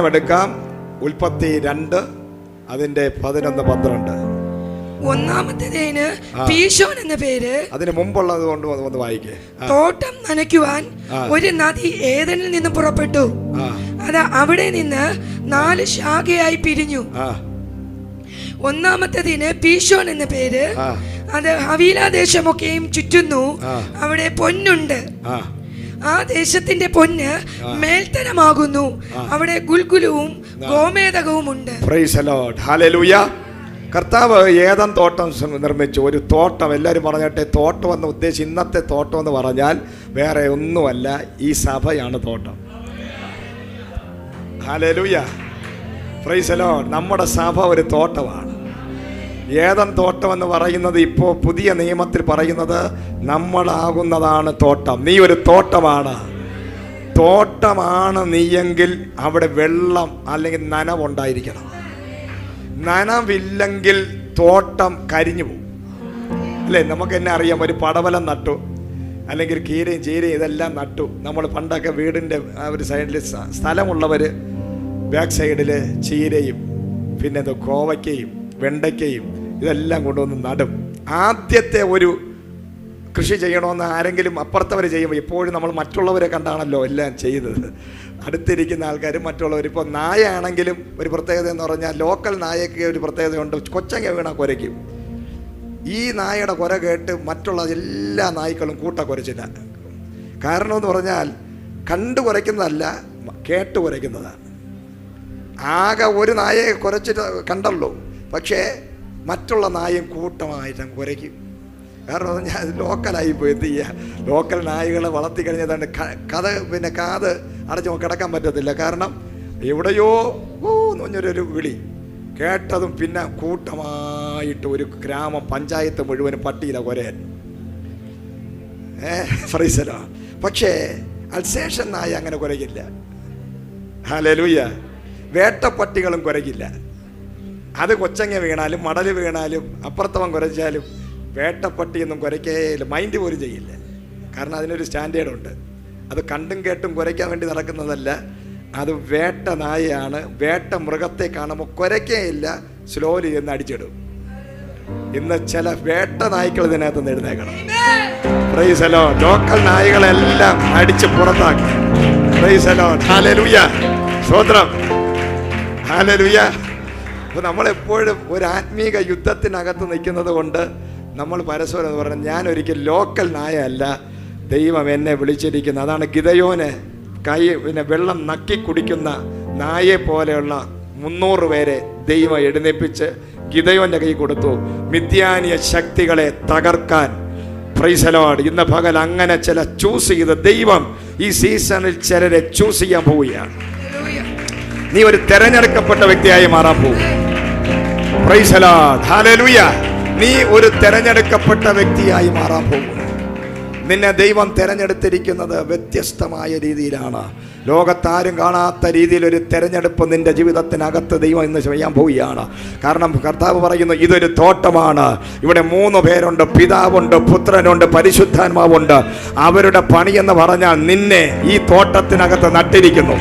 എടുക്കാം. ഉൽപ്പത്തി 2 അതിന്റെ 11-12. ഒന്നാമത്തേതിന് പീശോൻ എന്ന പേര്. അതിന് മുമ്പുള്ളത് കൊണ്ട് ഒന്ന് വായിക്കേ. തോട്ടം നനയ്ക്കുവാൻ ഒരു നദി ഏദനിൽ നിന്ന് പുറപ്പെട്ടു. അത് അവിടെ നിന്ന് 4 ശാഖയായി പിരിഞ്ഞു. ഒന്നാമത്തേതിന് പീശോൻ എന്ന പേര്. അത് ഹവീല ദേശമൊക്കെയും ചുറ്റുന്നു. അവിടെ പൊന്നുണ്ട്. ആ ദേശത്തിന്റെ പൊന്ന് മേൽത്തരമാകുന്നു. അവിടെ ഗുൽഗുലുവും ഗോമേതകവും ഉണ്ട്. Price the Lord. ഹല്ലേലൂയ. കർത്താവ് ഏദൻ തോട്ടം നിർമ്മിച്ചു. ഒരു തോട്ടം, എല്ലാവരും പറഞ്ഞിട്ട് തോട്ടം എന്ന് ഉദ്ദേശിച്ച് ഇന്നത്തെ തോട്ടം എന്ന് പറഞ്ഞാൽ വേറെ ഒന്നുമല്ല, ഈ സഭയാണ് തോട്ടം. ഹല്ലേലൂയ. Praise the Lord. നമ്മുടെ സഭ ഒരു തോട്ടമാണ്. ഏദൻ തോട്ടം എന്ന് പറയുന്നത് ഇപ്പോൾ പുതിയ നിയമത്തിൽ പറയുന്നത് നമ്മളാകുന്നതാണ് തോട്ടം. നീ ഒരു തോട്ടമാണ്. തോട്ടമാണ് നീയെങ്കിൽ അവിടെ വെള്ളം അല്ലെങ്കിൽ നനവുണ്ടായിരിക്കണം. നനവില്ലെങ്കിൽ തോട്ടം കരിഞ്ഞു പോകും, അല്ലേ? നമുക്ക് തന്നെ അറിയാം. ഒരു പടവലം നട്ടു, അല്ലെങ്കിൽ കീരയും ചീരയും ഇതെല്ലാം നട്ടു. നമ്മൾ പണ്ടൊക്കെ വീടിൻ്റെ ആ ഒരു സൈഡിൽ സ്ഥലമുള്ളവർ ബാക്ക് സൈഡിൽ ചീരയും പിന്നെ കോവയ്ക്കയും വെണ്ടയ്ക്കയും ഇതെല്ലാം കൊണ്ടുവന്ന് നടും. ആദ്യത്തെ ഒരു കൃഷി ചെയ്യണമെന്ന് ആരെങ്കിലും അപ്പുറത്തവർ ചെയ്യുമ്പോൾ എപ്പോഴും നമ്മൾ മറ്റുള്ളവരെ കണ്ടാണല്ലോ എല്ലാം ചെയ്തത്. അടുത്തിരിക്കുന്ന ആൾക്കാർ മറ്റുള്ളവർ. ഇപ്പോൾ നായയാണെങ്കിലും ഒരു പ്രത്യേകത എന്ന് പറഞ്ഞാൽ ലോക്കൽ നായയ്ക്ക് ഒരു പ്രത്യേകതയുണ്ട്. കൊച്ചങ്ങ വീണ കുരയ്ക്കും. ഈ നായയുടെ കുര കേട്ട് മറ്റുള്ള എല്ലാ നായ്ക്കളും കുരച്ചില്ല. കാരണം എന്ന് പറഞ്ഞാൽ കണ്ടു കുരയ്ക്കുന്നതല്ല, കേട്ട് കുരയ്ക്കുന്നതാണ്. ആകെ ഒരു നായയെ കുരച്ചിട്ട് കണ്ടല്ലോ, പക്ഷേ മറ്റുള്ള നായയും കൂട്ടമായിട്ട് കുരയ്ക്കും. കാരണം പറഞ്ഞാൽ ലോക്കലായി പോയി. എന്ത് ചെയ്യുക? ലോക്കൽ നായകളെ വളർത്തി കഴിഞ്ഞതാണ് കാത് അടച്ച് കിടക്കാൻ പറ്റത്തില്ല. കാരണം എവിടെയോ എന്ന് പറഞ്ഞൊരു വിളി കേട്ടതും പിന്നെ കൂട്ടമായിട്ട് ഒരു ഗ്രാമം പഞ്ചായത്ത് മുഴുവനും പട്ടിയില കുരയൻ. ഫ്രൈസലോ. പക്ഷേ അൽസേഷൻ നായ അങ്ങനെ കുരയ്ക്കില്ല. ഹല്ലേലൂയ. വേട്ടപ്പട്ടികളും കുരയ്ക്കില്ല. അത് കൊച്ചങ്ങ വീണാലും മടൽ വീണാലും അപ്പുറത്തവൻ കുരച്ചാലും വേട്ടപ്പട്ടിയൊന്നും കുരയ്ക്കേയില്ല, മൈൻഡ് പോലും ചെയ്യില്ല. കാരണം അതിനൊരു സ്റ്റാൻഡേർഡുണ്ട്. അത് കണ്ടും കേട്ടും കുരയ്ക്കാൻ വേണ്ടി നടക്കുന്നതല്ല, അത് വേട്ട നായയാണ്. വേട്ട മൃഗത്തെ കാണുമ്പോൾ കുരയ്ക്കേയില്ല, സ്ലോലി എന്ന് അടിച്ചിടും. ഇന്ന് ചില വേട്ട നായ്ക്കൾ ഇതിനകത്ത് നിന്ന് എഴുന്നേക്കണം. Praise the Lord. ലോക്കൽ നായകളെല്ലാം അടിച്ച് പുറത്താക്കി. Praise the Lord. ഹല്ലേലൂയ. സ്തോത്രം. ഹല്ലേലൂയ. അപ്പോൾ നമ്മളെപ്പോഴും ഒരു ആത്മീക യുദ്ധത്തിനകത്ത് നിൽക്കുന്നത് കൊണ്ട് നമ്മൾ പരസ്പരം എന്ന് പറഞ്ഞാൽ ഞാനൊരിക്കൽ ലോക്കൽ നായ അല്ല, ദൈവം എന്നെ വിളിച്ചിരിക്കുന്നത്. അതാണ് ഗിദെയോന് പിന്നെ വെള്ളം നക്കി കുടിക്കുന്ന നായെ പോലെയുള്ള 300 പേരെ ദൈവം എഴുന്നേൽപ്പിച്ച് ഗിദെയോന്റെ കൈ കൊടുത്തു, മിദ്യാനിയ ശക്തികളെ തകർക്കാൻ. Price the Lord. ഇന്ന് പകൽ അങ്ങനെ ചില ചൂസ് ചെയ്ത് ദൈവം ഈ സീസണിൽ ചിലരെ ചൂസ് ചെയ്യാൻ പോവുകയാണ്. നീ ഒരു തെരഞ്ഞെടുക്കപ്പെട്ട വ്യക്തിയായി മാറാൻ പോകും. Price the Lord. ഹല്ലേലൂയ. നീ ഒരു തെരഞ്ഞെടുക്കപ്പെട്ട വ്യക്തിയായി മാറാൻ പോകും. നിന്നെ ദൈവം തെരഞ്ഞെടുത്തിരിക്കുന്നത് വ്യത്യസ്തമായ രീതിയിലാണ്. ലോകത്താരും കാണാത്ത രീതിയിൽ ഒരു തെരഞ്ഞെടുപ്പ് നിന്റെ ജീവിതത്തിനകത്ത് ദൈവം ഇന്ന് ചെയ്യാൻ പോവുകയാണ്. കാരണം കർത്താവ് പറയുന്നു, ഇതൊരു തോട്ടമാണ്. ഇവിടെ 3 പേരുണ്ട്, പിതാവുണ്ട്, പുത്രനുണ്ട്, പരിശുദ്ധാത്മാവുണ്ട്. അവരുടെ പണി എന്ന് പറഞ്ഞാൽ നിന്നെ ഈ തോട്ടത്തിനകത്ത് നട്ടിരിക്കുന്നു,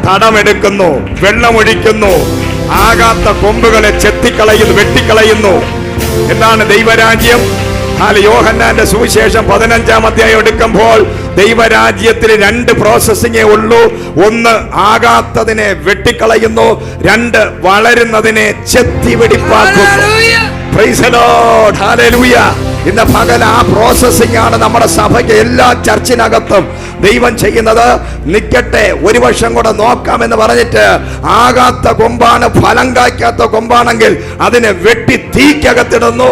തടമെടുക്കുന്നു, വെള്ളമൊഴിക്കുന്നു, ആകാത്ത കൊമ്പുകളെ ചെത്തിക്കളയുന്നു, വെട്ടിക്കളയുന്നു. എന്താണ് ദൈവരാജ്യം? യോഹന്നാന്റെ സുവിശേഷം 15-ാം അധ്യായം എടുക്കുമ്പോൾ ദൈവരാജ്യത്തിൽ 2 പ്രോസസ്സിങ്ങേ ഉള്ളൂ. 1 ആകാത്തതിനെ വെട്ടിക്കളയുന്നു, 2 വളരുന്നതിനെ ചെത്തി വെടിപ്പാക്കുന്നു. Praise the Lord. ഹല്ലേലൂയ. ഇന്ന് പകൽ ആ പ്രോസസ്സിംഗ് ആണ് നമ്മുടെ സഭയ്ക്ക് എല്ലാ ചർച്ചിനകത്തും ദൈവം ചെയ്യുന്നത്. നിൽക്കട്ടെ, 1 വർഷം കൂടെ നോക്കാമെന്ന് പറഞ്ഞിട്ട് ആകാത്ത കൊമ്പാണ്, ഫലം കായ്ക്കാത്ത കൊമ്പാണെങ്കിൽ അതിനെ വെട്ടി തീക്കകത്തിടുന്നു.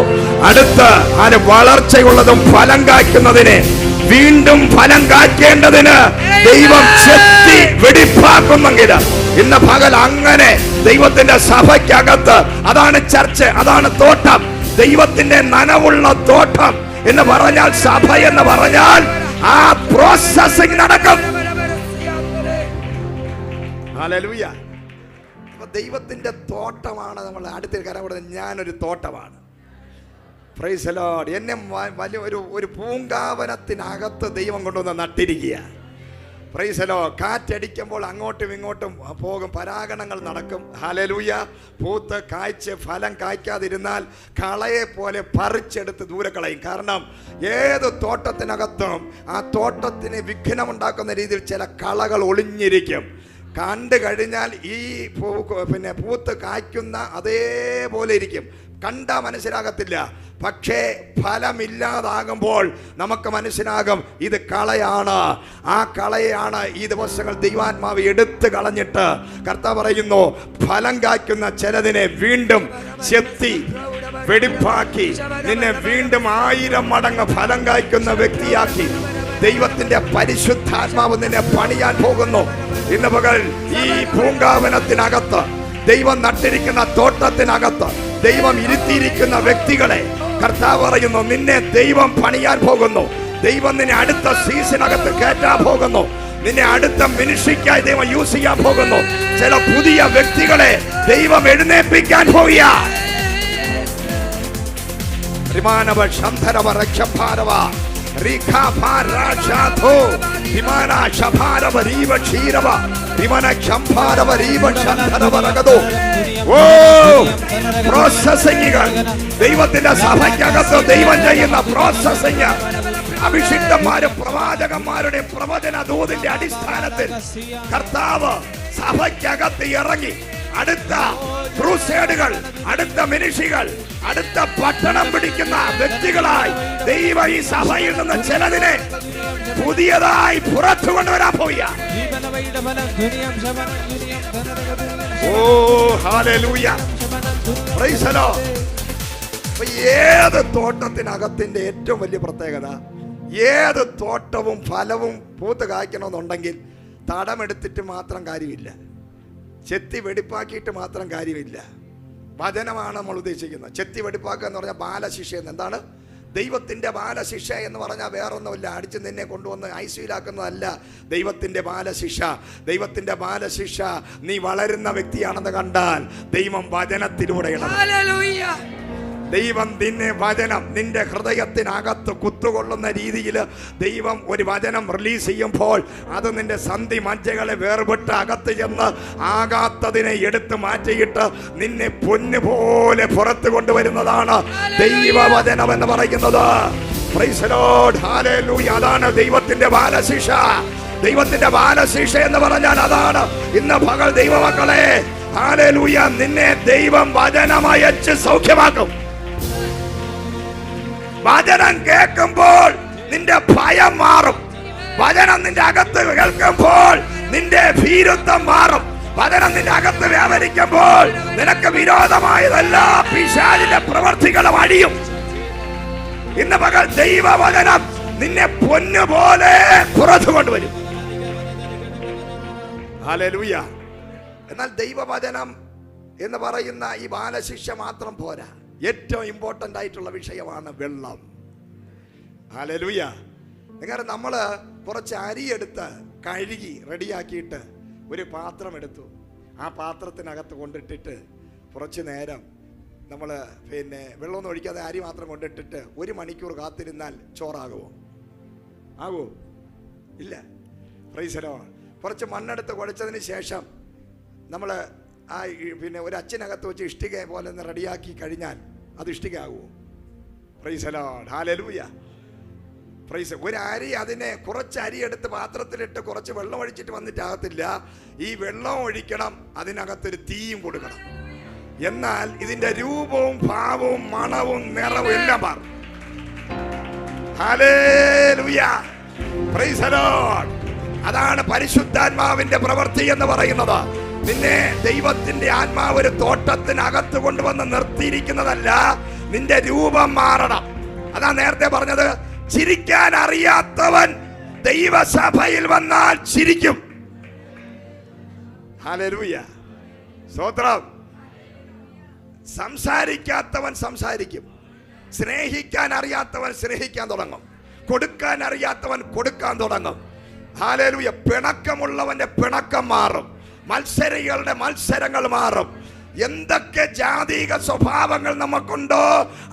അടുത്ത് അതിന് വളർച്ചയുള്ളതും ഫലം കായ്ക്കുന്നതിനെ വീണ്ടും ഫലം കായ്ക്കേണ്ടതിന് ദൈവം ചെത്തി വെടിപ്പാക്കുന്നെങ്കിൽ ഇന്ന് പകൽ അങ്ങനെ ദൈവത്തിന്റെ സഭയ്ക്കകത്ത്, അതാണ് ചർച്ച്, അതാണ് തോട്ടം. ദൈവത്തിന്റെ നനവുള്ള തോട്ടം എന്ന് പറഞ്ഞാൽ സഭ എന്ന് പറഞ്ഞാൽ ആ പ്രോസസ്സിംഗ് നടക്കും. ഹല്ലേലൂയ. അപ്പൊ ദൈവത്തിന്റെ തോട്ടമാണ് നമ്മൾ അടുത്ത കരപ്പെടുന്നത്. ഞാനൊരു തോട്ടമാണ്. Price the Lord. എന്നെ വലിയ ഒരു പൂങ്കാവനത്തിനകത്ത് ദൈവം കൊണ്ടുവന്ന് നട്ടിരിക്കുക. Praise the Lord. കാറ്റടിക്കുമ്പോൾ അങ്ങോട്ടും ഇങ്ങോട്ടും പോകും, പരാഗണങ്ങൾ നടക്കും. ഹല്ലേലൂയ. പൂത്ത് കായ്ച്ച് ഫലം കായ്ക്കാതിരുന്നാൽ കളയെ പോലെ പറിച്ചെടുത്ത് ദൂരെ കളയും. കാരണം ഏത് തോട്ടത്തിനകത്തും ആ തോട്ടത്തിന് വിഘ്നമുണ്ടാക്കുന്ന രീതിയിൽ ചില കളകൾ ഒളിഞ്ഞിരിക്കും. കണ്ടു കഴിഞ്ഞാൽ ഈ പൂത്ത് കായ്ക്കുന്ന അതേപോലെ ഇരിക്കും, കണ്ടാ മനസ്സിലാകത്തില്ല. പക്ഷേ ഫലമില്ലാതാകുമ്പോൾ നമുക്ക് മനസ്സിലാകും ഇത് കളയാണ്. ആ കളയാണ് ഈ ദിവസങ്ങൾ ദൈവാത്മാവ് എടുത്തു കളഞ്ഞിട്ട് കർത്താവ് പറയുന്നു, ഫലം കായ്ക്കുന്ന ചിലതിനെ വീണ്ടും ചെത്തി വെടിപ്പാക്കി നിന്നെ വീണ്ടും 1000 മടങ്ങ് ഫലം കായ്ക്കുന്ന വ്യക്തിയാക്കി ദൈവത്തിന്റെ പരിശുദ്ധാത്മാവ് നിന്നെ പണിയാൻ പോകുന്നു. ഇന്ന് പകൽ ഈ പൂങ്കാവനത്തിനകത്ത്, ദൈവം നട്ടിരിക്കുന്ന തോട്ടത്തിനകത്ത്, ദൈവം ഇരുത്തിയിരിക്കുന്ന വ്യക്തികളെ കർത്താവ് പറയുന്നു, നിന്നെ ദൈവം പണിയാൻ പോകുന്നു. ദൈവം നിന്നെ അടുത്ത സീസണകത്ത് കയറ്റാൻ പോകുന്നു. നിന്നെ അടുത്ത മിനിസ്ട്രിക്കായി ദൈവം യൂസ് ചെയ്യാൻ പോകുന്നു. ചില പുതിയ വ്യക്തികളെ ദൈവം എഴുന്നേൽപ്പിക്കാൻ പോവുക. പ്രോസസിംഗുകൾ ദൈവത്തിന്റെ സഭയ്ക്കകത്ത് ദൈവം ചെയ്യുന്ന പ്രോസസിംഗ്, അഭിഷിക്തന്മാരും പ്രവാചകന്മാരുടെ പ്രവചന ദൂതിന്റെ അടിസ്ഥാനത്തിൽ കർത്താവ് സഭയ്ക്കകത്ത് ഇറങ്ങി അടുത്ത ക്രൂസേഡുകൾ, അടുത്ത മിനിഷികൾ, അടുത്ത പട്ടണം പിടിക്കുന്ന വ്യക്തികളായി ദൈവം ഈ സഭയിൽ നിന്ന് ചിലതിനെ പുതിയതായി പുറത്തു കൊണ്ടുവരാൻ പോവുക. ഓ ഹല്ലേലൂയ, പ്രൈസ് ദി ലോർഡ്. ഏത് തോട്ടത്തിനകത്തിന്റെ ഏറ്റവും വലിയ പ്രത്യേകത, ഏത് തോട്ടവും ഫലവും പൂത്ത് കായ്ക്കണമെന്നുണ്ടെങ്കിൽ തടമെടുത്തിട്ട് മാത്രം കാര്യമില്ല, ചെത്തി വെടിപ്പാക്കിയിട്ട് മാത്രം കാര്യമില്ല. വചനമാണ് നമ്മൾ ഉദ്ദേശിക്കുന്നത്. ചെത്തി വെടിപ്പാക്കുക എന്ന് പറഞ്ഞാൽ ബാലശിക്ഷ. എന്താണ് ദൈവത്തിന്റെ ബാലശിക്ഷ എന്ന് പറഞ്ഞാൽ? വേറൊന്നുമില്ല, അടിച്ച് നിന്നെ കൊണ്ടുവന്ന് ഐസിയിലാക്കുന്നതല്ല ദൈവത്തിന്റെ ബാലശിക്ഷ. ദൈവത്തിന്റെ ബാലശിക്ഷ നീ വളരുന്ന വ്യക്തിയാണെന്ന് കണ്ടാൽ ദൈവം വചനത്തിലൂടെ ദൈവം നിന്നെ വചനം നിന്റെ ഹൃദയത്തിനകത്ത് കുത്തുകൊള്ളുന്ന രീതിയിൽ ദൈവം ഒരു വചനം റിലീസ് ചെയ്യുമ്പോൾ അത് നിന്റെ സന്ധി മജ്ജകളെ വേർപെട്ട് അകത്ത് ചെന്ന് ആകാത്തതിനെ എടുത്ത് മാറ്റിയിട്ട് നിന്നെ പൊന്നുപോലെ പുറത്തു കൊണ്ടുവരുന്നതാണ് ദൈവവചനം എന്ന് പറയുന്നത്. Price the Lord, hallelujah. അതാണ് ദൈവത്തിന്റെ ബാലശിക്ഷ. ദൈവത്തിന്റെ ബാലശിക്ഷ എന്ന് പറഞ്ഞാൽ അതാണ്. ഇന്ന് പകൽ ദൈവമക്കളെ, ഹല്ലേലൂയ, നിന്നെ ദൈവം വചനമയച്ച് സൗഖ്യമാക്കും. വചനം കേൾക്കുമ്പോൾ നിന്റെ ഭയം മാറും. വചനം നിന്റെ അകത്ത് കേൾക്കുമ്പോൾ നിന്റെ ഭീരുത്വം മാറും. വചനം നിന്റെ അകത്ത് വ്യാപരിക്കുമ്പോൾ നിനക്ക് വിരോധമായതല്ല പിശാചിന്റെ പ്രവർത്തികളും അടിയും. ഇന്ന് പകൽ ദൈവവചനം നിന്നെ പൊന്നുപോലെ പുറത്തു കൊണ്ടുവരും. ഹല്ലേലൂയ. എന്നാൽ ദൈവവചനം എന്ന് പറയുന്ന ഈ ബാലശിക്ഷ മാത്രം പോരാ. ഏറ്റവും ഇമ്പോർട്ടൻ്റ് ആയിട്ടുള്ള വിഷയമാണ് വെള്ളം. ഹല്ലേലൂയ. കാരണം നമ്മൾ കുറച്ച് അരിയെടുത്ത് കഴുകി റെഡിയാക്കിയിട്ട് ഒരു പാത്രം എടുത്തു. ആ പാത്രത്തിനകത്ത് കൊണ്ടിട്ടിട്ട് കുറച്ച് നേരം നമ്മൾ വെള്ളമൊന്നും ഒഴിക്കാതെ അരി മാത്രം കൊണ്ടിട്ടിട്ട് 1 മണിക്കൂർ കാത്തിരുന്നാൽ ചോറാകുമോ? ആകുമോ? ഇല്ല. Price the Lord. കുറച്ച് മണ്ണെടുത്ത് കുഴച്ചതിന് ശേഷം നമ്മൾ ആ ഒരു അച്ഛനകത്ത് വെച്ച് ഇഷ്ടിക പോലെ ഒന്ന് റെഡിയാക്കി കഴിഞ്ഞാൽ അത് ഇഷ്ടിക ആകുമോ? Praise the Lord, hallelujah. Praise. ഒരു അരി, അതിനെ കുറച്ച് അരി എടുത്ത് പാത്രത്തിലിട്ട് കുറച്ച് വെള്ളം ഒഴിച്ചിട്ട് വന്നിട്ടാകത്തില്ല. ഈ വെള്ളം ഒഴിക്കണം, അതിനകത്തൊരു തീയും കൊടുക്കണം. എന്നാൽ ഇതിന്റെ രൂപവും ഭാവവും മണവും നിറവും എല്ലാം മാറും. Hallelujah, praise the Lord. അതാണ് പരിശുദ്ധാത്മാവിന്റെ പ്രവൃത്തി എന്ന് പറയുന്നത്. നിന്നെ ദൈവത്തിന്റെ ആത്മാവ് ഒരു തോട്ടത്തിനകത്ത് കൊണ്ടുവന്ന് നിർത്തിയിരിക്കുന്നതല്ല, നിന്റെ രൂപം മാറണം. അതാ നേരത്തെ പറഞ്ഞത്, ചിരിക്കാൻ അറിയാത്തവൻ ദൈവസഭയിൽ വന്നാൽ ചിരിക്കും. ഹല്ലേലൂയ, സ്തോത്രം. സംസാരിക്കാത്തവൻ സംസാരിക്കും. സ്നേഹിക്കാൻ അറിയാത്തവൻ സ്നേഹിക്കാൻ തുടങ്ങും. കൊടുക്കാൻ അറിയാത്തവൻ കൊടുക്കാൻ തുടങ്ങും. ഹല്ലേലൂയ. പിണക്കമുള്ളവന്റെ പിണക്കം മാറും. മത്സരികളുടെ മത്സരങ്ങൾ മാറും. എന്തൊക്കെ ജാതിക സ്വഭാവങ്ങൾ നമുക്കുണ്ടോ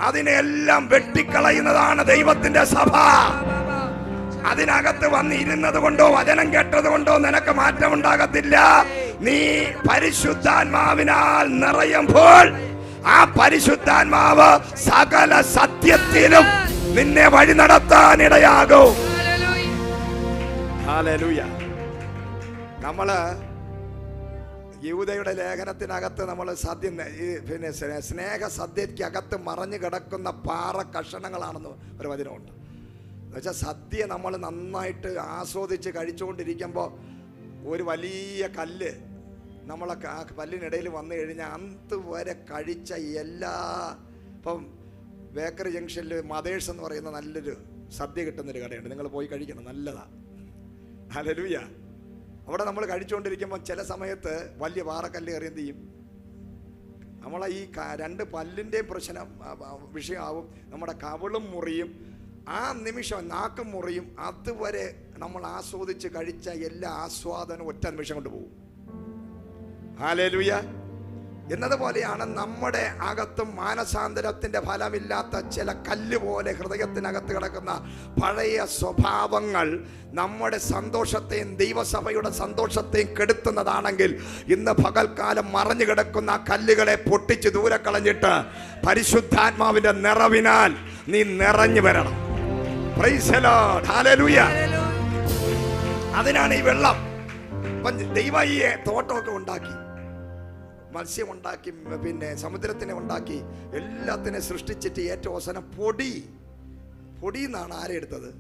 അതിനെല്ലാം വെട്ടിക്കളയുന്നതാണ് ദൈവത്തിന്റെ സഭ. അതിനകത്ത് വന്നിരുന്നത് കൊണ്ടോ വചനം കേട്ടത് കൊണ്ടോ നിനക്ക് മാറ്റമുണ്ടാകത്തില്ല. നീ പരിശുദ്ധാത്മാവിനാൽ നിറയുമ്പോൾ ആ പരിശുദ്ധാത്മാവ് സകല സത്യത്തിലും നിന്നെ വഴി നടത്താൻ ഇടയാകും. ഹല്ലേലൂയ. നമ്മള് യൂദയുടെ ലേഖനത്തിനകത്ത് നമ്മൾ സദ്യ പിന്നെ സ്നേഹ സദ്യക്കകത്ത് മറഞ്ഞു കിടക്കുന്ന പാറ കഷണങ്ങളാണെന്ന് ഒരു വചനമുണ്ട്. എന്നുവെച്ചാൽ സദ്യ നമ്മൾ നന്നായിട്ട് ആസ്വദിച്ച് കഴിച്ചുകൊണ്ടിരിക്കുമ്പോൾ ഒരു വലിയ കല്ല് നമ്മളെ ആ പല്ലിനിടയിൽ വന്നു കഴിഞ്ഞാൽ അതുവരെ കഴിച്ച എല്ലാ, ഇപ്പം ബേക്കറി ജംഗ്ഷനിൽ മദേഴ്സ് എന്ന് പറയുന്ന നല്ലൊരു സദ്യ കിട്ടുന്നൊരു കടയുണ്ട്, നിങ്ങൾ പോയി കഴിക്കണം, നല്ലതാണ്. ഹല്ലേലൂയ. അവിടെ നമ്മൾ കഴിച്ചുകൊണ്ടിരിക്കുമ്പോൾ ചില സമയത്ത് വലിയ പാറക്കല്ല് കയറി എന്ത് ചെയ്യും, നമ്മളെ ഈ രണ്ട് പല്ലിൻ്റെയും പ്രശ്നം വിഷയമാവും, നമ്മുടെ കവിളും മുറിയും, ആ നിമിഷം നാക്കും മുറിയും. അതുവരെ നമ്മൾ ആസ്വദിച്ച് കഴിച്ച എല്ലാ ആസ്വാദനവും ഒറ്റ നിമിഷം കൊണ്ട് പോകും. ഹല്ലേലൂയ. എന്നതുപോലെയാണ് നമ്മുടെ അകത്തും മാനസാന്തരത്തിൻ്റെ ഫലമില്ലാത്ത ചില കല്ല് പോലെ ഹൃദയത്തിനകത്ത് കിടക്കുന്ന പഴയ സ്വഭാവങ്ങൾ നമ്മുടെ സന്തോഷത്തെയും ദൈവസഭയുടെ സന്തോഷത്തെയും കെടുത്തുന്നതാണെങ്കിൽ ഇന്ന് പകൽക്കാലം മറഞ്ഞു കിടക്കുന്ന ആ കല്ലുകളെ പൊട്ടിച്ച് ദൂരെ കളഞ്ഞിട്ട് പരിശുദ്ധാത്മാവിൻ്റെ നിറവിനാൽ നീ നിറഞ്ഞു വരണം. Price the Lord. ഹല്ലേലൂയ. അതിനാണ് ഈ വെള്ളം. ദൈവം ഈ തോട്ടമൊക്കെ ഉണ്ടാക്കി, മത്സ്യമുണ്ടാക്കി, പിന്നെ സമുദ്രത്തിനെ ഉണ്ടാക്കി, എല്ലാത്തിനെ സൃഷ്ടിച്ചിട്ട് ഏറ്റവും അവസാനം പൊടി എന്നാണ് ആരെടുത്തത്?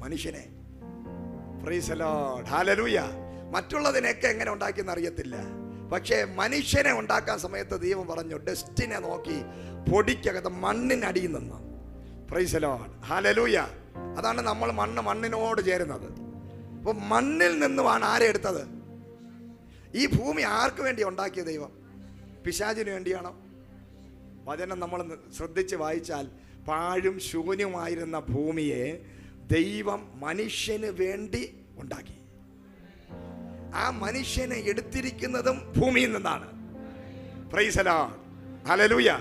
മനുഷ്യനെ. Price the Lord. ഹല്ലേലൂയ. മറ്റുള്ളതിനെയൊക്കെ എങ്ങനെ ഉണ്ടാക്കിയെന്ന് അറിയത്തില്ല, പക്ഷേ മനുഷ്യനെ ഉണ്ടാക്കാൻ സമയത്ത് ദൈവം പറഞ്ഞു ഡസ്റ്റിനെ നോക്കി പൊടിക്കകത്ത് മണ്ണിനടിയിൽ നിന്ന്. Price the Lord. ഹല്ലേലൂയ. അതാണ് നമ്മൾ മണ്ണിനോട് ചേരുന്നത്. അപ്പോൾ മണ്ണിൽ നിന്നുമാണ് ആരെടുത്തത്? ഈ ഭൂമി ആർക്ക് വേണ്ടി ഉണ്ടാക്കിയ ദൈവം? പിശാചിന് വേണ്ടിയാണോ? വചനം നമ്മൾ ശ്രദ്ധിച്ച് വായിച്ചാൽ പാഴും ശൂന്യമായിരുന്ന ഭൂമിയെ ദൈവം മനുഷ്യന് വേണ്ടി ഉണ്ടാക്കി. ആ മനുഷ്യനെ എടുത്തിരിക്കുന്നതും ഭൂമിയിൽ നിന്നാണ്. Price the Lord. ഹല്ലേലൂയ.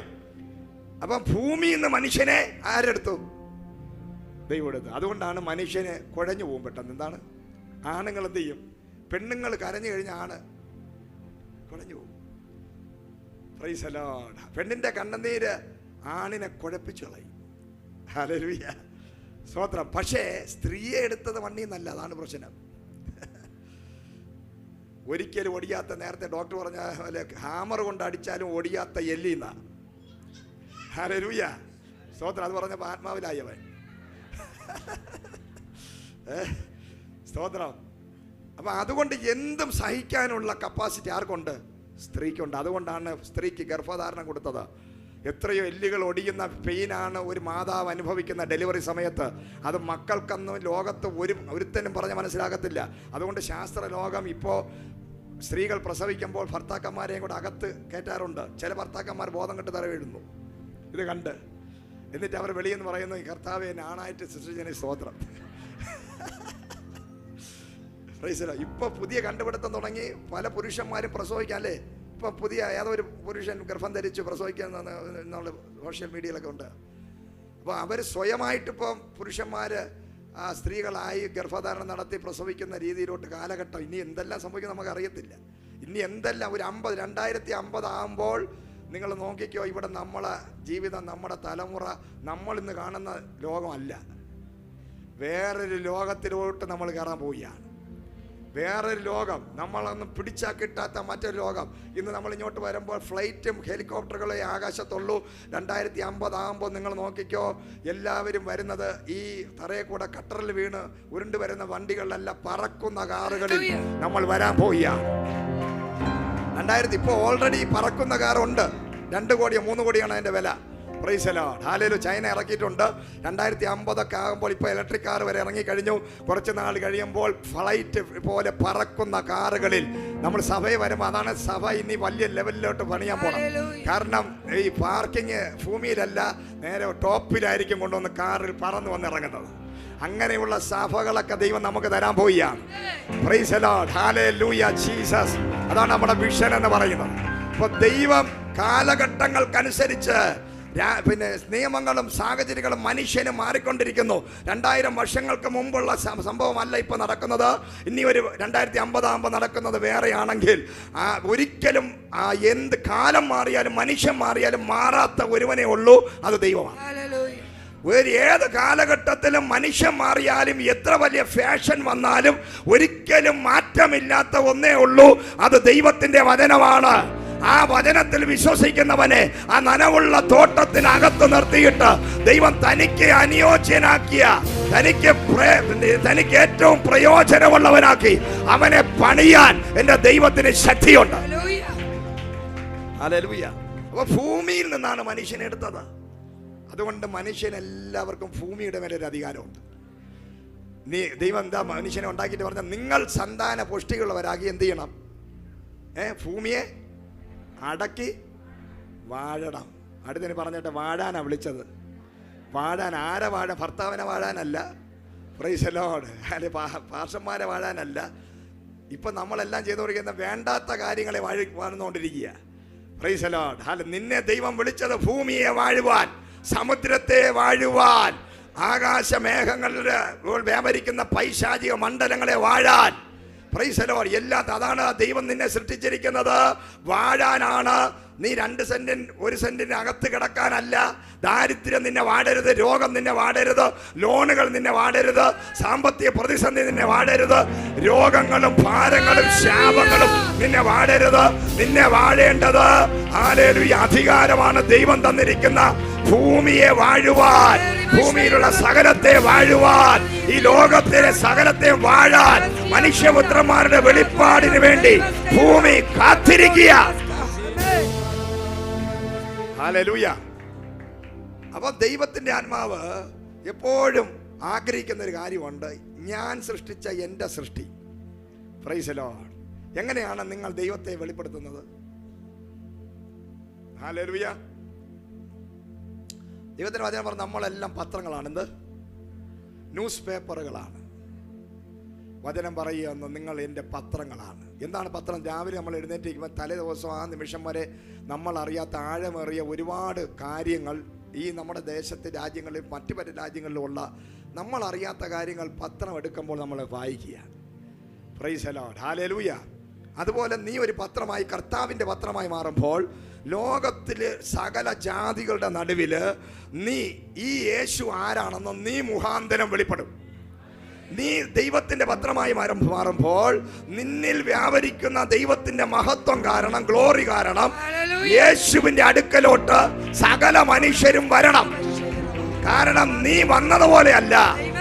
അപ്പം ഭൂമിയിൽ നിന്ന് മനുഷ്യനെ ആരെടുത്തു? ദൈവം എടുത്തു. അതുകൊണ്ടാണ് മനുഷ്യന് കുഴഞ്ഞു പോകും പെട്ടെന്ന്. എന്താണ്? ആണുങ്ങൾ എന്ത് ചെയ്യും? പെണ്ണുങ്ങൾ കരഞ്ഞു കഴിഞ്ഞാൽ ആണ് കുഴഞ്ഞു പോകും. Price the Lord. പെണ്ണിന്റെ കണ്ണുനീര് ആണിനെ കുഴപ്പിച്ചു കളയും. ഹല്ലേലൂയ. സ്തോത്രം. പക്ഷേ സ്ത്രീയെ എടുത്തത് മണ്ണിൽ നിന്നല്ല. അതാണ് പ്രശ്നം. ഒരിക്കലും ഒടിയാത്ത, നേരത്തെ ഡോക്ടർ പറഞ്ഞ പോലെ ഹാമർ കൊണ്ട് അടിച്ചാലും ഒടിയാത്ത എല്ലിന്ന. ഹല്ലേലൂയ. സ്തോത്രം. അത് പറഞ്ഞപ്പോൾ ആത്മാവിലായവൻ. സ്തോത്രം. അപ്പം അതുകൊണ്ട് എന്തും സഹിക്കാനുള്ള കപ്പാസിറ്റി ആർക്കുണ്ട്? സ്ത്രീക്കുണ്ട്. അതുകൊണ്ടാണ് സ്ത്രീക്ക് ഗർഭധാരണം കൊടുത്തത്. എത്രയോ എല്ലുകൾ ഒടിയുന്ന പെയിനാണ് ഒരു മാതാവ് അനുഭവിക്കുന്ന ഡെലിവറി സമയത്ത്. അത് മക്കൾക്കൊന്നും ലോകത്ത് ഒരുത്തനും പറഞ്ഞ് മനസ്സിലാകത്തില്ല. അതുകൊണ്ട് ശാസ്ത്ര ലോകം ഇപ്പോൾ സ്ത്രീകൾ പ്രസവിക്കുമ്പോൾ ഭർത്താക്കന്മാരെയും കൂടെ അകത്ത് കയറ്റാറുണ്ട്. ചില ഭർത്താക്കന്മാർ ബോധം കെട്ട് തറ വീഴുന്നു ഇത് കണ്ട്. എന്നിട്ട് അവർ വെളിയെന്ന് പറയുന്നു, കർത്താവേ ആണായിട്ട് സൃഷ്ടിച്ചതിന് സ്തോത്രം. ഇപ്പൊ പുതിയ കണ്ടുപിടുത്തം തുടങ്ങി. പല പുരുഷന്മാരും പ്രസവിക്കാൻ, അല്ലേ? ഇപ്പൊ പുതിയ ഏതൊരു പുരുഷൻ ഗർഭം ധരിച്ച് പ്രസവിക്കാൻ എന്നുള്ള സോഷ്യൽ മീഡിയയിലൊക്കെ ഉണ്ട്. അപ്പോൾ അവർ സ്വയമായിട്ടിപ്പം പുരുഷന്മാർ സ്ത്രീകളായി ഗർഭധാരണം നടത്തി പ്രസവിക്കുന്ന രീതിയിലോട്ട് കാലഘട്ടം. ഇനി എന്തെല്ലാം സംഭവിക്കും നമുക്ക് അറിയത്തില്ല. ഇനി എന്തെല്ലാം ഒരു 2050 ആകുമ്പോൾ നിങ്ങൾ നോക്കിക്കോ, ഇവിടെ നമ്മളെ ജീവിതം, നമ്മുടെ തലമുറ നമ്മളിന്ന് കാണുന്ന ലോകമല്ല. വേറൊരു ലോകത്തിലോട്ട് നമ്മൾ കയറാൻ പോവുകയാണ്. വേറൊരു ലോകം, നമ്മളൊന്നും പിടിച്ചാൽ കിട്ടാത്ത മറ്റൊരു ലോകം. ഇന്ന് നമ്മൾ ഇങ്ങോട്ട് വരുമ്പോൾ ഫ്ലൈറ്റും ഹെലികോപ്റ്ററുകളെ ആകാശത്തുള്ളൂ. 2050 ആകുമ്പോൾ നിങ്ങൾ നോക്കിക്കോ, എല്ലാവരും വരുന്നത് ഈ തറയെ കൂടെ കട്ടറിൽ വീണ് ഉരുണ്ട് വരുന്ന വണ്ടികളിലല്ല, പറക്കുന്ന കാറുകളിൽ നമ്മൾ വരാൻ പോവുകയാണ്. 2000 ഇപ്പോൾ ഓൾറെഡി പറക്കുന്ന കാറുണ്ട്. 2 കോടിയോ 3 കോടിയാണ് അതിൻ്റെ വില. Price the Lord. Hallelujah. China ഇറക്കിയിട്ടുണ്ട്. 2050 ആകുമ്പോൾ ഇപ്പോൾ ഇലക്ട്രിക് കാർ വരെ ഇറങ്ങിക്കഴിഞ്ഞു. കുറച്ച് നാൾ കഴിയുമ്പോൾ ഫ്ലൈറ്റ് പോലെ പറക്കുന്ന കാറുകളിൽ നമ്മൾ സഭയിൽ വരുമ്പോൾ, അതാണ് സഭ ഇനി വലിയ ലെവലിലോട്ട് പണിയാൻ പോകണം. കാരണം ഈ പാർക്കിങ് ഭൂമിയിലല്ല, നേരെ ടോപ്പിലായിരിക്കും കൊണ്ടുവന്ന് കാറിൽ പറന്ന് വന്നിറങ്ങുന്നത്. അങ്ങനെയുള്ള സഭകളൊക്കെ ദൈവം നമുക്ക് തരാൻ പോവുകയാണ്. Price the Lord. Hallelujah Jesus. അതാണ് നമ്മുടെ വിഷൻ എന്ന് പറയുന്നത്. അപ്പോൾ ദൈവം കാലഘട്ടങ്ങൾക്കനുസരിച്ച് പിന്നെ നിയമങ്ങളും സാഹചര്യങ്ങളും മനുഷ്യന് മാറിക്കൊണ്ടിരിക്കുന്നു. 2000 വർഷങ്ങൾക്ക് മുമ്പുള്ള സംഭവമല്ല ഇപ്പോൾ നടക്കുന്നത്. ഇനി ഒരു 2050 ആകുമ്പോൾ നടക്കുന്നത് വേറെയാണെങ്കിൽ ഒരിക്കലും എന്ത് കാലം മാറിയാലും മനുഷ്യൻ മാറിയാലും മാറാത്ത ഒരുവനേ ഉള്ളൂ, അത് ദൈവമാണ്. ഏത് കാലഘട്ടത്തിലും മനുഷ്യൻ മാറിയാലും എത്ര വലിയ ഫാഷൻ വന്നാലും ഒരിക്കലും മാറ്റമില്ലാത്ത ഒന്നേ ഉള്ളൂ, അത് ദൈവത്തിന്റെ വചനമാണ്. ആ വചനത്തിൽ വിശ്വസിക്കുന്നവനെ ആ നനവുള്ള തോട്ടത്തിനകത്ത് നിർത്തിയിട്ട് ദൈവം തനിക്ക് അനുയോജ്യനാക്കിയ, തനിക്ക് ഏറ്റവും പ്രയോജനമുള്ളവനാക്കി അവനെ പണിയാൻ എൻ്റെ ദൈവത്തിന് ശക്തിയുണ്ട്. ഹല്ലേലൂയ. അപ്പൊ ഭൂമിയിൽ നിന്നാണ് മനുഷ്യനെ എടുത്തത്. അതുകൊണ്ട് മനുഷ്യനെല്ലാവർക്കും ഭൂമിയുടെ മേലൊരു അധികാരമുണ്ട്. ദൈവം എന്താ മനുഷ്യനെ ഉണ്ടാക്കിയിട്ട് പറഞ്ഞ, നിങ്ങൾ സന്താന പുഷ്ടിയുള്ളവരാകി എന്ത് ചെയ്യണം? ഭൂമിയെ അടക്കി വാഴണം. അടുത്തതിന് പറഞ്ഞിട്ട് വാഴാനാണ് വിളിച്ചത്. വാഴാൻ ആരെ വാഴാൻ? ഭർത്താവിനെ വാഴാനല്ല, പ്രൈസ് ദി ലോർഡ്, അല്ലെ പാർഷന്മാരെ വാഴാനല്ല. ഇപ്പം നമ്മളെല്ലാം ചെയ്തുകൊണ്ടിരിക്കുന്ന വേണ്ടാത്ത കാര്യങ്ങളെ വാഴുന്നുകൊണ്ടിരിക്കുക. Price the Lord. അല്ല, നിന്നെ ദൈവം വിളിച്ചത് ഭൂമിയെ വാഴുവാൻ, സമുദ്രത്തെ വാഴുവാൻ, ആകാശമേഘങ്ങളിൽ വ്യാപരിക്കുന്ന പൈശാചിക മണ്ഡലങ്ങളെ വാഴാൻ. Praise the Lord. അതാണ് ദൈവം നിന്നെ സൃഷ്ടിച്ചിരിക്കുന്നത്, വാഴാനാണ്. നീ 2 സെന്റിന് 1 സെന്റിന് അകത്ത് കിടക്കാനല്ല. ദാരിദ്ര്യം നിന്നെ വാടരുത്, രോഗം നിന്നെ വാടരുത്, ലോണുകൾ നിന്നെ വാടരുത്, സാമ്പത്തിക പ്രതിസന്ധി നിന്നെ വാടരുത്, രോഗങ്ങളും ഭാരങ്ങളും ശാപങ്ങളും നിന്നെ വാടരുത്. നിന്നെ വാഴേണ്ടത് ഹല്ലേലൂയ അധികാരമാണ് ദൈവം തന്നിരിക്കുന്ന ഭൂമിയെ വാഴുവാൻ, ഭൂമിയിലുള്ള സകലത്തെ വാഴുവാൻ, ഈ ലോകത്തിലെ സകലത്തെ വാഴാൻ മനുഷ്യപുത്രന്മാരുടെ വെളിപ്പാടിന് വേണ്ടി ഭൂമി കാത്തിരിക്കുക. ഹല്ലേലൂയ. അപ്പൊ ദൈവത്തിന്റെ ആത്മാവ് എപ്പോഴും ആഗ്രഹിക്കുന്ന ഒരു കാര്യമുണ്ട്, ഞാൻ സൃഷ്ടിച്ച എൻ്റെ സൃഷ്ടി. Price the Lord. എങ്ങനെയാണ് നിങ്ങൾ ദൈവത്തെ വെളിപ്പെടുത്തുന്നത്? ഹല്ലേലൂയ. ദൈവത്തിന് വചനം പറഞ്ഞ നമ്മളെല്ലാം പത്രങ്ങളാണ്. എന്ത്? ന്യൂസ് പേപ്പറുകളാണ്. വചനം പറയുക, നിങ്ങൾ എൻ്റെ പത്രങ്ങളാണ്. എന്താണ് പത്രം? രാവിലെ നമ്മൾ എഴുന്നേറ്റിരിക്കുമ്പോൾ തലേ ദിവസം ആ നിമിഷം വരെ നമ്മൾ അറിയാത്ത ആഴമേറിയ ഒരുപാട് കാര്യങ്ങൾ ഈ നമ്മുടെ ദേശത്തെ രാജ്യങ്ങളിൽ മറ്റു പല രാജ്യങ്ങളിലുമുള്ള നമ്മൾ അറിയാത്ത കാര്യങ്ങൾ പത്രം എടുക്കുമ്പോൾ നമ്മൾ വായിക്കുക. Price the Lord. ഹല്ലേലൂയ. അതുപോലെ നീ ഒരു പത്രമായി, കർത്താവിൻ്റെ പത്രമായി മാറുമ്പോൾ ലോകത്തിലെ സകല ജാതികളുടെ നടുവിൽ നീ ഈ യേശു ആരാണെന്ന് നീ മുഖാന്തരം വെളിപ്പെടും. നീ ദൈവത്തിന്റെ പത്രമായി മാറുമ്പോൾ നിന്നിൽ വ്യാപരിക്കുന്ന ദൈവത്തിന്റെ മഹത്വം കാരണം, ഗ്ലോറി കാരണം യേശുവിന്റെ അടുക്കലോട്ട് സകല മനുഷ്യരും വരണം. കാരണം നീ വന്നതുപോലെയല്ല.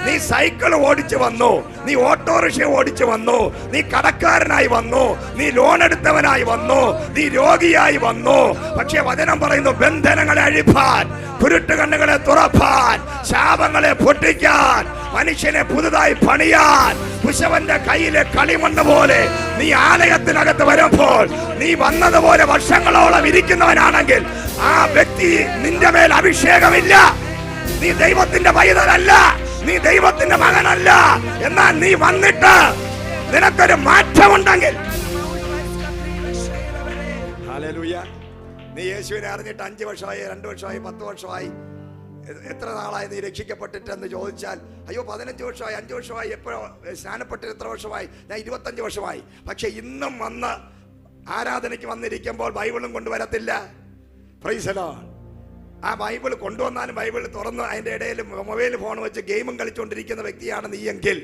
നീ സൈക്കിൾ ഓടിച്ചു വന്നു, നീ ഓട്ടോറിക്ഷ ഓടിച്ചു വന്നു, നീ കടക്കാരനായി വന്നു, നീ ലോൺ എടുത്തവനായി വന്നു, നീ രോഗിയായി വന്നു. പക്ഷെ വചനം പറയുന്നു, ബന്ധനങ്ങളെ അഴിപ്പാൻ, കുരുട്ട് കണ്ണുകളെ തുറപ്പാൻ, ശാപങ്ങളെ പൊട്ടിക്കാൻ, മനുഷ്യനെ പുതുതായി പണിയാൻ, കുശവന്റെ കയ്യിലെ കളിമണ്ണ് പോലെ നീ ആലയത്തിനകത്ത് വരുമ്പോൾ നീ വന്നതുപോലെ വർഷങ്ങളോളം ഇരിക്കുന്നവനാണെങ്കിൽ ആ വ്യക്തി നിന്റെ മേൽ അഭിഷേകമില്ല. നീ ദൈവത്തിന്റെ പൈതലല്ല, നീ ദൈവത്തിന്റെ മകനല്ല. എന്നാൽ നീ വന്നിട്ട് നിനക്കൊരു മാറ്റമുണ്ടെങ്കിൽ, ഹല്ലേലൂയ, നീ യേശുവിനെ അറിഞ്ഞിട്ട് 5 വർഷമായി, 2 വർഷമായി, 10 വർഷമായി, എത്ര നാളായി നീ രക്ഷിക്കപ്പെട്ടിട്ടെന്ന് ചോദിച്ചാൽ, അയ്യോ 15 വർഷമായി, 5 വർഷമായി, എപ്പോഴോ സ്നാനപ്പെട്ടിട്ട് എത്ര വർഷമായി? ഞാൻ 25 വർഷമായി. പക്ഷെ ഇന്നും വന്ന് ആരാധനയ്ക്ക് വന്നിരിക്കുമ്പോൾ ബൈബിളും കൊണ്ടുവരത്തില്ല. Praise the Lord. ആ ബൈബിൾ കൊണ്ടുവന്നാലും ബൈബിൾ തുറന്ന് അതിൻ്റെ ഇടയിൽ മൊബൈൽ ഫോൺ വെച്ച് ഗെയിമും കളിച്ചുകൊണ്ടിരിക്കുന്ന വ്യക്തിയാണ് നീ എങ്കിൽ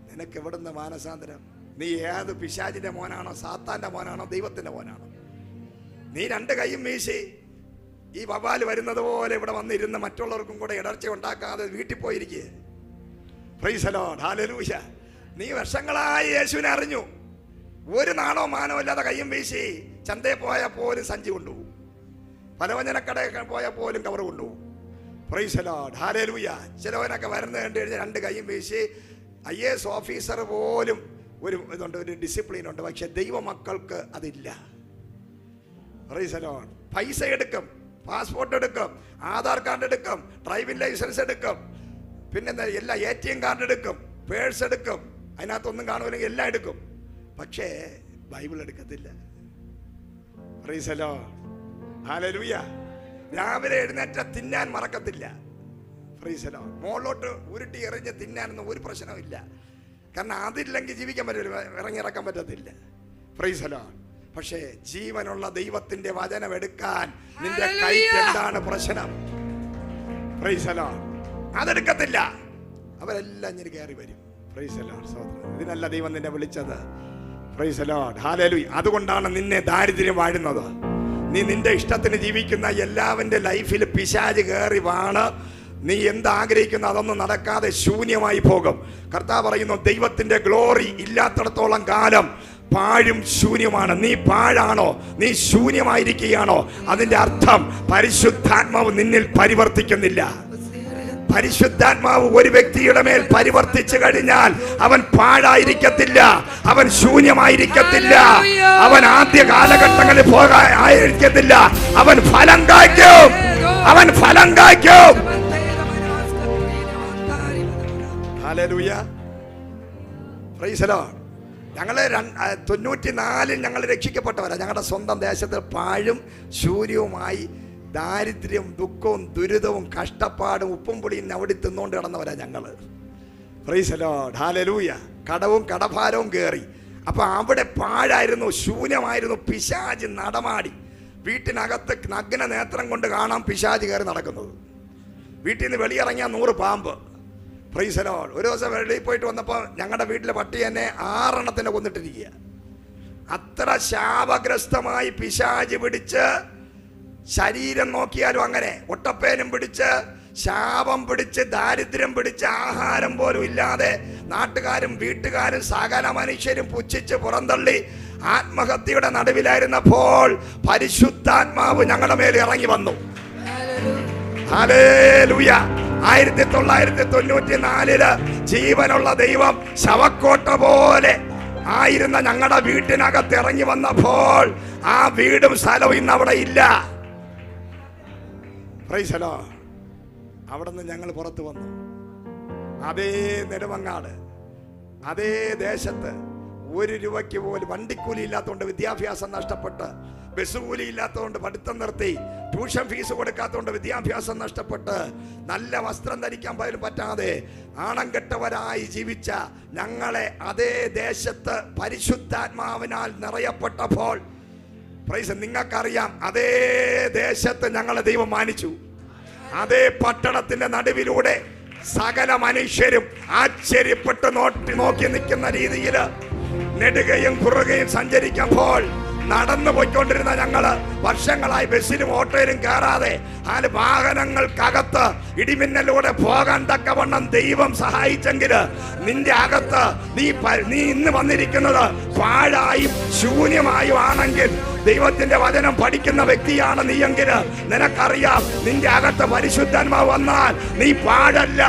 നിനക്ക് എവിടുന്ന് മാനസാന്തരം? നീ ഏത് പിശാചിന്റെ മോനാണോ, സാത്താന്റെ മോനാണോ, ദൈവത്തിന്റെ മോനാണോ? നീ 2 കൈയും വീശി ഈ വവ്വാല് വരുന്നത് പോലെ ഇവിടെ വന്നിരുന്ന് മറ്റുള്ളവർക്കും കൂടെ ഇടർച്ച ഉണ്ടാക്കാതെ വീട്ടിൽ പോയിരിക്കുക. Price the Lord. ഹല്ലേലൂയ. നീ വർഷങ്ങളായി യേശുവിനെ അറിഞ്ഞു, ഒരു നാണോ മാനോ ഇല്ലാതെ കൈയും വീശി ചന്തയിൽ പോയാൽ പോലും സഞ്ചി കൊണ്ടുപോകും, പലവ്യഞ്ജനക്കടയിൽ പോയാൽ പോലും കവർ കൊണ്ടുപോകും. Price the Lord. ഹല്ലേലൂയ. ചിലവനൊക്കെ വരുന്നത് കണ്ടു കഴിഞ്ഞാൽ 2 കൈയും വീശി IAS ഓഫീസർ പോലും ഇതുണ്ട്, ഒരു ഡിസിപ്ലിൻ ഉണ്ട്. പക്ഷെ ദൈവമക്കൾക്ക് അതില്ല. Price the Lord. പൈസ എടുക്കും, പാസ്പോർട്ട് എടുക്കും, ആധാർ കാർഡ് എടുക്കും, ഡ്രൈവിംഗ് ലൈസൻസ് എടുക്കും, പിന്നെ എല്ലാ ATM കാർഡ് എടുക്കും, പേഴ്സ് എടുക്കും, അതിനകത്തൊന്നും കാണുമില്ലെങ്കിൽ എല്ലാം എടുക്കും. പക്ഷേ ബൈബിൾ എടുക്കത്തില്ല. Price the Lord. ഹല്ലേലൂയ. രാവിലെ എഴുന്നേറ്റ തിന്നാൻ മറക്കത്തില്ല. ഫ്രീസലോ മുകളിലോട്ട് ഉരുട്ടി എറിഞ്ഞ് തിന്നാനൊന്നും ഒരു പ്രശ്നമില്ല. കാരണം അതില്ലെങ്കിൽ ജീവിക്കാൻ പറ്റില്ല, ഇറങ്ങിയിറക്കാൻ പറ്റത്തില്ല. ഫ്രീസലോ. പക്ഷേ ജീവനുള്ള ദൈവത്തിന്റെ വചനം എടുക്കാൻ നിന്റെ കൈക്ക് എന്താണ് പ്രശ്നം? ഫ്രീസലോ. അതെടുക്കത്തില്ല. അവരെല്ലാം ഇങ്ങനെ കയറി വരും. ഫ്രീസലോ. ഇതിനല്ല ദൈവം നിന്നെ വിളിച്ചത്. ഫ്രീസലോ. ഹല്ലേലൂയ. അതുകൊണ്ടാണ് നിന്നെ ദാരിദ്ര്യം വാഴുന്നത്. നീ നിന്റെ ഇഷ്ടത്തിന് ജീവിക്കുന്ന എല്ലാവന്റെ ലൈഫിൽ പിശാച് കയറി വാണ്. നീ എന്താഗ്രഹിക്കുന്നു അതൊന്നും നടക്കാതെ ശൂന്യമായി പോകും. കർത്താവ് പറയുന്നു, ദൈവത്തിന്റെ ഗ്ലോറി ഇല്ലാത്തിടത്തോളം കാലം പാഴും ശൂന്യമാണ്. നീ പാഴാണോ? നീ ശൂന്യമായിരിക്കുകയാണോ? അതിന്റെ അർത്ഥം പരിശുദ്ധാത്മാവ് നിന്നിൽ പരിവർത്തിക്കുന്നില്ല. പരിശുദ്ധാത്മാവ് ഒരു വ്യക്തിയുടെ മേൽ പരിവർത്തിച്ചു കഴിഞ്ഞാൽ അവൻ പാഴായിരിക്കത്തില്ല, അവൻ ശൂന്യമായിരിക്കത്തില്ല, അവൻ ആദ്യ കാലഘട്ടങ്ങളിൽ പോകാതിരിക്കത്തില്ല. അവൻ ഫലം കായ്ക്കും, അവൻ ഫലം കായ്ക്കും. ഹല്ലേലൂയ. Praise the Lord. ഞങ്ങള് 94 ഞങ്ങൾ രക്ഷിക്കപ്പെട്ടവരാ. ഞങ്ങളുടെ സ്വന്തം ദേശത്ത് പാഴും ശൂന്യവുമായി ദാരിദ്ര്യം, ദുഃഖവും, ദുരിതവും, കഷ്ടപ്പാടും, ഉപ്പും പൊടിയും അവിടെ തിന്നുകൊണ്ട് കിടന്നവരാ ഞങ്ങള്. Price the Lord. ഹല്ലേലൂയ. കടവും കടഭാരവും കയറി. അപ്പൊ അവിടെ പാഴായിരുന്നു, ശൂന്യമായിരുന്നു. പിശാച് നടമാടി. വീട്ടിനകത്ത് നഗ്ന നേത്രം കൊണ്ട് കാണാം പിശാച് കയറി നടക്കുന്നത്. വീട്ടിൽ നിന്ന് വെളിയിറങ്ങിയാൽ 100 പാമ്പ്. Price the Lord. ഒരു ദിവസം വെളിയിൽ പോയിട്ട് വന്നപ്പോൾ ഞങ്ങളുടെ വീട്ടിലെ പട്ടി എന്നെ 6 എണ്ണത്തിനെ കൊന്നിട്ടിരിക്കുക. അത്ര ശാപഗ്രസ്തമായി പിശാച് പിടിച്ച്, ശരീരം നോക്കിയാലും അങ്ങനെ ഒട്ടപ്പേനും പിടിച്ച്, ശാപം പിടിച്ച്, ദാരിദ്ര്യം പിടിച്ച്, ആഹാരം പോലും ഇല്ലാതെ നാട്ടുകാരും വീട്ടുകാരും സകല മനുഷ്യരും പുച്ഛിച്ച് പുറന്തള്ളി ആത്മഹത്യയുടെ നടുവിലായിരുന്നപ്പോൾ പരിശുദ്ധാത്മാവ് ഞങ്ങളുടെ മേൽ ഇറങ്ങി വന്നു. ഹല്ലേലൂയ. 1994 ജീവനുള്ള ദൈവം ശവക്കോട്ട പോലെ ആയിരുന്ന ഞങ്ങളുടെ വീട്ടിനകത്ത് ഇറങ്ങി വന്നപ്പോൾ ആ വീടും സ്ഥലവും ഇന്ന് അവിടെ ഇല്ല. Price the Lord. അവിടെ നിന്ന് ഞങ്ങൾ പുറത്തു വന്നു. അതേ നെടുമങ്ങാട്, അതേ ദേശത്ത് 1 രൂപയ്ക്ക് പോലും വണ്ടിക്കൂലി ഇല്ലാത്തതുകൊണ്ട് വിദ്യാഭ്യാസം നഷ്ടപ്പെട്ട്, ബസ് കൂലി ഇല്ലാത്തതുകൊണ്ട് പഠിത്തം നിർത്തി, ട്യൂഷൻ ഫീസ് കൊടുക്കാത്തതുകൊണ്ട് വിദ്യാഭ്യാസം നഷ്ടപ്പെട്ട്, നല്ല വസ്ത്രം ധരിക്കാൻ പോലും പറ്റാതെ ആണം കെട്ടവരായി ജീവിച്ച ഞങ്ങളെ അതേ ദേശത്ത് പരിശുദ്ധാത്മാവിനാൽ നിറയപ്പെട്ടപ്പോൾ, പ്രൈസ്, നിങ്ങൾക്കറിയാം, അതേ ദേശത്ത് ഞങ്ങളെ ദൈവം മാനിച്ചു. അതേ പട്ടണത്തിന്റെ നടുവിലൂടെ സകല മനുഷ്യരും ആശ്ചര്യപ്പെട്ട് നോക്കി നിൽക്കുന്ന രീതിയിൽ നെടുകയും കുറുകയും സഞ്ചരിക്കുമ്പോൾ നടന്നു പോയിക്കൊണ്ടിരുന്ന ഞങ്ങള് വർഷങ്ങളായി ബസ്സിലും ഓട്ടോയിലും കയറാതെ 4 വാഹനങ്ങൾക്കകത്ത് ഇടിമിന്നലൂടെ പോകാൻ തക്കവണ്ണം ദൈവം സഹായിച്ചെങ്കില് നിന്റെ അകത്ത് നീ ഇന്ന് വന്നിരിക്കുന്നത് പാഴായും ശൂന്യമായും ആണെങ്കിൽ, ദൈവത്തിന്റെ വചനം പഠിക്കുന്ന വ്യക്തിയാണ് നീയെങ്കില് നിനക്കറിയാം, നിന്റെ അകത്ത് പരിശുദ്ധാത്മാവ് വന്നാൽ നീ പാഴല്ല,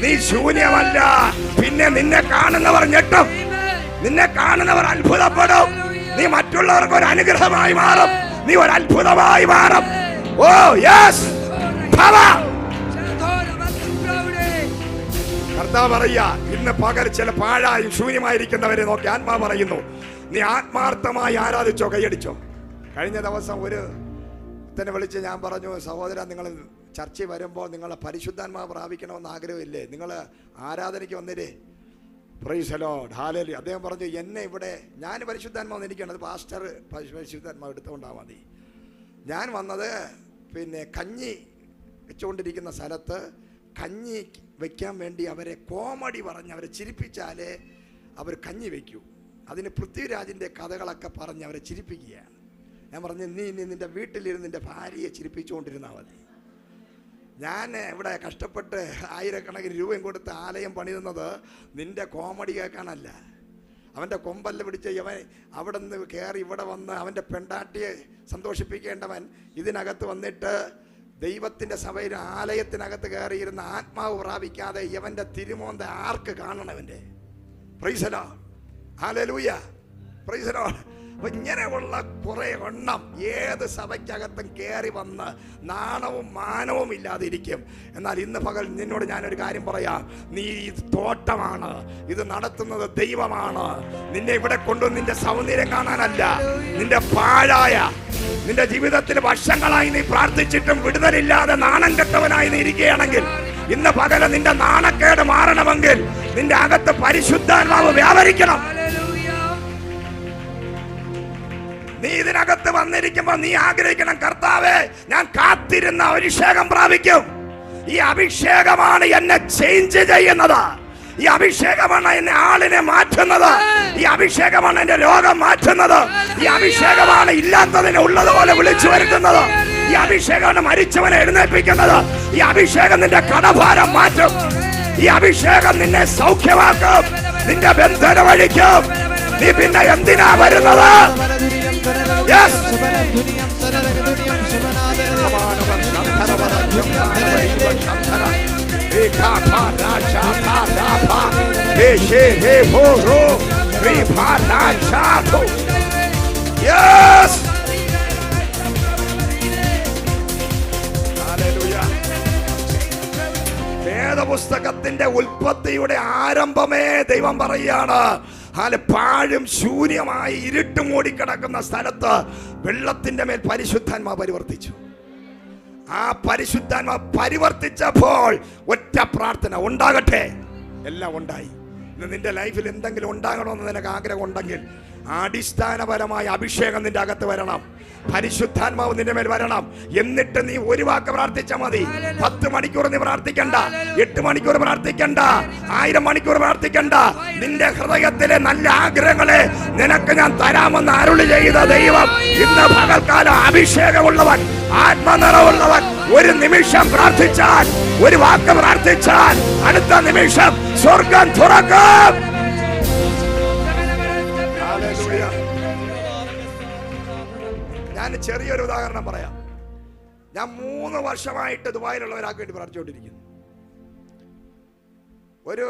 നീ ശൂന്യമല്ല. പിന്നെ നിന്നെ കാണുന്നവർ ഞെട്ടും, നിന്നെ കാണുന്നവർ അത്ഭുതപ്പെടും. നീ മറ്റുള്ളവർക്ക് ഒരു അനുഗ്രഹമായി മാറും, നീ ഒരു അത്ഭുതമായി മാറും. ഓ യെസ്, കർത്താവ് പറയാ, ഇന്ന് പകൽ ചില പാഴായും ശൂന്യമായിരിക്കുന്നവരെ നോക്കി ആത്മാവ് പറയുന്നു, നീ ആത്മാർത്ഥമായി ആരാധിച്ചോ, കൈയടിച്ചോ. കഴിഞ്ഞ ദിവസം ഒരു തന്നെ വിളിച്ച് ഞാൻ പറഞ്ഞു, സഹോദര, നിങ്ങൾ ചർച്ചയിൽ വരുമ്പോൾ നിങ്ങളെ പരിശുദ്ധാത്മാവ് പ്രാപിക്കണമെന്ന് ആഗ്രഹമില്ലേ? നിങ്ങൾ ആരാധനയ്ക്ക് വന്നിരേ. Praise the Lord. ഹല്ലേലൂയ. അദ്ദേഹം പറഞ്ഞു, എന്നെ ഇവിടെ ഞാൻ പരിശുദ്ധാത്മാവ് എനിക്കാണ്, അത് പാസ്റ്റർ പരിശുദ്ധാത്മാവ് എടുത്തുകൊണ്ടാൽ മതി. ഞാൻ വന്നത് പിന്നെ കഞ്ഞി വെച്ചുകൊണ്ടിരിക്കുന്ന സ്ഥലത്ത് കഞ്ഞി വെക്കാൻ വേണ്ടി അവരെ കോമഡി പറഞ്ഞ് അവരെ ചിരിപ്പിച്ചാലേ അവർ കഞ്ഞി വയ്ക്കൂ. അതിന് പൃഥ്വിരാജിൻ്റെ കഥകളൊക്കെ പറഞ്ഞ് അവരെ ചിരിപ്പിക്കുകയാണ്. ഞാൻ പറഞ്ഞു, നീ നിൻ്റെ വീട്ടിലിരുന്ന് നിൻ്റെ ഭാര്യയെ ചിരിപ്പിച്ചുകൊണ്ടിരുന്നാൽ മതി. ഞാൻ ഇവിടെ കഷ്ടപ്പെട്ട് 1000 രൂപയും കൊടുത്ത് ആലയം പണിതുന്നത് നിന്റെ കോമഡി കേൾക്കാനല്ല. അവൻ്റെ കൊമ്പല്ല പിടിച്ച് അവൻ അവിടെ നിന്ന് കയറി ഇവിടെ വന്ന് അവൻ്റെ പെണ്ടാട്ടിയെ സന്തോഷിപ്പിക്കേണ്ടവൻ ഇതിനകത്ത് വന്നിട്ട് ദൈവത്തിൻ്റെ സഭയിൽ ആലയത്തിനകത്ത് കയറിയിരുന്ന ആത്മാവ് പ്രാപിക്കാതെ ഇവൻ്റെ തിരുമോന്ത ആർക്ക് കാണണവൻ്റെ? Praise the Lord. Hallelujah. Praise the Lord. അപ്പൊ ഇങ്ങനെയുള്ള കുറെ എണ്ണം ഏത് സഭയ്ക്കകത്തും കയറി വന്ന് നാണവും മാനവും ഇല്ലാതിരിക്കും. എന്നാൽ ഇന്ന് പകൽ നിന്നോട് ഞാനൊരു കാര്യം പറയാം, നീ ഇത് തോട്ടമാണ്, ഇത് നടത്തുന്നത് ദൈവമാണ്. നിന്നെ ഇവിടെ കൊണ്ടുവന്ന് നിന്റെ സൗന്ദര്യം കാണാനല്ല, നിന്റെ പാഴായ നിന്റെ ജീവിതത്തിൽ വർഷങ്ങളായി നീ പ്രാർത്ഥിച്ചിട്ടും വിടുതലില്ലാതെ നാണം കെട്ടവനായി നീ ഇരിക്കുകയാണെങ്കിൽ, ഇന്ന് പകല് നിന്റെ നാണക്കേട് മാറണമെങ്കിൽ നിന്റെ അകത്ത് പരിശുദ്ധാത്മാവ് വ്യാപരിക്കണം. നീ ഇതിനകത്ത് വന്നിരിക്കുമ്പോ നീ ആഗ്രഹിക്കണം, കർത്താവേ ഞാൻ കാത്തിരുന്ന അഭിഷേകം പ്രാപിക്കും. ഈ അഭിഷേകമാണ് എന്നെ ചേഞ്ച് ചെയ്യുന്നത്. ഈ അഭിഷേകമാണ് എന്നെ ആളിനെ മാറ്റുന്നത്. ഈ അഭിഷേകമാണ് എന്റെ രോഗം മാറ്റുന്നത്. ഈ അഭിഷേകമാണ് ഇല്ലാത്തതിനെ ഉള്ളതുപോലെ വിളിച്ചു വരുത്തുന്നത്. ഈ അഭിഷേകമാണ് മരിച്ചവനെ എഴുന്നേൽപ്പിക്കുന്നത്. ഈ അഭിഷേകം നിന്റെ കടഭാരം മാറ്റും. ഈ അഭിഷേകം നിന്നെ സൗഖ്യമാക്കും, നിന്റെ ബന്ധന വഴിക്കും. നീ പിന്നെ എന്തിനാ വരുന്നത്? വേദപുസ്തകത്തിന്റെ ഉൽപ്പത്തിയുടെ ആരംഭമേ ദൈവം പറയുകയാണ്, പാഴും ശൂന്യമായി ഇരുട്ട് മൂടിക്കിടക്കുന്ന സ്ഥലത്ത് വെള്ളത്തിന്റെ മേൽ പരിശുദ്ധാത്മാവ് പരിവർത്തിച്ചു. ആ പരിശുദ്ധാത്മാവ് പരിവർത്തിച്ചപ്പോൾ ഒറ്റ പ്രാർത്ഥന, ഉണ്ടാകട്ടെ. എല്ലാം ഉണ്ടായി. ഇന്ന് നിന്റെ ലൈഫിൽ എന്തെങ്കിലും ഉണ്ടാകണമെന്ന് നിനക്ക് ആഗ്രഹം ഉണ്ടെങ്കിൽ അടിസ്ഥാനപരമായ അഭിഷേകം നിന്റെ അകത്ത് വരണം. പരിശുദ്ധാത്മാവ് നിന്റെ മേൽ വരണം. എന്നിട്ട് നീ ഒരു വാക്ക് പ്രാർത്ഥിച്ചാൽ മതി. 10 മണിക്കൂർ നീ പ്രാർത്ഥിക്കണ്ട, 8 മണിക്കൂർ പ്രാർത്ഥിക്കണ്ട, 1000 മണിക്കൂർ പ്രാർത്ഥിക്കണ്ട. നിന്റെ ഹൃദയത്തിലെ നല്ല ആഗ്രഹങ്ങളെ നിനക്ക് ഞാൻ തരാമെന്ന് അരുളി ചെയ്ത ദൈവം ഇന്ന് പകൽക്കാലം അഭിഷേകമുള്ളവൻ, ആത്മനിറവുള്ളവൻ. ഒരു നിമിഷം പ്രാർത്ഥിച്ചാൽ, ഒരു വാക്ക് പ്രാർത്ഥിച്ചാൽ അടുത്ത നിമിഷം സ്വർഗം തുറക്കും. ഞാൻ ചെറിയൊരു ഉദാഹരണം പറയാം. ഞാൻ 3 വർഷമായിട്ട് ദുബായിലുള്ള ഒരാൾക്ക് വേണ്ടി പ്രാർത്ഥിച്ചുകൊണ്ടിരിക്കുന്നു. ഒരു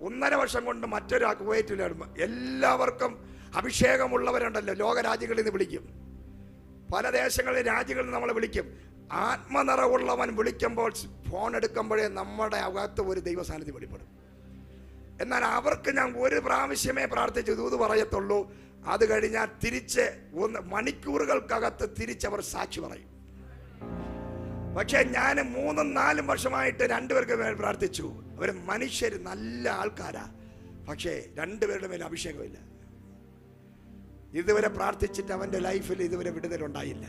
1.5 വർഷം കൊണ്ട് മറ്റൊരാൾക്ക് കുവൈറ്റിലായിരുന്നു. എല്ലാവർക്കും അഭിഷേകമുള്ളവരുണ്ടല്ലോ, ലോകരാജ്യങ്ങളിൽ നിന്ന് വിളിക്കും, പല ദേശങ്ങളിലെ രാജ്യങ്ങളിൽ നിന്ന് നമ്മളെ വിളിക്കും. ആത്മനിറവുള്ളവൻ വിളിക്കുമ്പോൾ ഫോൺ എടുക്കുമ്പോഴേ നമ്മുടെ അകത്ത് ഒരു ദൈവ സാന്നിധ്യം വെളിപ്പെടും. എന്നാൽ അവർക്ക് ഞാൻ ഒരു പ്രാവശ്യമേ പ്രാർത്ഥിച്ചു ദൂത് പറയത്തുള്ളൂ. അത് കഴിഞ്ഞാൽ തിരിച്ച് മണിക്കൂറുകൾക്കകത്ത് തിരിച്ചവർ സാക്ഷി പറയും. പക്ഷെ ഞാൻ 3-4 വർഷമായിട്ട് 2 പേർക്ക് മേൽ പ്രാർത്ഥിച്ചു. അവർ മനുഷ്യർ, നല്ല ആൾക്കാരാ, പക്ഷേ 2 പേരുടെ മേൽ അഭിഷേകമില്ല. ഇതുവരെ പ്രാർത്ഥിച്ചിട്ട് അവന്റെ ലൈഫിൽ ഇതുവരെ വിടുതലുണ്ടായില്ല.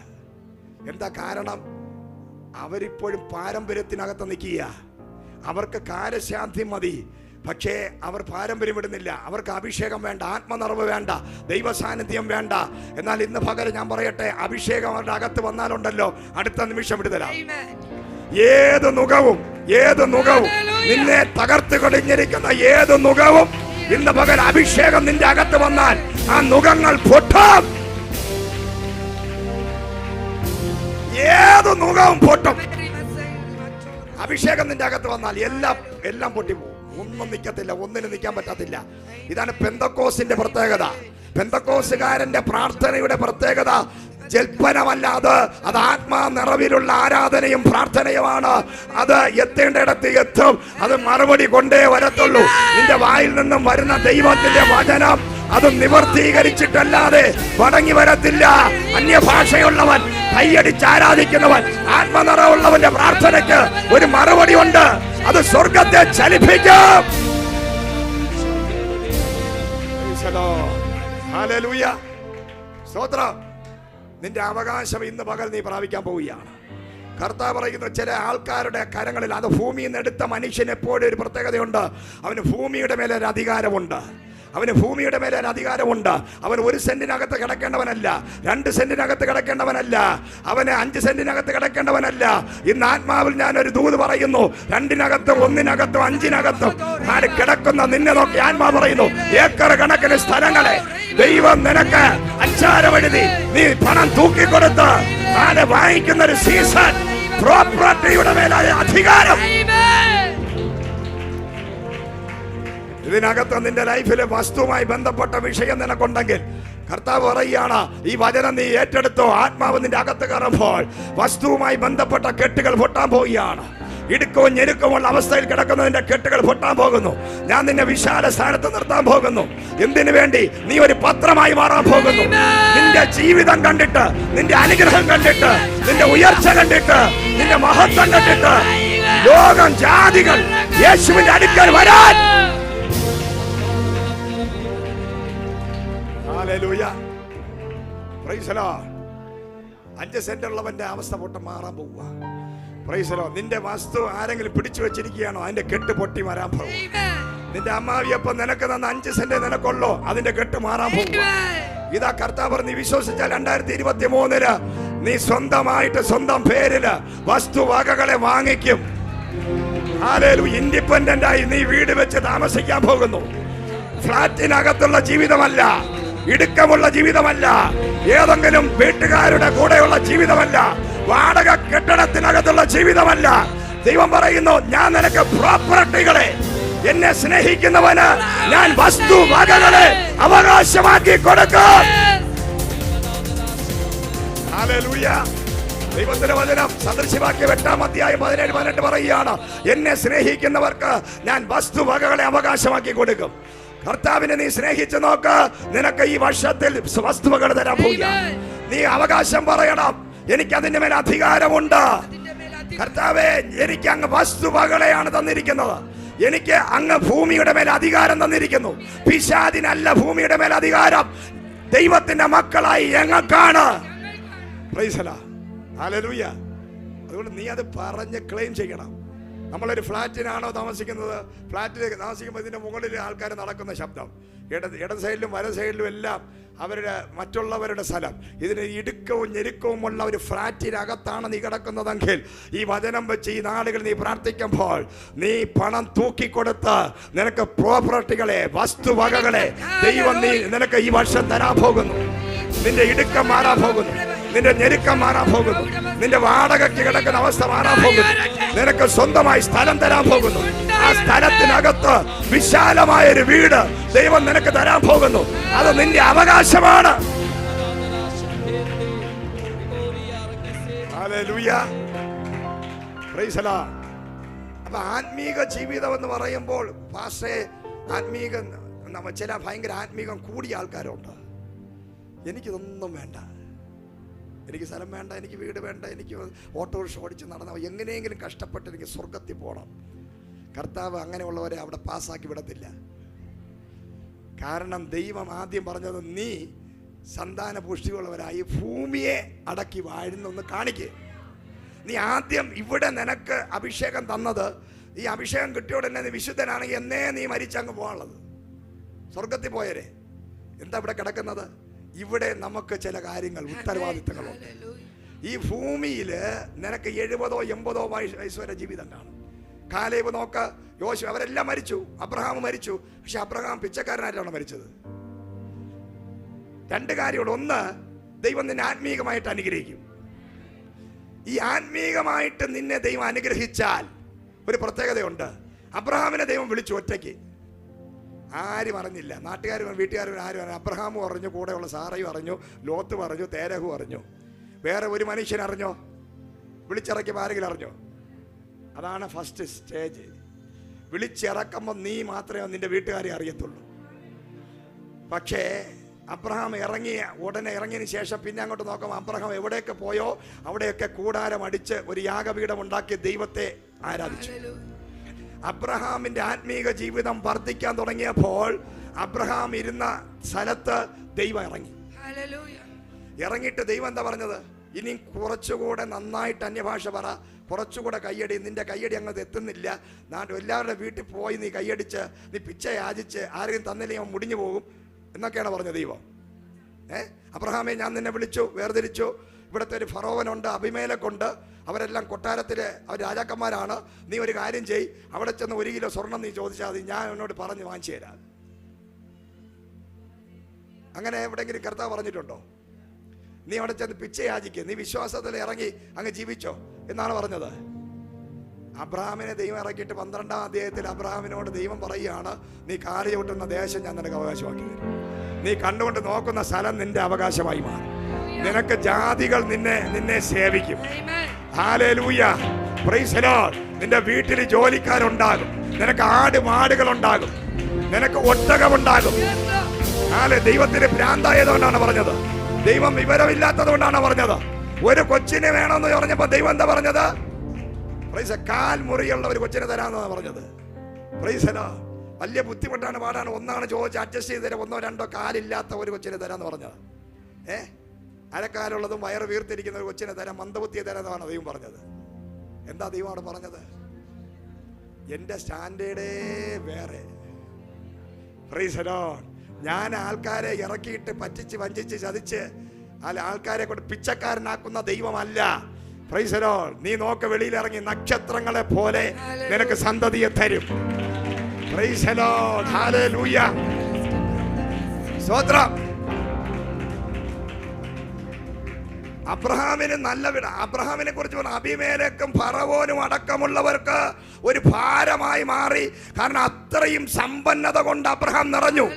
എന്താ കാരണം? അവരിപ്പോഴും പാരമ്പര്യത്തിനകത്ത് നിൽക്കുക. അവർക്ക് കാര്യശാന്തി മതി, പക്ഷേ അവർ പാരമ്പര്യം വിടുന്നില്ല. അവർക്ക് അഭിഷേകം വേണ്ട, ആത്മനിറവ് വേണ്ട, ദൈവസാന്നിധ്യം വേണ്ട. എന്നാൽ ഇന്ന് പകരം ഞാൻ പറയട്ടെ, അഭിഷേകം അവരുടെ അകത്ത് വന്നാലുണ്ടല്ലോ അടുത്ത നിമിഷം വിടുതലാണ്. ഏത് നുകവും നിന്നെ തകർത്ത് കൊടിഞ്ഞിരിക്കുന്ന ഏത് നുകവും ഇന്ന് പകൽ അഭിഷേകം നിന്റെ അകത്ത് വന്നാൽ ആ നുകങ്ങൾ പൊട്ടും. ഏത് നുകവും പൊട്ടും. അഭിഷേകം നിന്റെ അകത്ത് വന്നാൽ എല്ലാം പൊട്ടിപ്പോകും. ഒന്നും നിൽക്കത്തില്ല, ഒന്നിനും നിൽക്കാൻ പറ്റത്തില്ല. ഇതാണ് പെന്തക്കോസിന്റെ പ്രത്യേകത. പെന്തക്കോസുകാരന്റെ പ്രാർത്ഥനയുടെ പ്രത്യേകത ജൽപ്പനമല്ലാതെ അത് ആത്മാ നിറവിലുള്ള ആരാധനയും പ്രാർത്ഥനയുമാണ്. അത് എത്തേണ്ടിടത്ത് എത്തും. അത് മറുപടി കൊണ്ടേ വരത്തുള്ളൂ. നിന്റെ വായിൽ നിന്നും വരുന്ന ദൈവത്തിന്റെ വചനം അത് നിവർത്തീകരിച്ചിട്ടല്ലാതെ മടങ്ങി വരത്തില്ല. അന്യഭാഷയുള്ളവൻ, കൈയടിച്ച് ആരാധിക്കുന്നവൻ, ആത്മനിറവുള്ളവന്റെ പ്രാർത്ഥനയ്ക്ക് ഒരു മറുപടി ഉണ്ട്. അത് സ്വർഗത്തെ ചലിപ്പിക്കും. ഹല്ലേലൂയ, സ്തോത്രം. നിന്റെ അവകാശം ഇന്ന് പകൽ നീ പ്രാപിക്കാൻ പോവുകയാണ്. കർത്താവ് പറയുന്നു, ചില ആൾക്കാരുടെ കരങ്ങളിൽ, അത് ഭൂമിയിൽ നിന്ന് എടുത്ത മനുഷ്യന് എപ്പോഴും ഒരു പ്രത്യേകതയുണ്ട്. അവന് ഭൂമിയുടെ മേലെ ഒരു അധികാരമുണ്ട്. അവൻ 1 സെന്റിനകത്ത് കിടക്കേണ്ടവനല്ല, 2 സെന്റിനകത്ത് കിടക്കേണ്ടവനല്ല, അവന് 5 സെന്റിനകത്ത് കിടക്കേണ്ടവനല്ല. ഇന്ന് ആത്മാവിൽ ഞാൻ ഒരു ദൂത് പറയുന്നു, 2-നകത്തും 1-നകത്തും 5-നകത്തും കിടക്കുന്ന നിന്നെ നോക്കി ആത്മാവ് പറയുന്നു, ഏക്കർ കണക്കിന് സ്ഥലങ്ങളെ ദൈവം നിനക്ക് അച്ചാരമെഴുതി നീ പണം തൂക്കിക്കൊടുത്ത് വാങ്ങിക്കുന്ന ഒരു സീസൺ, പ്രോപ്പർട്ടിയുടെ മേലായ അധികാരം. ഇതിനകത്ത് നിന്റെ ലൈഫിലെ വസ്തുവുമായി ബന്ധപ്പെട്ട വിഷയം നിനക്കുണ്ടെങ്കിൽ കർത്താവ് പറയുകയാണ്, ഈ വചനം നീ ഏറ്റെടുത്തോ. ആത്മാവ് നിന്റെ അകത്ത് കയറുമ്പോൾ വസ്തുവുമായി ബന്ധപ്പെട്ട കെട്ടുകൾ പൊട്ടാൻ പോവുകയാണ്. ഇടുക്കവും ഞെരുക്കമുള്ള അവസ്ഥയിൽ കിടക്കുന്നതിന്റെ കെട്ടുകൾ പൊട്ടാൻ പോകുന്നു. ഞാൻ നിന്നെ വിശാല സ്ഥാനത്ത് നിർത്താൻ പോകുന്നു. എന്തിനു വേണ്ടി? നീ ഒരു പത്രമായി മാറാൻ പോകുന്നു. നിന്റെ ജീവിതം കണ്ടിട്ട്, നിന്റെ അനുഗ്രഹം കണ്ടിട്ട്, നിന്റെ ഉയർച്ച കണ്ടിട്ട്, നിന്റെ മഹത്വം കണ്ടിട്ട് ലോകം, ജാതികൾ യേശുവിന്റെ അടുക്കൽ വരാൻ. Hallelujah, praise the Lord. 5 cent ഉള്ളവന്റെ അവസ്ഥ പൊട്ടം മാറാൻ പോവുക. Praise the Lord. നിന്റെ വസ്തു ആരെങ്കിലും പിടിച്ചു വെച്ചിരിക്കുകയാണോ? അതിന്റെ കെട്ട് പൊട്ടി മാറാൻ പോകും. നിന്റെ അമ്മാവിയപ്പം നിനക്ക് തന്ന 5 സെന്റ് നിനക്കുള്ളോ? അതിന്റെ കെട്ട് മാറാൻ പോകുക. ഇതാ കർത്താവ് പറഞ്ഞ് വിശ്വസിച്ചാൽ 2023 നീ സ്വന്തമായിട്ട് സ്വന്തം പേരില് വസ്തുവകകളെ വാങ്ങിക്കും. ഹല്ലേലൂയ. ഇൻഡിപെൻഡന്റ് ആയി നീ വീട് വെച്ച് താമസിക്കാൻ പോകുന്നു. ഫ്ലാറ്റിനകത്തുള്ള ജീവിതമല്ല, ഇടുക്കമുള്ള ജീവിതമല്ല, ഏതെങ്കിലും വീട്ടുകാരുടെ കൂടെയുള്ള ജീവിതമല്ല, വാടക കെട്ടിടത്തിനകത്തുള്ള ജീവിതമല്ല. ദൈവം പറയുന്നു, ഞാൻ നിനക്ക് പ്രോപ്പർട്ടികളെ, എന്നെ സ്നേഹിക്കുന്നവന് ഞാൻ വസ്തുവകകളെ അവകാശമാക്കി കൊടുക്കും. ഹല്ലേലൂയ. ദൈവത്തിന്റെ വചനം സദൃശവാക്യം 8-17 പറയുകയാണ്, എന്നെ സ്നേഹിക്കുന്നവർക്ക് ഞാൻ വസ്തുവകകളെ അവകാശമാക്കി കൊടുക്കും. കർത്താവിനെ നീ സ്നേഹിച്ചു നോക്ക്, നിനക്ക് ഈ വർഷത്തിൽ വസ്തുവകൾ തരാൻ പോവുക. നീ അവകാശം പറയണം, എനിക്ക് അതിന്റെ മേൽ അധികാരമുണ്ട്. കർത്താവേ, എനിക്ക് അങ്ങ് വസ്തുവകളെയാണ് തന്നിരിക്കുന്നത്. എനിക്ക് അങ്ങ് ഭൂമിയുടെ മേൽ അധികാരം തന്നിരിക്കുന്നു. പിശാചിനല്ല ഭൂമിയുടെ മേൽ അധികാരം, ദൈവത്തിന്റെ മക്കളായി ഞങ്ങൾക്കാണ്. Praise the Lord. ഹല്ലേലൂയ. അതുകൊണ്ട് നീ അത് പറഞ്ഞ് ക്ലെയിം ചെയ്യണം. നമ്മളൊരു ഫ്ലാറ്റിനാണോ താമസിക്കുന്നത്? ഫ്ലാറ്റിൽ താമസിക്കുമ്പോൾ ഇതിന്റെ മുകളിൽ ആൾക്കാർ നടക്കുന്ന ശബ്ദം, ഇടത് സൈഡിലും വല സൈഡിലും എല്ലാം അവരുടെ മറ്റുള്ളവരുടെ സ്ഥലം. ഇതിന് ഇടുക്കവും ഞെരുക്കവുമുള്ള ഒരു ഫ്ലാറ്റിനകത്താണ് നീ കിടക്കുന്നതെങ്കിൽ ഈ വചനം വെച്ച് ഈ നാളുകൾ നീ പ്രാർത്ഥിക്കുമ്പോൾ നീ പണം തൂക്കിക്കൊടുത്ത് നിനക്ക് പ്രോപ്പർട്ടികളെ, വസ്തുവകകളെ ദൈവം നിനക്ക് ഈ വർഷം തരാൻ പോകുന്നു. നിന്റെ ഇടുക്കം മാറാൻ പോകുന്നു, നിന്റെ ഞെരുക്കം മാറാൻ പോകുന്നു, നിന്റെ വാടകയ്ക്ക് കിടക്കുന്ന അവസ്ഥ മാറാൻ പോകുന്നു. നിനക്ക് സ്വന്തമായി സ്ഥലം തരാൻ പോകുന്നു. ആ സ്ഥലത്തിനകത്ത് വിശാലമായൊരു വീട് ദൈവം നിനക്ക് തരാൻ പോകുന്നു. അത് നിന്റെ അവകാശമാണ്. Hallelujah, praise the Lord. അപ്പൊ ആത്മീക ജീവിതം എന്ന് പറയുമ്പോൾ പാസ്റ്റേ, ചില ഭയങ്കര ആത്മീകം കൂടിയ ആൾക്കാരുണ്ട്. എനിക്കിതൊന്നും വേണ്ട, എനിക്ക് സ്ഥലം വേണ്ട, എനിക്ക് വീട് വേണ്ട, എനിക്ക് ഓട്ടോറിക്ഷ ഓടിച്ച് നടന്ന എങ്ങനെയെങ്കിലും കഷ്ടപ്പെട്ട് എനിക്ക് സ്വർഗത്തിൽ പോകണം. കർത്താവ് അങ്ങനെയുള്ളവരെ അവിടെ പാസ്സാക്കി വിടത്തില്ല. കാരണം ദൈവം ആദ്യം പറഞ്ഞത്, നീ സന്താന പുഷ്ടിയുള്ളവരായി ഭൂമിയെ അടക്കി വാഴുന്നൊന്ന് കാണിക്കുക. നീ ആദ്യം ഇവിടെ നിനക്ക് അഭിഷേകം തന്നത്, ഈ അഭിഷേകം കിട്ടിയോടെ നീ വിശുദ്ധനാണെങ്കിൽ എന്നേ നീ മരിച്ചങ്ങ് പോകാനുള്ളത്. സ്വർഗത്തിൽ പോയരെ എന്താ ഇവിടെ കിടക്കുന്നത്? ഇവിടെ നമുക്ക് ചില കാര്യങ്ങൾ, ഉത്തരവാദിത്തങ്ങളുണ്ട്. ഈ ഭൂമിയിൽ നിനക്ക് 70-80 വയസ്സ് വരെ ജീവിതം കാണും. കാലേബ് നോക്ക്, യോശുവ, അവരെല്ലാം മരിച്ചു. അബ്രഹാം മരിച്ചു. പക്ഷെ അബ്രഹാം പിച്ചക്കാരനായിട്ടാണ് മരിച്ചത്. 2 കാര്യമുണ്ട്. ഒന്ന്, ദൈവം നിന്നെ ആത്മീകമായിട്ട് അനുഗ്രഹിക്കും. ഈ ആത്മീകമായിട്ട് നിന്നെ ദൈവം അനുഗ്രഹിച്ചാൽ ഒരു പ്രത്യേകതയുണ്ട്. അബ്രഹാമിനെ ദൈവം വിളിച്ചു ഒറ്റയ്ക്ക്, ആരും അറിഞ്ഞില്ല. നാട്ടുകാരും വീട്ടുകാരും ആരും അറിഞ്ഞു. അബ്രഹാം പറഞ്ഞു, കൂടെയുള്ള സാറയും അറിഞ്ഞു, ലോത്ത് പറഞ്ഞു, തേരഹു അറിഞ്ഞു. വേറെ ഒരു മനുഷ്യൻ അറിഞ്ഞോ? വിളിച്ചിറക്കിയപ്പോൾ ആരെങ്കിലും അറിഞ്ഞോ? അതാണ് ഫസ്റ്റ് സ്റ്റേജ്. വിളിച്ചിറക്കുമ്പോൾ നീ മാത്രമേ നിന്റെ വീട്ടുകാരെ അറിയത്തുള്ളൂ. പക്ഷേ അബ്രഹാം ഉടനെ ഇറങ്ങിയതിന് ശേഷം പിന്നെ അങ്ങോട്ട് നോക്കുമ്പോൾ അബ്രഹാം എവിടെയൊക്കെ പോയോ അവിടെയൊക്കെ കൂടാരം അടിച്ച് ഒരു യാഗപീഠം ഉണ്ടാക്കി ദൈവത്തെ ആരാധിച്ചു. അബ്രഹാമിന്റെ ആത്മീക ജീവിതം വർദ്ധിക്കാൻ തുടങ്ങിയപ്പോൾ അബ്രഹാം ഇരുന്ന സ്ഥലത്ത് ദൈവം ഇറങ്ങിയിട്ട് ദൈവം എന്താ പറഞ്ഞത്? ഇനി കുറച്ചുകൂടെ നന്നായിട്ട് അന്യഭാഷ പറ, കുറച്ചുകൂടെ കയ്യടി. നിന്റെ കയ്യടി അങ്ങോട്ട് എത്തുന്നില്ല. എല്ലാവരുടെ വീട്ടിൽ പോയി നീ കയ്യടിച്ച്, നീ പിച്ച യാചിച്ച് ആരെയും തന്നില്ലെങ്കിൽ അവൻ മുടിഞ്ഞു പോകും എന്നൊക്കെയാണ് പറഞ്ഞത് ദൈവം. അബ്രഹാമെ, ഞാൻ നിന്നെ വിളിച്ചു, വേർതിരിച്ചു. ഇവിടുത്തെ ഒരു ഫറോവനുണ്ട്, അബിമേലെക്കുണ്ട്, അവരെല്ലാം കൊട്ടാരത്തിലെ അവർ രാജാക്കന്മാരാണ്. നീ ഒരു കാര്യം ചെയ്, അവിടെ ചെന്ന് 1 കിലോ സ്വർണം നീ ചോദിച്ചാൽ മതി, ഞാൻ എന്നോട് പറഞ്ഞ് വാങ്ങിച്ചു തരാം. അങ്ങനെ എവിടെയെങ്കിലും കർത്താവ് പറഞ്ഞിട്ടുണ്ടോ? നീ അവിടെ ചെന്ന് പിച്ച യാചിക്കുക, നീ വിശ്വാസത്തിൽ ഇറങ്ങി അങ്ങ് ജീവിച്ചോ എന്നാണ് പറഞ്ഞത്. അബ്രഹാമിനെ ദൈവം ഇറക്കിയിട്ട് 12-ാം അധ്യായത്തിൽ അബ്രഹാമിനോട് ദൈവം പറയുകയാണ്, നീ കാല് ചവിട്ടുന്ന ദേശം ഞാൻ നിനക്ക് അവകാശമാക്കി തരും. നീ കണ്ടുകൊണ്ട് നോക്കുന്ന സ്ഥലം നിന്റെ അവകാശമായി മാറും. നിനക്ക് ജാതികൾ നിന്നെ സേവിക്കും. Hallelujah, praise the Lord. നിന്റെ വീട്ടിൽ ജോലിക്കാരുണ്ടാകും, നിനക്ക് ആട് മാടുകൾ ഉണ്ടാകും, നിനക്ക് ഒട്ടകമുണ്ടാകും. ദൈവത്തിന് ഭ്രാന്തായതുകൊണ്ടാണ് പറഞ്ഞത്, ദൈവം വിവരമില്ലാത്തത് കൊണ്ടാണ് പറഞ്ഞത്. ഒരു കൊച്ചിനെ വേണമെന്ന് പറഞ്ഞപ്പോ ദൈവം എന്താ പറഞ്ഞത്? കാൽ മുറിയുള്ള ഒരു കൊച്ചിനെ തരാമെന്നാണ് പറഞ്ഞത്. വലിയ ബുദ്ധിമുട്ടാണ്, പാടാണ്. ഒന്നാണ് ചോദിച്ച് അഡ്ജസ്റ്റ് ചെയ്ത് തരാം, 1 or 2 കാലില്ലാത്ത ഒരു കൊച്ചിനെ തരാന്ന് പറഞ്ഞത്. അരക്കാലുള്ളതും വയറ് വീർത്തിരിക്കുന്ന ഒരു കൊച്ചിനെ തരാം, മന്ദബുദ്ധിയെ തരാമെന്നാണ് ദൈവം പറഞ്ഞത്. എന്താ ദൈവം അവിടെ പറഞ്ഞത്? എന്റെ സ്റ്റാൻഡേർഡേ വേറെ. ഞാൻ ആൾക്കാരെ ഇറക്കിയിട്ട് പറ്റിച്ച് വഞ്ചിച്ച് ചതിച്ച് ആൾക്കാരെ കൊണ്ട് പിച്ചക്കാരനാക്കുന്ന ദൈവമല്ല. നീ നോക്ക്, വെളിയിലിറങ്ങി നക്ഷത്രങ്ങളെ പോലെ നിനക്ക് സന്തതിയെ തരും. അബ്രഹാമിന് നല്ല വീട്. അബ്രഹാമിനെ കുറിച്ച് പറഞ്ഞ അബീമേലെക്കും ഫറവോനും അടക്കമുള്ളവർക്ക് ഒരു ഭാരമായി മാറി. കാരണം അത്രയും സമ്പന്നത കൊണ്ട് അബ്രഹാം നിറഞ്ഞു.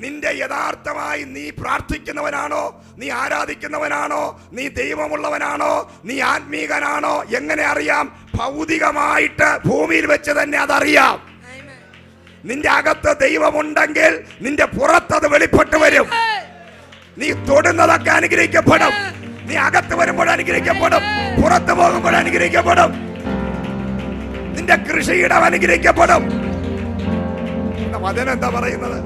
നിന്റെ യഥാർത്ഥമായി നീ പ്രാർത്ഥിക്കുന്നവനാണോ, നീ ആരാധിക്കുന്നവനാണോ, നീ ദൈവമുള്ളവനാണോ, നീ ആത്മീകനാണോ? എങ്ങനെ അറിയാം? ഭൗതികമായിട്ട് ഭൂമിയിൽ വെച്ച് തന്നെ അതറിയാം. നിന്റെ അകത്ത് ദൈവമുണ്ടെങ്കിൽ നിന്റെ പുറത്തത് വെളിപ്പെട്ട് വരും. നീ തൊടുന്നതൊക്കെ അനുഗ്രഹിക്കപ്പെടും. നീ അകത്ത് വരുമ്പോൾ അനുഗ്രഹിക്കപ്പെടും, പുറത്തു പോകുമ്പോൾ അനുഗ്രഹിക്കപ്പെടും. നിന്റെ കൃഷിയിടം അനുഗ്രഹിക്കപ്പെടും. വചനം എന്താ പറയുന്നത്?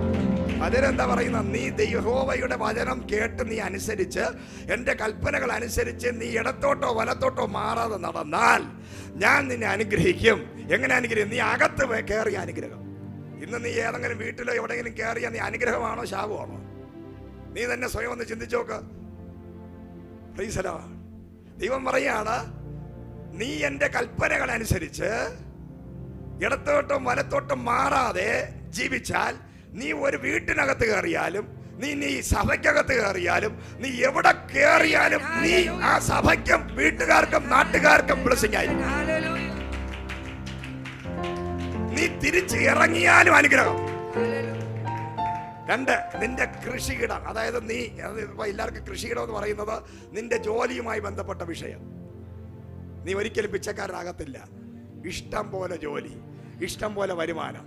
അതിനെന്താ പറയുന്നത്? നീ യഹോവയുടെ വചനം കേട്ട് നീ അനുസരിച്ച്, എൻ്റെ കൽപ്പനകൾ അനുസരിച്ച് നീ ഇടത്തോട്ടോ വലത്തോട്ടോ മാറാതെ നടന്നാൽ ഞാൻ നിന്നെ അനുഗ്രഹിക്കും. എങ്ങനെ അനുഗ്രഹിക്കും? നീ അകത്ത് കയറിയ അനുഗ്രഹം. ഇന്ന് നീ ഏതെങ്കിലും വീട്ടിലോ എവിടെയെങ്കിലും കയറിയ നീ അനുഗ്രഹമാണോ ശാപമാണോ? നീ തന്നെ സ്വയം ഒന്ന് ചിന്തിച്ചോക്ക്. ദൈവം പറയാണ്, നീ എൻ്റെ കൽപ്പനകൾ അനുസരിച്ച് ഇടത്തോട്ടും വലത്തോട്ടും മാറാതെ ജീവിച്ചാൽ, നീ ഒരു വീട്ടിനകത്ത് കയറിയാലും, നീ സഭയ്ക്കകത്ത് കയറിയാലും, നീ എവിടെ കയറിയാലും നീ ആ സഭയ്ക്കും വീട്ടുകാർക്കും നാട്ടുകാർക്കും ബ്ലെസ്സിംഗ് ആയിരിക്കും. നീ തിരിച്ച് ഇറങ്ങിയാലും അനുഗ്രഹം. 2, നിന്റെ കൃഷിയിടം. അതായത് നീ എല്ലാവർക്കും കൃഷിയിടം എന്ന് പറയുന്നത് നിന്റെ ജോലിയുമായി ബന്ധപ്പെട്ട വിഷയം. നീ ഒരിക്കലും പിച്ചക്കാരനാകത്തില്ല. ഇഷ്ടം പോലെ ജോലി, ഇഷ്ടം പോലെ വരുമാനം.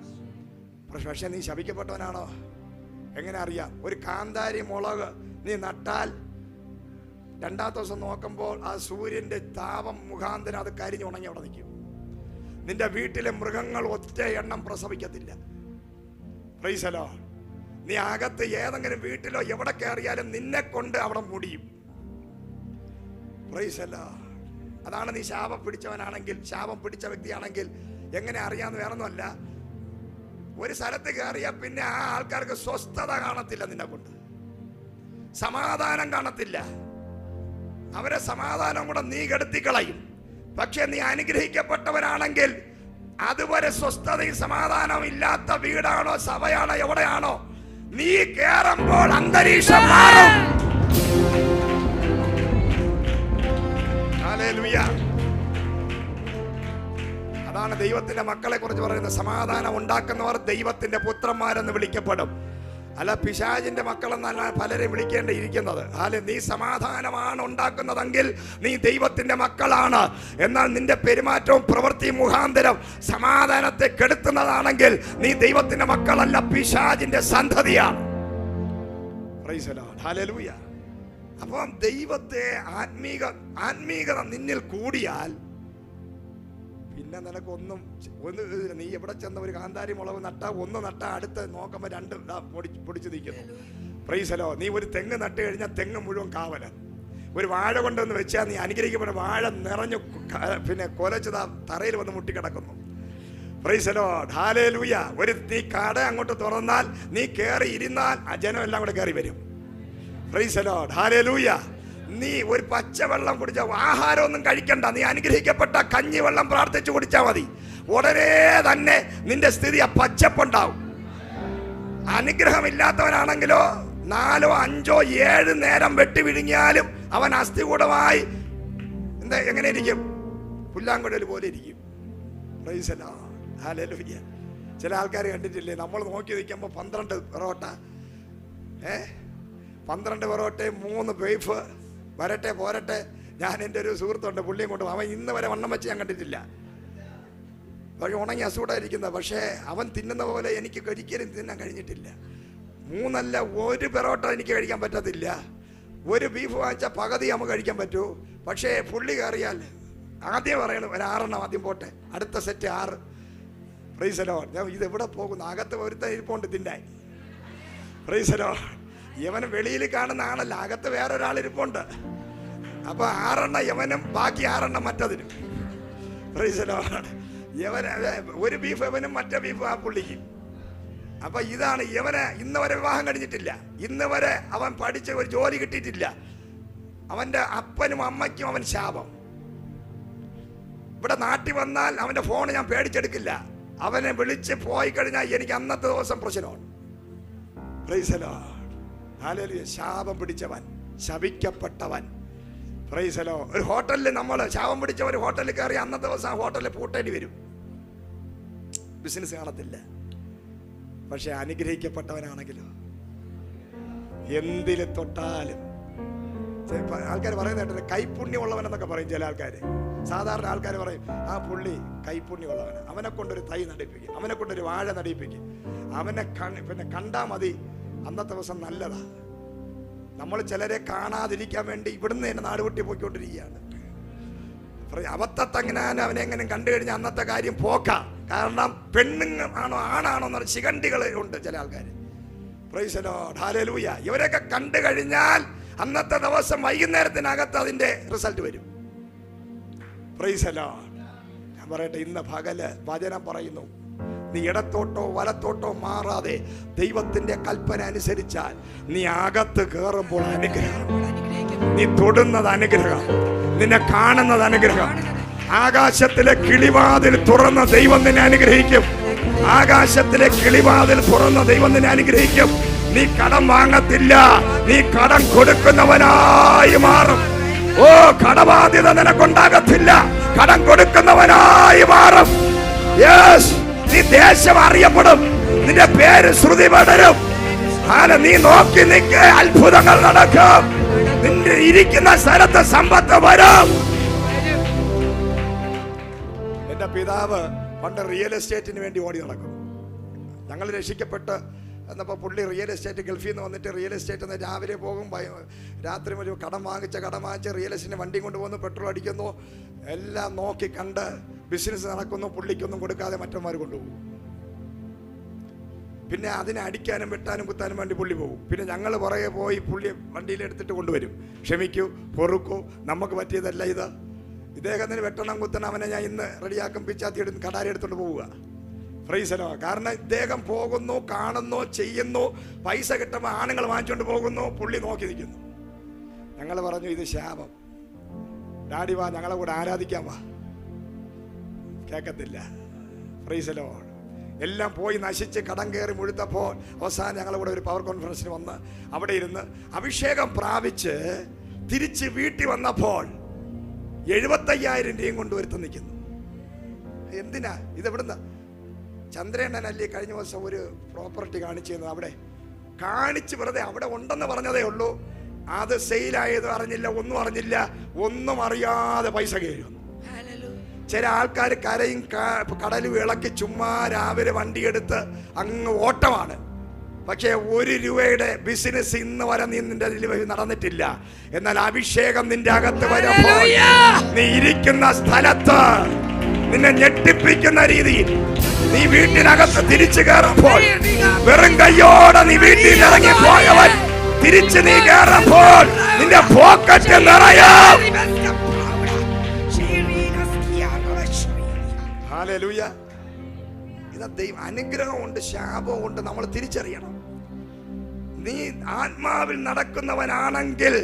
പക്ഷെ നീ ശപിക്കപ്പെട്ടവനാണോ? എങ്ങനെ അറിയാം? ഒരു കാന്താരി മുളക് നീ നട്ടാൽ 2ാമത്തെ ദിവസം നോക്കുമ്പോൾ ആ സൂര്യന്റെ താപം മുഖാന്തരം അത് കരിഞ്ഞുണങ്ങി അവിടെ നിൽക്കും. നിന്റെ വീട്ടിലെ മൃഗങ്ങൾ ഒറ്റ എണ്ണം പ്രസവിക്കത്തില്ല. Price the Lord. നീ അകത്ത് ഏതെങ്കിലും വീട്ടിലോ എവിടെ കയറിയാലും നിന്നെ കൊണ്ട് അവിടെ മുടിയും. Price the Lord. അതാണ് നീ ശാപം പിടിച്ചവനാണെങ്കിൽ, ശാപം പിടിച്ച വ്യക്തിയാണെങ്കിൽ എങ്ങനെ അറിയാമെന്ന് വേറൊന്നുമല്ല. ഒരു സ്ഥലത്ത് കയറിയാൽ പിന്നെ ആ ആൾക്കാർക്ക് സ്വസ്ഥത കാണത്തില്ല, നിന്നെ കൊണ്ട് സമാധാനം കാണത്തില്ല. അവരെ സമാധാനം കൂടെ നീ കെടുത്തിക്കളയും. പക്ഷെ നീ അനുഗ്രഹിക്കപ്പെട്ടവനാണെങ്കിൽ അതുവരെ സ്വസ്ഥതയും സമാധാനവും ഇല്ലാത്ത വീടാണോ സഭയാണോ എവിടെയാണോ, നീ കേറുമ്പോൾ അന്തരീക്ഷം മാറും. ഹല്ലേലൂയ. അതാണ് ദൈവത്തിന്റെ മക്കളെ കുറിച്ച് പറയുന്നത്. സമാധാനം ഉണ്ടാക്കുന്നവർ ദൈവത്തിന്റെ പുത്രന്മാരെന്ന് വിളിക്കപ്പെടും. അല്ല പിശാചിന്റെ മക്കളെന്നല്ല പലരെയും വിളിക്കേണ്ടിയിരിക്കുന്നത്. അല്ലെ, നീ സമാധാനമാണ് ഉണ്ടാക്കുന്നതെങ്കിൽ നീ ദൈവത്തിന്റെ മക്കളാണ്. എന്നാൽ നിന്റെ പെരുമാറ്റവും പ്രവൃത്തിയും മുഖാന്തരം സമാധാനത്തെ കെടുത്തുന്നതാണെങ്കിൽ നീ ദൈവത്തിന്റെ മക്കളല്ല, പിശാചിന്റെ സന്തതിയാണ്. Praise the Lord. ഹല്ലേലൂയ. അപ്പം ദൈവത്തെ ആത്മീകത നിന്നിൽ കൂടിയാൽ പിന്നെ നിനക്കൊന്നും നീ എവിടെ ചെന്ന ഒരു കാന്താരി മുളക് നട്ടാ ഒന്ന് നട്ടാ അടുത്ത് നോക്കുമ്പോൾ 2 പൊടിച്ചു നിൽക്കുന്നു. Price the Lord. നീ ഒരു തെങ്ങ് നട്ട് കഴിഞ്ഞാൽ തെങ്ങ് മുഴുവൻ കാവല. ഒരു വാഴ കൊണ്ടുവന്ന് വെച്ചാൽ നീ അനുഗ്രഹിക്കപ്പെടുന്ന വാഴ നിറഞ്ഞു പിന്നെ കൊലച്ചതാ തറയിൽ വന്ന് മുട്ടിക്കിടക്കുന്നു. Praise the Lord. ഹല്ലേലൂയ. നീ കട അങ്ങോട്ട് തുറന്നാൽ, നീ കയറി ഇരുന്നാൽ ആ ജനം എല്ലാം കൂടെ കയറി വരും. Price the Lord. ഹല്ലേലൂയ. നീ ഒരു പച്ചവെള്ളം കുടിച്ച, ആഹാരമൊന്നും കഴിക്കണ്ട, നീ അനുഗ്രഹിക്കപ്പെട്ട കഞ്ഞിവെള്ളം പ്രാർത്ഥിച്ചു കുടിച്ചാൽ മതി. ഉടനെ തന്നെ നിന്റെ സ്ഥിതി പച്ചപ്പുണ്ടാവും. അനുഗ്രഹമില്ലാത്തവനാണെങ്കിലോ 4, 5, 7 നേരം വെട്ടി വിഴുങ്ങിയാലും അവൻ അസ്ഥികൂടമായി എങ്ങനെ ഇരിക്കും? പുല്ലാങ്കുഴൽ പോലെ ഇരിക്കും. Price the Lord. ഹല്ലേലൂയ. ചില ആൾക്കാർ കണ്ടിട്ടില്ലേ, നമ്മൾ നോക്കി നിൽക്കുമ്പോൾ 12 പൊറോട്ട, 12 പൊറോട്ട, 3 ബീഫ്, വരട്ടെ പോരട്ടെ, ഞാൻ എൻ്റെ ഒരു സുഹൃത്തുണ്ട്, പുള്ളിയും കൊണ്ട് അവൻ ഇന്ന് വരെ വണ്ണം വെച്ച് ഞാൻ കണ്ടിട്ടില്ല. പക്ഷെ ഉണങ്ങി അസുഖമായിരിക്കുന്നത്. പക്ഷേ അവൻ തിന്നുന്ന പോലെ എനിക്ക് ഒരിക്കലും തിന്നാൻ കഴിഞ്ഞിട്ടില്ല. 3 അല്ല 1 പെറോട്ട എനിക്ക് കഴിക്കാൻ പറ്റത്തില്ല. 1 ബീഫ് വാങ്ങിച്ചാൽ പകുതി നമുക്ക് കഴിക്കാൻ പറ്റൂ. പക്ഷേ പുള്ളി കയറിയാൽ ആദ്യം പറയണം ഒരു 6 എണ്ണം ആദ്യം പോട്ടെ, അടുത്ത സെറ്റ് 6. Price the Lord. ഞാൻ ഇതെവിടെ പോകുന്നു? അകത്ത് ഒരുത്തൻ ഇരിപ്പുണ്ട് തിന്നാൻ. Price the Lord. യവന് വെളിയിൽ കാണുന്ന ആളല്ല, അകത്ത് വേറൊരാൾ ഇരിപ്പുണ്ട്. അപ്പൊ 6 എണ്ണം യവനും ബാക്കി 6 എണ്ണം മറ്റതിനും. Praise the Lord. യവന് 1 ബീഫ് യവനും മറ്റേ ബീഫ് ആ പുള്ളിക്ക്. അപ്പൊ ഇതാണ് യവന്. ഇന്ന് വരെ വിവാഹം കഴിഞ്ഞിട്ടില്ല, ഇന്ന് വരെ അവൻ പഠിച്ച ഒരു ജോലി കിട്ടിയിട്ടില്ല. അവന്റെ അപ്പനും അമ്മയ്ക്കും അവൻ ശാപം. ഇവിടെ നാട്ടിൽ വന്നാൽ അവന്റെ ഫോൺ ഞാൻ പേടിച്ചെടുക്കില്ല. അവനെ വിളിച്ച് പോയി കഴിഞ്ഞാൽ എനിക്ക് അന്നത്തെ ദിവസം പ്രശ്നമാണ്. Praise the Lord. ഹല്ലേലൂയ. ശാപം പിടിച്ചവൻ, ശപിക്കപ്പെട്ടവൻ. Praise the Lord. ഒരു ഹോട്ടലിൽ നമ്മൾ ശാപം പിടിച്ച ഒരു ഹോട്ടലിൽ കയറി അന്നത്തെ ദിവസം ആ ഹോട്ടലിൽ പൂട്ടേണ്ടി വരും, ബിസിനസ് കാണത്തില്ല. പക്ഷെ അനുഗ്രഹിക്കപ്പെട്ടവനാണെങ്കിലോ എന്തില് തൊട്ടാലും. ആൾക്കാർ പറയുന്നത് കൈപ്പുണ്യമുള്ളവൻ എന്നൊക്കെ പറയും ചില ആൾക്കാർ. സാധാരണ ആൾക്കാർ പറയും ആ പുള്ളി കൈപ്പുണ്യമുള്ളവൻ, അവനെ കൊണ്ടൊരു തൈ നടിപ്പിക്കും, അവനെ കൊണ്ടൊരു വാഴ നടിപ്പിക്കും, അവനെ പിന്നെ കണ്ടാ മതി, അന്നത്തെ ദിവസം നല്ലതാ. നമ്മൾ ചിലരെ കാണാതിരിക്കാൻ വേണ്ടി ഇവിടുന്ന് തന്നെ നാടുവിട്ടി പോയിക്കൊണ്ടിരിക്കുകയാണ്. അബദ്ധത്തങ്ങനാൻ അവനെ എങ്ങനെ കണ്ടു കഴിഞ്ഞാൽ അന്നത്തെ കാര്യം പോക്കാം. കാരണം പെണ്ണുങ്ങൾ ആണോ ആണാണോ എന്നൊരു ശിഖണ്ഡികൾ ഉണ്ട് ചില ആൾക്കാർ. Price the Lord. ഹല്ലേലൂയ. ഇവരൊക്കെ കണ്ടു കഴിഞ്ഞാൽ അന്നത്തെ ദിവസം വൈകുന്നേരത്തിനകത്ത് അതിന്റെ റിസൾട്ട് വരും. Price the Lord. ഞാൻ പറയട്ടെ, ഇന്ന് പകല് വചനം പറയുന്നു, നീ ഇടത്തോട്ടോ വലത്തോട്ടോ മാറാതെ ദൈവത്തിന്റെ കൽപ്പന അനുസരിച്ചാൽ നീ അകത്ത് കയറുമ്പോൾ അനുഗ്രഹം, നീ തൊടുന്നത് അനുഗ്രഹം, നിന്നെ കാണുന്നത് അനുഗ്രഹം. ആകാശത്തിലെ കിളിവാതിൽ തുറന്ന ദൈവം നിന്നെ അനുഗ്രഹിക്കും. ആകാശത്തിലെ കിളിവാതിൽ തുറന്ന ദൈവം നിന്നെ അനുഗ്രഹിക്കും. നീ കടം വാങ്ങത്തില്ല, നീ കടം കൊടുക്കുന്നവനായി മാറും. ഓ, കടബാധ്യത നിനക്കുണ്ടാകത്തില്ല, കടം കൊടുക്കുന്നവനായി മാറും. യെസ്, നീ ദേശം അറിയപ്പെടും, നിന്റെ പേര് ശ്രുതി പടരും. നീ നോക്കി നിൽക്ക്, അത്ഭുതങ്ങൾ നടക്കും. നിന്റെ ഇരിക്കുന്ന സ്ഥലത്ത് സമ്പത്ത് വരും. എന്റെ പിതാവ് പണ്ട് റിയൽ എസ്റ്റേറ്റിന് വേണ്ടി ഓടി നടക്കും. ഞങ്ങൾ രക്ഷിക്കപ്പെട്ട് എന്നപ്പോൾ പുള്ളി റിയൽ എസ്റ്റേറ്റ് ഗൾഫിൽ നിന്ന് വന്നിട്ട് റിയൽ എസ്റ്റേറ്റ് രാവിലെ പോകും, രാത്രി ഒരു കടം വാങ്ങിച്ച് റിയൽ എസ്റ്റേറ്റിന് വണ്ടി കൊണ്ടുപോകുന്നു, പെട്രോൾ അടിക്കുന്നു, എല്ലാം നോക്കി കണ്ട് ബിസിനസ് നടക്കുന്നു. പുള്ളിക്കൊന്നും കൊടുക്കാതെ മറ്റന്മാർ കൊണ്ടുപോകും. പിന്നെ അതിനെ അടിക്കാനും വെട്ടാനും കുത്താനും വേണ്ടി പുള്ളി പോകും. പിന്നെ ഞങ്ങൾ പുറകെ പോയി പുള്ളി വണ്ടിയിലെടുത്തിട്ട് കൊണ്ടുവരും. ക്ഷമിക്കൂ, പൊറുക്കൂ, നമുക്ക് പറ്റിയതല്ല ഇത്. ഇദ്ദേഹത്തിന് വെട്ടണം കുത്തണം, അവനെ ഞാൻ ഇന്ന് റെഡിയാക്കും, പിച്ചാത്തി എടുത്ത് കടാരി എടുത്തോണ്ട് പോവുക. Praise the Lord. കാരണം ഇദ്ദേഹം പോകുന്നു, കാണുന്നു, ചെയ്യുന്നു, പൈസ കിട്ടുമ്പോൾ ആണുങ്ങൾ വാങ്ങിച്ചുകൊണ്ട് പോകുന്നു, പുള്ളി നോക്കി നിൽക്കുന്നു. ഞങ്ങൾ പറഞ്ഞു ഇത് ശാപം, ഡാഡി വാ ഞങ്ങളെ കൂടെ ആരാധിക്കാൻ വാ. കേൾക്കത്തില്ല. Praise the Lord. എല്ലാം പോയി നശിച്ച് കടം കയറി മുഴുത്തപ്പോൾ അവസാനം ഞങ്ങളുടെ കൂടെ ഒരു പവർ കോൺഫറൻസിന് വന്ന് അവിടെ ഇരുന്ന് അഭിഷേകം പ്രാപിച്ച് തിരിച്ച് വീട്ടിൽ വന്നപ്പോൾ 75,000 രൂപയും കൊണ്ടുവരുത്ത് നിൽക്കുന്നു. എന്തിനാ ഇതെവിടുന്ന? ചന്ദ്രേണ്ണനല്ലേ കഴിഞ്ഞ ദിവസം ഒരു പ്രോപ്പർട്ടി കാണിച്ചു തന്നത്. അവിടെ കാണിച്ച് വെറുതെ അവിടെ ഉണ്ടെന്ന് പറഞ്ഞതേ ഉള്ളൂ. അത് സെയിലായത് അറിഞ്ഞില്ല, ഒന്നും അറിഞ്ഞില്ല, ഒന്നും അറിയാതെ പൈസ കയറി വന്നു. ചില ആൾക്കാർ കരയും കടലും ഇളക്കി ചുമ്മാ രാവിലെ വണ്ടിയെടുത്ത് അങ്ങ് ഓട്ടമാണ്. പക്ഷേ 1 രൂപയുടെ ബിസിനസ് ഇന്ന് വരെ നിന്റെ നടന്നിട്ടില്ല. എന്നാൽ അഭിഷേകം നിന്റെ അകത്ത് വരുമ്പോൾ നീ ഇരിക്കുന്ന സ്ഥലത്ത് നിന്നെ ഞെട്ടിപ്പിക്കുന്ന രീതിയിൽ നീ വീട്ടിനകത്ത് തിരിച്ചു കയറുമ്പോൾ, വെറും കയ്യോടെ നീ വീട്ടിൽ ഇറങ്ങി പോയവൻ തിരിച്ച് നീ കയറുമ്പോൾ നിന്റെ പോക്കറ്റ് നിറയും. ഹല്ലേലൂയ. ഇത് ദൈവ അനുഗ്രഹമുണ്ട്, ശാപമുണ്ട്, നമ്മൾ തിരിച്ചറിയണം. നീ ആത്മാവിൽ നടക്കുന്നവനാണെങ്കിൽ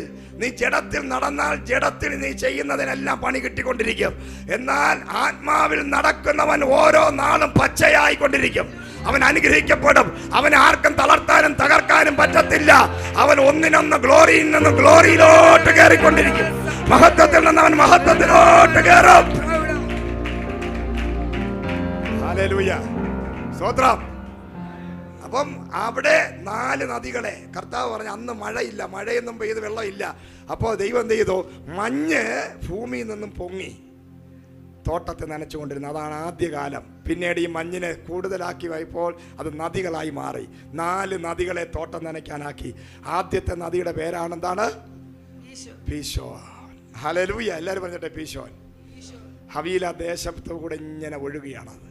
നീ ജഡത്തിൽ നടന്നാൽ ജഡത്തിൽ നീ ചെയ്യുന്നതിനെല്ലാം പണി കിട്ടിക്കൊണ്ടിരിക്കും. എന്നാൽ ആത്മാവിൽ നടക്കുന്നവൻ ഓരോ നാളും പച്ചയായിക്കൊണ്ടിരിക്കും. അവൻ അനുഗ്രഹിക്കപ്പെടും. അവൻ ആർക്കും തളർത്താനും തകർക്കാനും പറ്റത്തില്ല. അവൻ ഒന്നിനൊന്ന് ഗ്ലോറിയിൽ നിന്ന് ഗ്ലോറിയിലോട്ട് കയറിക്കൊണ്ടിരിക്കും. മഹത്വത്തിൽ നിന്ന് അവൻ മഹത്വത്തിലോട്ട് കയറും. ഹല്ലേലൂയ. സ്തോത്രം. അപ്പം അവിടെ 4 നദികളെ കർത്താവ് പറഞ്ഞു. അന്ന് മഴയില്ല, മഴയൊന്നും പെയ്ത് വെള്ളമില്ല. അപ്പോൾ ദൈവം എന്ത് ചെയ്തു? മഞ്ഞ് ഭൂമിയിൽ നിന്നും പൊങ്ങി തോട്ടത്തെ നനച്ചുകൊണ്ടിരുന്നു. അതാണ് ആദ്യകാലം. പിന്നീട് ഈ മഞ്ഞിനെ കൂടുതലാക്കി പോയപ്പോൾ അത് നദികളായി മാറി. 4 നദികളെ തോട്ടം നനയ്ക്കാനാക്കി. ആദ്യത്തെ നദിയുടെ പേരാണ് എന്താണ്? പീശോൻ. ഹല്ലേലൂയ. എല്ലാവരും പറഞ്ഞിട്ടെ പീശോൻ. ഹവീല ദേശത്തു കൂടെ ഇങ്ങനെ ഒഴുകുകയാണത്.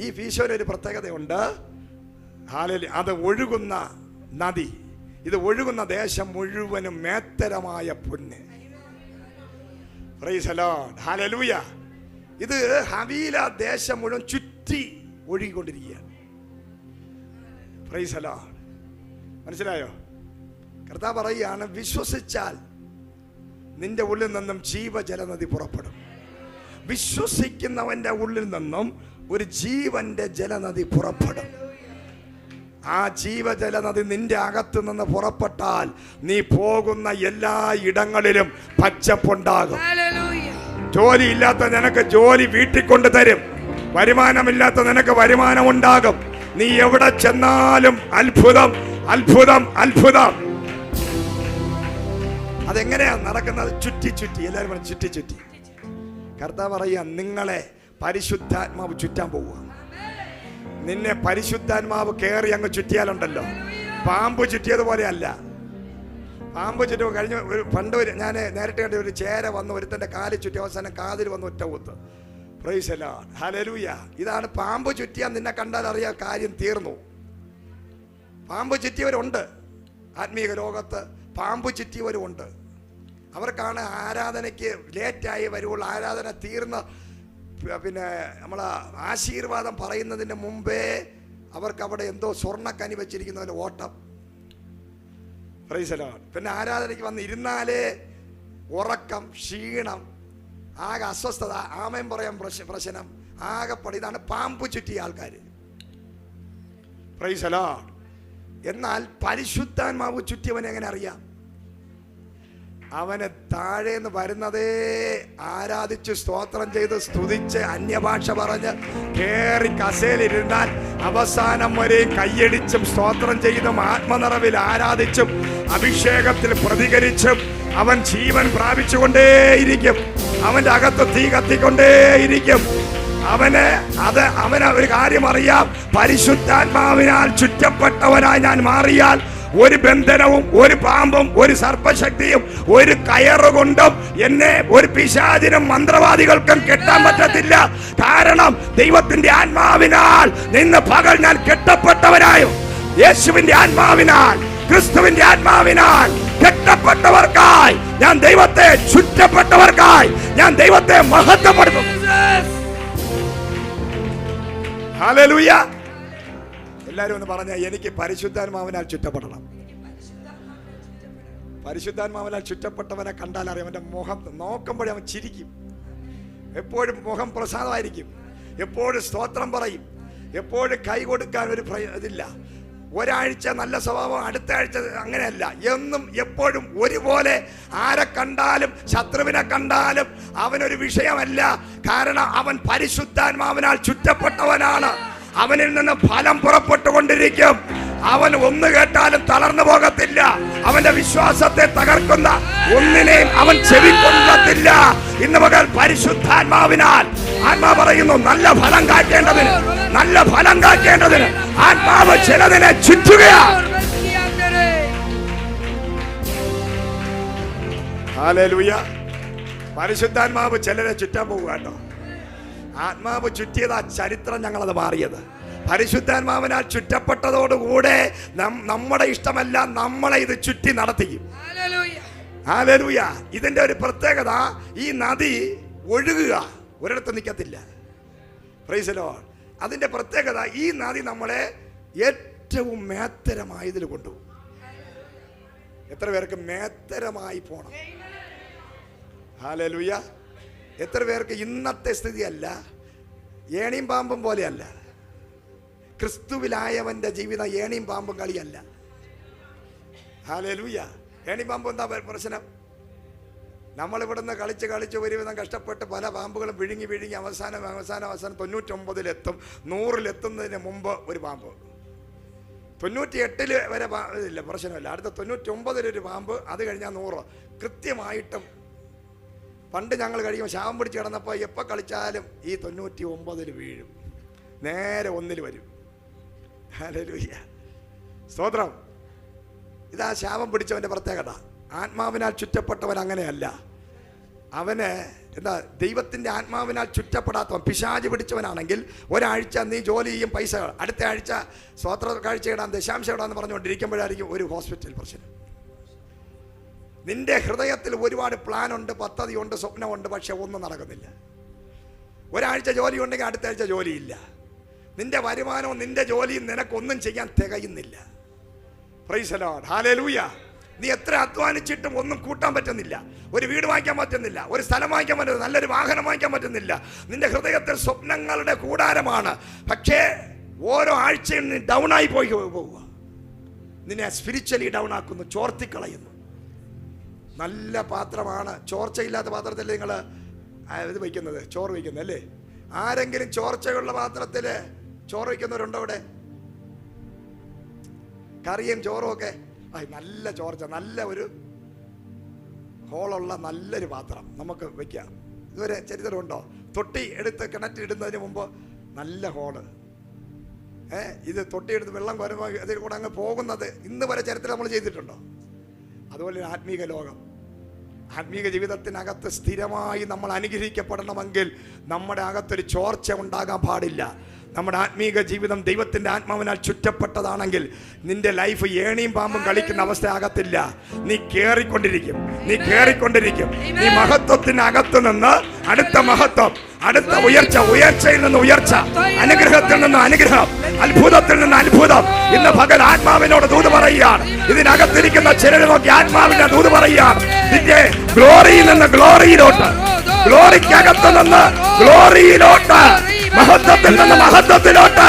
ഈ പീശോന് ഒരു പ്രത്യേകതയുണ്ട്. അത് ഒഴുകുന്ന നദി, ഇത് ഒഴുകുന്ന ദേശം മുഴുവനും മേത്തരമായ പൊന്ന്. Price the Lord. ഹല്ലേലൂയ. ഇത് ഹവീല ദേശം മുഴുവൻ ചുറ്റി ഒഴുകിക്കൊണ്ടിരിക്കുകയാണ്. Price the Lord. മനസ്സിലായോ? കർത്താവ് പറയുകയാണ്, വിശ്വസിച്ചാൽ നിന്റെ ഉള്ളിൽ നിന്നും ജീവജലനദി പുറപ്പെടും. വിശ്വസിക്കുന്നവന്റെ ഉള്ളിൽ നിന്നും ഒരു ജീവന്റെ ജലനദി പുറപ്പെടും. ആ ജീവജലനദി നിന്റെ അകത്ത് നിന്ന് പുറപ്പെട്ടാൽ നീ പോകുന്ന എല്ലാ ഇടങ്ങളിലും പച്ചപ്പുണ്ടാകും. ജോലിയില്ലാത്ത നിനക്ക് ജോലി വീട്ടിൽ കൊണ്ട് തരും. വരുമാനമില്ലാത്ത നിനക്ക് വരുമാനം ഉണ്ടാകും. നീ എവിടെ ചെന്നാലും അത്ഭുതം, അത്ഭുതം, അത്ഭുതം. അതെങ്ങനെയാ നടക്കുന്നത്? ചുറ്റി ചുറ്റി. എല്ലാവരും പറഞ്ഞു ചുറ്റി ചുറ്റി. കർത്താവ് പറയുക, നിങ്ങളെ പരിശുദ്ധാത്മാവ് ചുറ്റാൻ പോവുക. നിന്നെ പരിശുദ്ധാത്മാവ് കയറി അങ്ങ് ചുറ്റിയാലുണ്ടല്ലോ, പാമ്പ് ചുറ്റിയതുപോലെ അല്ല. പാമ്പ് ചുറ്റി കഴിഞ്ഞ പണ്ട് ഞാൻ നേരിട്ട് കണ്ട ഒരു ചേര വന്ന് ഒരുത്തൻ്റെ കാലിൽ ചുറ്റി അവസാനം കാതിൽ വന്ന് ഒറ്റ കുത്ത്. Price the Lord. ഹല്ലേലൂയ. ഇതാണ് പാമ്പ് ചുറ്റിയാൽ നിന്നെ കണ്ടാൽ അറിയാം കാര്യം തീർന്നു. പാമ്പ് ചുറ്റിയവരുണ്ട് ആത്മീയ ലോകത്ത്. പാമ്പ് ചുറ്റിയവരുമുണ്ട്. അവർക്കാണ് ആരാധനയ്ക്ക് ലേറ്റായി വരുവുള്ളൂ. ആരാധന തീർന്ന പിന്നെ നമ്മൾ ആശീർവാദം പറയുന്നതിന് മുമ്പേ അവർക്ക് അവിടെ എന്തോ സ്വർണ്ണക്കനി വെച്ചിരിക്കുന്നതിന് ഓട്ടം. Price the Lord. പിന്നെ ആരാധനയ്ക്ക് വന്ന് ഇരുന്നാലേ ഉറക്കം, ക്ഷീണം, ആകെ അസ്വസ്ഥത, ആമയം പറയാൻ പ്രശ്നം, ആകെപ്പടി. ഇതാണ് പാമ്പ് ചുറ്റിയ ആൾക്കാർ. Price the Lord. എന്നാൽ പരിശുദ്ധാത്മാവ് ചുറ്റിയവനെ എങ്ങനെ അറിയാം? അവന് താഴേന്ന് വരുന്നതേ ആരാധിച്ച് സ്തോത്രം ചെയ്ത് സ്തുതിച്ച് അന്യഭാഷ പറഞ്ഞ് കേറി കസേലിരുന്നാൽ അവസാനം വരെ കയ്യടിച്ചും സ്തോത്രം ചെയ്തും ആത്മനിറവിൽ ആരാധിച്ചും അഭിഷേകത്തിൽ പ്രതികരിച്ചും അവൻ ജീവൻ പ്രാപിച്ചുകൊണ്ടേയിരിക്കും. അവന്റെ അകത്ത് തീ കത്തിക്കൊണ്ടേയിരിക്കും. അവന് ഒരു കാര്യം അറിയാം. പരിശുദ്ധാത്മാവിനാൽ ചുറ്റപ്പെട്ടവനായി ഞാൻ മാറിയാൽ ഒരു ബന്ധനവും ഒരു പാമ്പും ഒരു സർപ്പശക്തിയും ഒരു കയറുകൊണ്ടും എന്നെ ഒരു പിശാചിനും മന്ത്രവാദികൾക്കും കെട്ടാൻ പറ്റത്തില്ല. കാരണം ദൈവത്തിന്റെ ആത്മാവിനാൽ നിന്ന് പകൽ ഞാൻ കെട്ടപ്പെട്ടവനായും യേശുവിന്റെ ആത്മാവിനാൽ, ക്രിസ്തുവിന്റെ ആത്മാവിനാൽ കെട്ടപ്പെട്ടവർക്കായി ഞാൻ ദൈവത്തെ, ചുറ്റപ്പെട്ടവർക്കായി ഞാൻ ദൈവത്തെ മഹത്വപ്പെടുത്തും. ഹല്ലേലൂയ. എല്ലാവരും ഒന്ന് പറഞ്ഞ, എനിക്ക് പരിശുദ്ധാത്മാവിനാൽ ചുറ്റപ്പെടണം. പരിശുദ്ധാത്മാവിനാൽ ചുറ്റപ്പെട്ടവനെ കണ്ടാൽ അറിയാം. അവന്റെ മുഖം നോക്കുമ്പോഴേ അവൻ ചിരിക്കും. എപ്പോഴും മുഖം പ്രസാദമായിരിക്കും. എപ്പോഴും സ്തോത്രം പറയും. എപ്പോഴും കൈ കൊടുക്കാൻ ഒരു ഇതില്ല. ഒരാഴ്ച നല്ല സ്വഭാവം, അടുത്ത ആഴ്ച അങ്ങനെയല്ല. എന്നും എപ്പോഴും ഒരുപോലെ. ആരെ കണ്ടാലും, ശത്രുവിനെ കണ്ടാലും അവനൊരു വിഷയമല്ല. കാരണം അവൻ പരിശുദ്ധാത്മാവിനാൽ ചുറ്റപ്പെട്ടവനാണ്. അവനിൽ നിന്ന് ഫലം പുറപ്പെട്ടുകൊണ്ടിരിക്കും. അവൻ ഒന്ന് കേട്ടാലും തളർന്നു പോകത്തില്ല. അവന്റെ വിശ്വാസത്തെ തകർക്കുന്ന ഒന്നിനെയും അവൻ ചെവിക്കൊള്ളത്തില്ല. ഇന്ന് പകൽ പരിശുദ്ധാത്മാവിനാൽ, ആത്മാവ് പറയുന്നു, നല്ല ഫലം കായ്ക്കേണ്ടതിന്, നല്ല ഫലം കായ്ക്കേണ്ടതിന് ആത്മാവ് ചിലതിനെ ചുറ്റുകയാണ്. ഹല്ലേലൂയ. പരിശുദ്ധാത്മാവ് ചിലരെ ചുറ്റാൻ പോവുക കേട്ടോ. ആത്മാവ് ചുറ്റിയത് ആ ചരിത്രം ഞങ്ങളത് മാറിയത്. പരിശുദ്ധാത്മാവിനാൽ ചുറ്റപ്പെട്ടതോടുകൂടെ നമ്മുടെ ഇഷ്ടമല്ല, നമ്മളെ ഇത് ചുറ്റി നടത്തിക്കും. ഹല്ലേലൂയ. ഇതിന്റെ ഒരു പ്രത്യേകത, ഈ നദി ഒഴുകുക, ഒരിടത്ത് നിൽക്കത്തില്ല. Praise the Lord. അതിന്റെ പ്രത്യേകത, ഈ നദി നമ്മളെ ഏറ്റവും മേത്തരമായതിൽ കൊണ്ടുപോകും. എത്ര പേർക്ക് മേത്തരമായി പോണം? ഹല്ലേലൂയ. എത്ര പേർക്ക് ഇന്നത്തെ സ്ഥിതിയല്ല, ഏണിയും പാമ്പും പോലെയല്ല. ക്രിസ്തുവിലായവന്റെ ജീവിതം ഏണിയും പാമ്പും കളിയല്ല. ഹല്ലേലൂയ. ഏണിയും പാമ്പും എന്താ പ്രശ്നം? നമ്മളിവിടുന്ന് കളിച്ച് ഒരുവിധം കഷ്ടപ്പെട്ട് പല പാമ്പുകളും വിഴുങ്ങി അവസാനം 99-ലെത്തും, 100-ലെത്തുന്നതിന് മുമ്പ് ഒരു പാമ്പ്. 98 വരെ ഇല്ല, പ്രശ്നമില്ല. അടുത്ത 99 പാമ്പ്, അത് കഴിഞ്ഞാൽ 100 കൃത്യമായിട്ടും. പണ്ട് ഞങ്ങൾ കഴിയുമ്പോൾ ശാപം പിടിച്ച് കിടന്നപ്പോൾ എപ്പോൾ കളിച്ചാലും ഈ 99 വീഴും, നേരെ 1 വരും. ഹല്ലേലൂയ, സ്തോത്രം. ഇതാ ശാപം പിടിച്ചവൻ്റെ പ്രത്യേകത. ആത്മാവിനാൽ ചുറ്റപ്പെട്ടവൻ അങ്ങനെയല്ല. അവന് എന്താ, ദൈവത്തിൻ്റെ ആത്മാവിനാൽ ചുറ്റപ്പെടാത്തവൻ, പിശാച് പിടിച്ചവനാണെങ്കിൽ ഒരാഴ്ച നീ ജോലി ചെയ്യും, പൈസ, അടുത്ത ആഴ്ച സ്വോത്ര കാഴ്ച ഇടാൻ, ദശാംശം ഇടാന്ന് പറഞ്ഞുകൊണ്ടിരിക്കുമ്പോഴായിരിക്കും ഒരു ഹോസ്പിറ്റൽ പ്രശ്നം. നിന്റെ ഹൃദയത്തിൽ ഒരുപാട് പ്ലാനുണ്ട്, പദ്ധതിയുണ്ട്, സ്വപ്നമുണ്ട്, പക്ഷെ ഒന്നും നടക്കുന്നില്ല. ഒരാഴ്ച ജോലി ഉണ്ടെങ്കിൽ അടുത്ത ആഴ്ച ജോലിയില്ല. നിന്റെ വരുമാനവും നിന്റെ ജോലിയും നിനക്കൊന്നും ചെയ്യാൻ തികയുന്നില്ല. Praise the Lord, hallelujah. നീ എത്ര അധ്വാനിച്ചിട്ടും ഒന്നും കൂട്ടാൻ പറ്റുന്നില്ല. ഒരു വീട് വാങ്ങിക്കാൻ പറ്റുന്നില്ല, ഒരു സ്ഥലം വാങ്ങിക്കാൻ പറ്റുന്നില്ല, നല്ലൊരു വാഹനം വാങ്ങിക്കാൻ പറ്റുന്നില്ല. നിന്റെ ഹൃദയത്തിൽ സ്വപ്നങ്ങളുടെ കൂടാരമാണ്, പക്ഷേ ഓരോ ആഴ്ചയും നീ ഡൗൺ ആയി പോവുക. നിന്നെ സ്പിരിച്വലി ഡൗൺ ആക്കുന്നു, ചോർത്തിക്കളയുന്നു. നല്ല പാത്രമാണ്, ചോർച്ചയില്ലാത്ത പാത്രത്തിൽ നിങ്ങൾ ഇത് വയ്ക്കുന്നത്, ചോറ് വയ്ക്കുന്നത് അല്ലേ? ആരെങ്കിലും ചോർച്ചയുള്ള പാത്രത്തിൽ ചോറ് വയ്ക്കുന്നവരുണ്ടോ ഇവിടെ? കറിയും ചോറും ഒക്കെ നല്ല ചോർച്ച, നല്ല ഒരു ഹോളുള്ള നല്ലൊരു പാത്രം നമുക്ക് വയ്ക്കാം. ഇതുവരെ ചരിത്രമുണ്ടോ? തൊട്ടി എടുത്ത് കിണറ്റിടുന്നതിന് മുമ്പ് നല്ല ഹോള്, ഇത് തൊട്ടിയെടുത്ത് വെള്ളം കോരുമ്പോൾ അതിൽ കൂടെ അങ്ങ് പോകുന്നത് ഇന്ന് വരെ ചരിത്രം നമ്മൾ ചെയ്തിട്ടുണ്ടോ? അതുപോലെ ആത്മീക ലോകം, ആത്മീക ജീവിതത്തിനകത്ത് സ്ഥിരമായി നമ്മൾ അനുഗ്രഹിക്കപ്പെടണമെങ്കിൽ നമ്മുടെ അകത്തൊരു ചോർച്ച ഉണ്ടാകാൻ പാടില്ല. നമ്മുടെ ആത്മീക ജീവിതം ദൈവത്തിൻ്റെ ആത്മാവിനാൽ ചുറ്റപ്പെട്ടതാണെങ്കിൽ നിന്റെ ലൈഫ് ഏണിയും പാമ്പും കളിക്കുന്ന അവസ്ഥ ആകത്തില്ല. നീ കേറിക്കൊണ്ടിരിക്കും, നീ കേറിക്കൊണ്ടിരിക്കും. നീ മഹത്വത്തിനകത്ത് നിന്ന് അടുത്ത മഹത്വം, അടുത്ത ഉയർച്ച, ഉയർച്ചയിൽ നിന്ന് ഉയർച്ച, അനുഗ്രഹത്തിൽ നിന്ന് അനുഗ്രഹം, അത്ഭുതത്തിൽ നിന്ന് അത്ഭുതം. ഇന്ന് പകൽ ആത്മാവിനോട് ദൂത് പറയുകയാണ്. ഇതിനകത്തിരിക്കുന്ന ചിലരെ നോക്കി ആത്മാവിന്റെ ദൂത് പറയുകയാണ്. നിന്റെ ഗ്ലോറിയിൽ നിന്ന് ഗ്ലോറിയിലോട്ട്, ഗ്ലോറിക്കകത്ത് നിന്ന് ഗ്ലോറിയിലോട്ട്, മഹത്വത്തിൽ നിന്ന് മഹത്വത്തിലോട്ട്,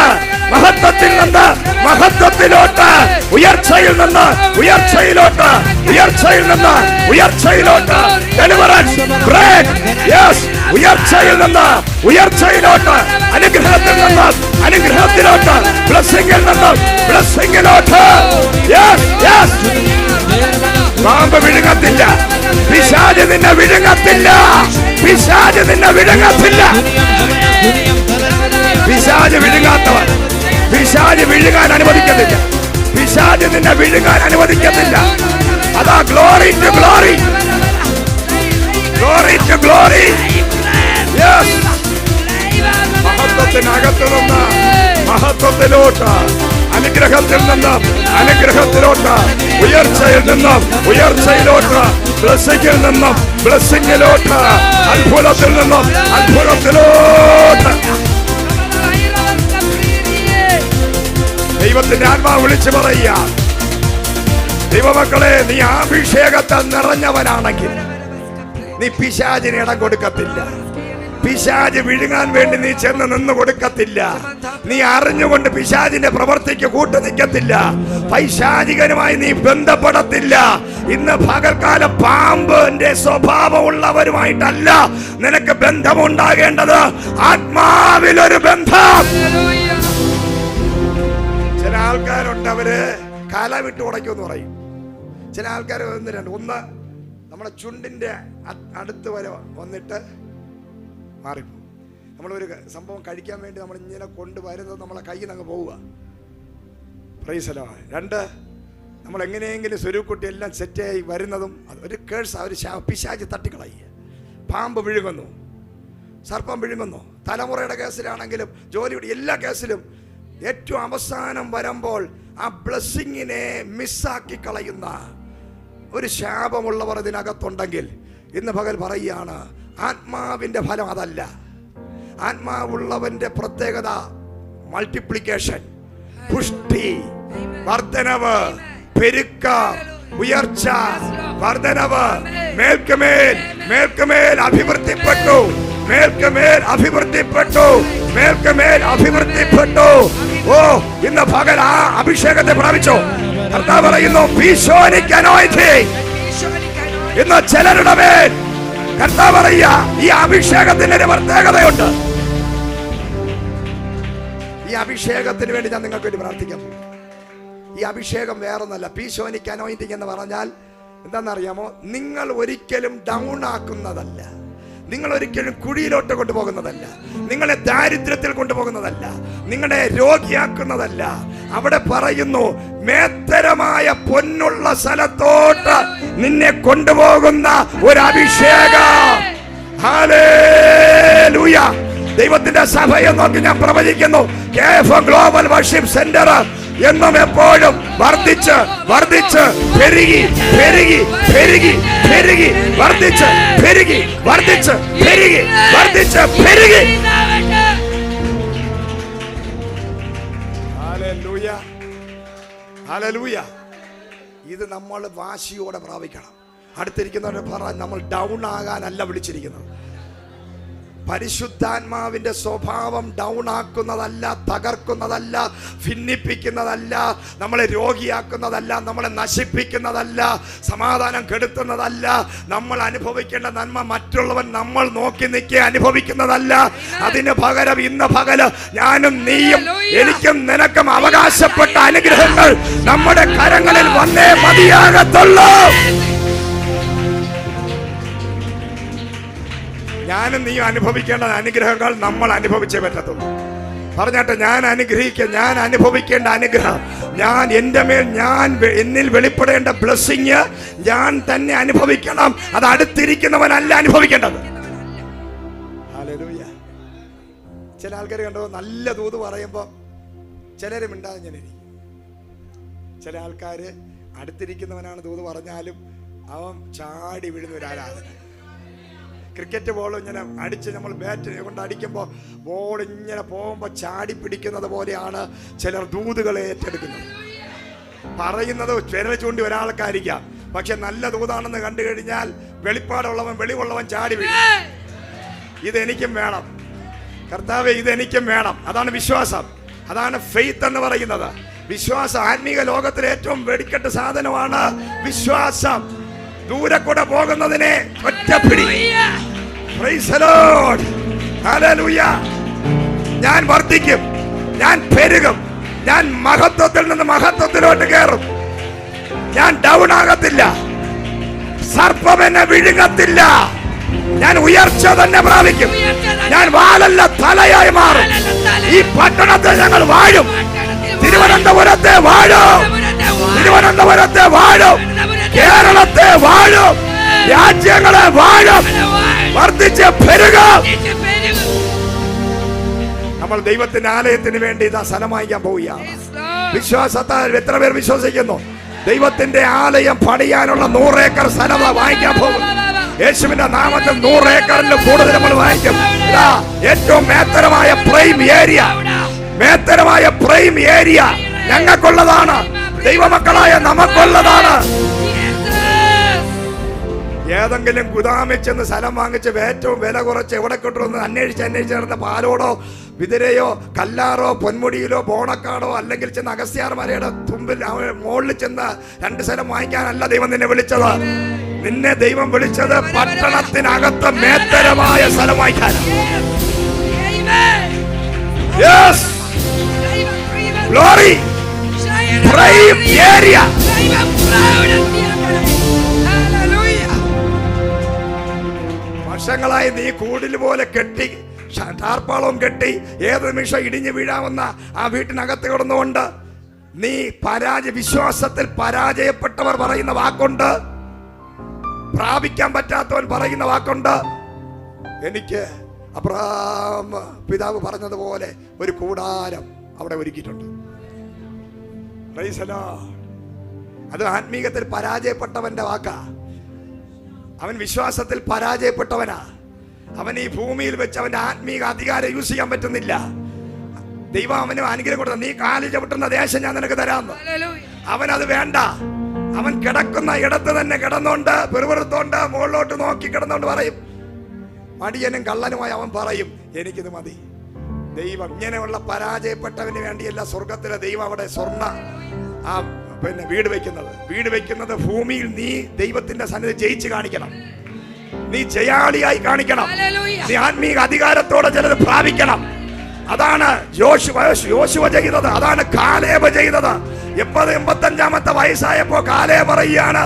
മഹത്വത്തിൽ നിന്ന് മഹത്വത്തിലോട്ട്, ഉയർച്ചയിൽ നിന്ന് ഉയർച്ചയിലോട്ട്, ഉയർച്ചയിൽ നിന്ന് ഉയർച്ചയിലോട്ട്. Deliverance, break, yes. ഉയർച്ചയിൽ നിന്ന് ഉയർച്ചയിലോട്ട്, അനുഗ്രഹത്തിൽ നിന്ന് അനുഗ്രഹത്തിലോട്ട്, ബ്ലെസ്സിംഗിൽ നിന്ന് ബ്ലെസ്സിംഗിലോട്ട്. Yes, yes. പാമ്പ് വിഴുങ്ങത്തില്ല, പിശാച് നിന്നെ വിഴുങ്ങത്തില്ല, പിശാച് നിന്നെ വിഴുങ്ങത്തില്ല. പിശാച് വിഴുങ്ങാത്തവൻ, പിശാച് വിഴുങ്ങാൻ അനുവദിക്കത്തില്ല, പിശാച് നിന്നെ വിഴുങ്ങാൻ അനുവദിക്കത്തില്ല. അതാ glory to glory, glory to glory. Yes. മഹത്വത്തിനകത്ത് നിന്ന് മഹത്വത്തിലോട്ട്, അനുഗ്രഹത്തിൽ നിന്ന് അനുഗ്രഹത്തിലോട്ട്, ഉയർച്ചയിൽ നിന്നും ഉയർച്ചയിലോട്ട്, ബ്ലെസ്സിംഗിൽ നിന്നും ബ്ലെസ്സിംഗിലോട്ട്, അത്ഭുതത്തിൽ നിന്നും അത്ഭുതത്തിലോട്ട്. ദൈവത്തിന്റെ ആത്മാവ് വിളിച്ചു പറയുക, ദൈവമക്കളെ, നീ അഭിഷേകത്താൽ നിറഞ്ഞവനാണെങ്കിൽ നീ പിശാചിന് ഇടം കൊടുക്കത്തില്ല. പിശാച് വിഴുങ്ങാൻ വേണ്ടി നീ ചെന്ന് നിന്ന് കൊടുക്കത്തില്ല. നീ അറിഞ്ഞുകൊണ്ട് പിശാചിന്റെ പ്രവൃത്തിക്ക് കൂട്ടു നിൽക്കത്തില്ല. പൈശാചികനുമായി നീ ബന്ധപ്പെടത്തില്ല. ഇന്ന് പകൽക്കാലം പാമ്പിന്റെ സ്വഭാവമുള്ളവരുമായിട്ടല്ല നിനക്ക് ബന്ധമുണ്ടാകേണ്ടത്, ആത്മാവിലൊരു ബന്ധം. ചില ആൾക്കാരുണ്ട്, അവര് കല വിട്ട് ഉടയ്ക്കുമെന്ന് പറയും. ചില ആൾക്കാർ ഒന്ന് നമ്മുടെ ചുണ്ടിന്റെ അടുത്ത് വരെ വന്നിട്ട് മാറിപ്പോ. നമ്മളൊരു സംഭവം കഴിക്കാൻ വേണ്ടി നമ്മൾ ഇങ്ങനെ കൊണ്ടുവരുന്നത് നമ്മളെ കയ്യിൽ നിന്ന് അങ്ങ് പോവുക. Praise the Lord. 2, നമ്മൾ എങ്ങനെയെങ്കിലും സ്വരൂക്കുട്ടി എല്ലാം സെറ്റായി വരുന്നതും ഒരു കേഴ്സ്, ഒരു പിശാച് തട്ടിക്കളയുക. പാമ്പ് വിഴുങ്ങുന്നു, സർപ്പം വിഴുങ്ങുന്നു. തലമുറയുടെ കേസിലാണെങ്കിലും ജോലിയുടെ എല്ലാ കേസിലും ഏറ്റവും അവസാനം വരുമ്പോൾ ആ ബ്ലെസ്സിങ്ങിനെ മിസ്സാക്കി കളയുന്ന ഒരു ശാപമുള്ളവർ ഇതിനകത്തുണ്ടെങ്കിൽ ഇന്ന് പകൽ പറയുകയാണ്, ആത്മാവിന്റെ ഫലം അതല്ല. ആത്മാവുള്ളവന്റെ പ്രത്യേകത മൾട്ടിപ്ലിക്കേഷൻ, പുഷ്ടി, വർദ്ധനവ്, പെരുക്കം, ഉയർച്ച, വർദ്ധനവ്. മേൽക്കുമേൽ മേൽക്കുമേൽ അഭിവൃദ്ധിപ്പെട്ടു, മേൽക്കുമേൽ അഭിവൃദ്ധിപ്പെട്ടു, മേൽക്കുമേൽ അഭിവൃദ്ധിപ്പെട്ടു. ഓ, ഇന്ന് പകൽ ആ അഭിഷേകത്തെ പ്രാപിച്ചോ? കർത്താവ് പറയുന്നു, ഇന്ന് ചിലരുടെ മേൽ കർത്താവ് പറയുക, ഈ അഭിഷേകത്തിന് ഒരു പ്രത്യേകതയുണ്ട്. ഈ അഭിഷേകത്തിന് വേണ്ടി ഞാൻ നിങ്ങൾക്ക് വേണ്ടി പ്രാർത്ഥിക്കാം. ഈ അഭിഷേകം വേറൊന്നല്ല. പീശോനിക് അനോയിന്റിങ് എന്ന് പറഞ്ഞാൽ എന്താണെന്നറിയാമോ? നിങ്ങൾ ഒരിക്കലും ഡൗൺ ആക്കുന്നതല്ല, നിങ്ങൾ ഒരിക്കലും കുഴിയിലോട്ട് കൊണ്ടുപോകുന്നതല്ല, നിങ്ങളെ ദാരിദ്ര്യത്തിൽ കൊണ്ടുപോകുന്നതല്ല, നിങ്ങളെ രോഗിയാക്കുന്നതല്ല. അവിടെ പറയുന്നു, മേത്തരമായ പൊന്നുള്ള സ്ഥലത്തോട്ട് നിന്നെ കൊണ്ടുപോകുന്ന ഒരു അഭിഷേകം. ഹല്ലേലൂയ. ദൈവത്തിന്റെ സഭയെ നോക്കി ഞാൻ പ്രവചിക്കുന്നു, KFM ഗ്ലോബൽ വർഷിപ്പ് സെന്റർ എന്നും എപ്പോഴും വർദ്ധിച്ച് വർദ്ധിച്ച് പെരുകി പെരുകി പെരുകി പെരുകി വർദ്ധിച്ച് പെരുകി വർദ്ധിച്ച് പെരുകി വർദ്ധിച്ച് പെരുകി. Hallelujah, hallelujah. ഇത് നമ്മൾ വാശിയോടെ പ്രാപിക്കണം. അടുത്തിരിക്കുന്നവരെ പറ, നമ്മൾ ഡൗൺ ആകാനല്ല വിളിച്ചിരിക്കുന്നത്. പരിശുദ്ധാത്മാവിന്റെ സ്വഭാവം ഡൗൺ ആക്കുന്നതല്ല, തകർക്കുന്നതല്ല, ഭിന്നിപ്പിക്കുന്നതല്ല, നമ്മളെ രോഗിയാക്കുന്നതല്ല, നമ്മളെ നശിപ്പിക്കുന്നതല്ല, സമാധാനം കെടുത്തുന്നതല്ല. നമ്മൾ അനുഭവിക്കേണ്ട നന്മ മറ്റുള്ളവൻ നമ്മൾ നോക്കി നിൽക്കെ അനുഭവിക്കുന്നതല്ല. അതിന് പകരം ഇന്ന് പകല് ഞാനും നീയും എനിക്കും നിനക്കും അവകാശപ്പെട്ട അനുഗ്രഹങ്ങൾ നമ്മുടെ കരങ്ങളിൽ വന്നേ മതിയാകത്തുള്ളൂ. ഞാനും നീ അനുഭവിക്കേണ്ട അനുഗ്രഹങ്ങൾ നമ്മൾ അനുഭവിച്ചേ പറ്റത്തുള്ളൂ. പറഞ്ഞാട്ടെ, ഞാൻ അനുഭവിക്കേണ്ട അനുഗ്രഹം, എന്നിൽ വെളിപ്പെടേണ്ട ബ്ലെസ്സിങ് ഞാൻ തന്നെ അനുഭവിക്കണം. അത് അടുത്തിരിക്കുന്നവനല്ല അനുഭവിക്കേണ്ടത്. ഹല്ലേലൂയ. ചില ആൾക്കാർ കണ്ടോ, നല്ല ദൂത് പറയുമ്പോ ചിലര് മിണ്ടാതെ ഞാൻ ഇരിക്കും. ചില ആൾക്കാര് അടുത്തിരിക്കുന്നവനാണ് ദൂത് പറഞ്ഞാലും അവൻ ചാടി വീഴുന്ന ഒരു ആരാധന. ക്രിക്കറ്റ് ബോൾ ഇങ്ങനെ അടിച്ച് നമ്മൾ ബാറ്റ് കൊണ്ട് അടിക്കുമ്പോൾ ബോൾ ഇങ്ങനെ പോകുമ്പോൾ ചാടി പിടിക്കുന്നത് പോലെയാണ് ചിലർ ദൂതുകളെ ഏറ്റെടുക്കുന്നത്. പറയുന്നത് വിരൽ ചൂണ്ടി ഒരാൾക്കായിരിക്കാം, പക്ഷെ നല്ല ദൂതാണെന്ന് കണ്ടു കഴിഞ്ഞാൽ വെളിവുള്ളവൻ ചാടി വീഴും. ഇതെനിക്കും വേണം കർത്താവേ, ഇതെനിക്കും വേണം. അതാണ് വിശ്വാസം, അതാണ് ഫെയ്ത്ത് എന്ന് പറയുന്നത്. വിശ്വാസം ആത്മീക ലോകത്തിലെ ഏറ്റവും വെടിക്കെട്ട് സാധനമാണ് വിശ്വാസം. ദൂരെ കൂടെ പോകുന്നതിനെ ഒറ്റപ്പിടി. Praise the Lord. ഹല്ലേലൂയ. ഞാൻ വർദ്ധിക്കും, ഞാൻ പെരുകും, ഞാൻ മഹത്വത്തിൽ നിന്ന് മഹത്വത്തിലോട്ട് കയറും. ഞാൻ ഡൗൺ ആകത്തില്ല, സർപ്പം എന്നെ വിഴുങ്ങത്തില്ല. ഞാൻ ഉയർച്ച തന്നെ പ്രാപിക്കും. ഞാൻ വാലല്ല തലയായി മാറും. ഈ പട്ടണത്തെ ഞങ്ങൾ വാഴും. തിരുവനന്തപുരത്തെ വാഴും, തിരുവനന്തപുരത്തെ വാഴും, കേരളത്തെ വാഴും, രാജ്യങ്ങളെ വാഴും, വർദ്ധിച്ച് പെരുകും. നമ്മൾ ദൈവത്തിന്റെ ആലയത്തിന് വേണ്ടി ഇതാ സ്ഥലം വാങ്ങിക്കാൻ പോവുകയാണ്. വിശ്വാസത്താൽ എത്ര പേർ വിശ്വസിക്കുന്നു? ദൈവത്തിന്റെ ആലയം പണിയാനുള്ള 100 ഏക്കർ സ്ഥലം വാങ്ങിക്കാൻ പോകും. യേശുവിന്റെ നാമത്തിൽ 100 ഏക്കറിൽ കൂടുതൽ നമ്മൾ വാങ്ങിക്കും. ഏറ്റവും മേത്തരമായ പ്രൈം ഏരിയ ഞങ്ങൾക്കുള്ളതാണ്. ദൈവമക്കളായ നമുക്കുള്ളതാണ്. ഏതെങ്കിലും ഗുദാമിൽ ചെന്ന് സ്ഥലം വാങ്ങിച്ച് ഏറ്റവും വില കുറച്ച് എവിടെ കിട്ടുമെന്ന് അന്വേഷിച്ച് നടന്ന പാലോടോ വിതിരയോ കല്ലാറോ പൊന്മുടിയിലോ ബോണക്കാടോ അല്ലെങ്കിൽ ചെന്ന് അഗസ്ത്യാർ മലയുടെ തുമ്പിൽ മുകളിൽ ചെന്ന് 2 സ്ഥലം വാങ്ങിക്കാനല്ല ദൈവം നിന്നെ വിളിച്ചത്. നിന്നെ ദൈവം വിളിച്ചത് പട്ടണത്തിനകത്ത് മേത്തരമായ സ്ഥലം വാങ്ങിക്കാൻ. Glory, prime area. വർഷങ്ങളായി നീ കൂടിൽ പോലെ കെട്ടി ടാർപ്പാളവും കെട്ടി ഏത് നിമിഷം ഇടിഞ്ഞു വീഴാവുന്ന ആ വീട്ടിനകത്ത് കിടന്നുകൊണ്ട് നീ വിശ്വാസത്തിൽ പരാജയപ്പെട്ടവർ പറയുന്ന വാക്കുണ്ട്, പ്രാപിക്കാൻ പറ്റാത്തവൻ പറയുന്ന വാക്കുണ്ട്. എനിക്ക് അബ്രഹാം പിതാവ് പറഞ്ഞതുപോലെ ഒരു കൂടാരം അവിടെ ഒരുക്കിയിട്ടുണ്ട്. അത് ആത്മീകത്തിൽ പരാജയപ്പെട്ടവന്റെ വാക്കാ. അവൻ വിശ്വാസത്തിൽ പരാജയപ്പെട്ടവനാ. അവൻ ഈ ഭൂമിയിൽ വെച്ച് അവന്റെ ആത്മീക അധികാരം യൂസ് ചെയ്യാൻ പറ്റുന്നില്ല. ദൈവം അവന് അനുഗ്രഹം കൊടുത്ത, നീ കാല് ചവിട്ടുന്ന ദേശം ഞാൻ നിനക്ക് തരാമെന്ന്. അവനത് വേണ്ട. അവൻ കിടക്കുന്ന ഇടത്ത് തന്നെ കിടന്നോണ്ട് പെറുപെറുത്തോണ്ട് മുകളിലോട്ട് നോക്കി കിടന്നോണ്ട് പറയും, മടിയനും കള്ളനുമായി അവൻ പറയും, എനിക്കിത് മതി. ദൈവം ഇങ്ങനെയുള്ള പരാജയപ്പെട്ടവന് വേണ്ടിയല്ല സ്വർഗത്തിലെ ദൈവം അവിടെ സ്വർണ്ണ വീട് വെക്കുന്നത് ഭൂമിയിൽ നീ ദൈവത്തിന്റെ സന്നിധി ജയിച്ച് കാണിക്കണം. നീ ജയാളിയായി കാണിക്കണം. നീ ആത്മീക അധികാരത്തോടെ ചിലത് പ്രാപിക്കണം. അതാണ് യോശുവ ചെയ്തത്, അതാണ് കാലേബ് ചെയ്തത്. 85 വയസ്സായപ്പോ കാലേ പറയുകയാണ്,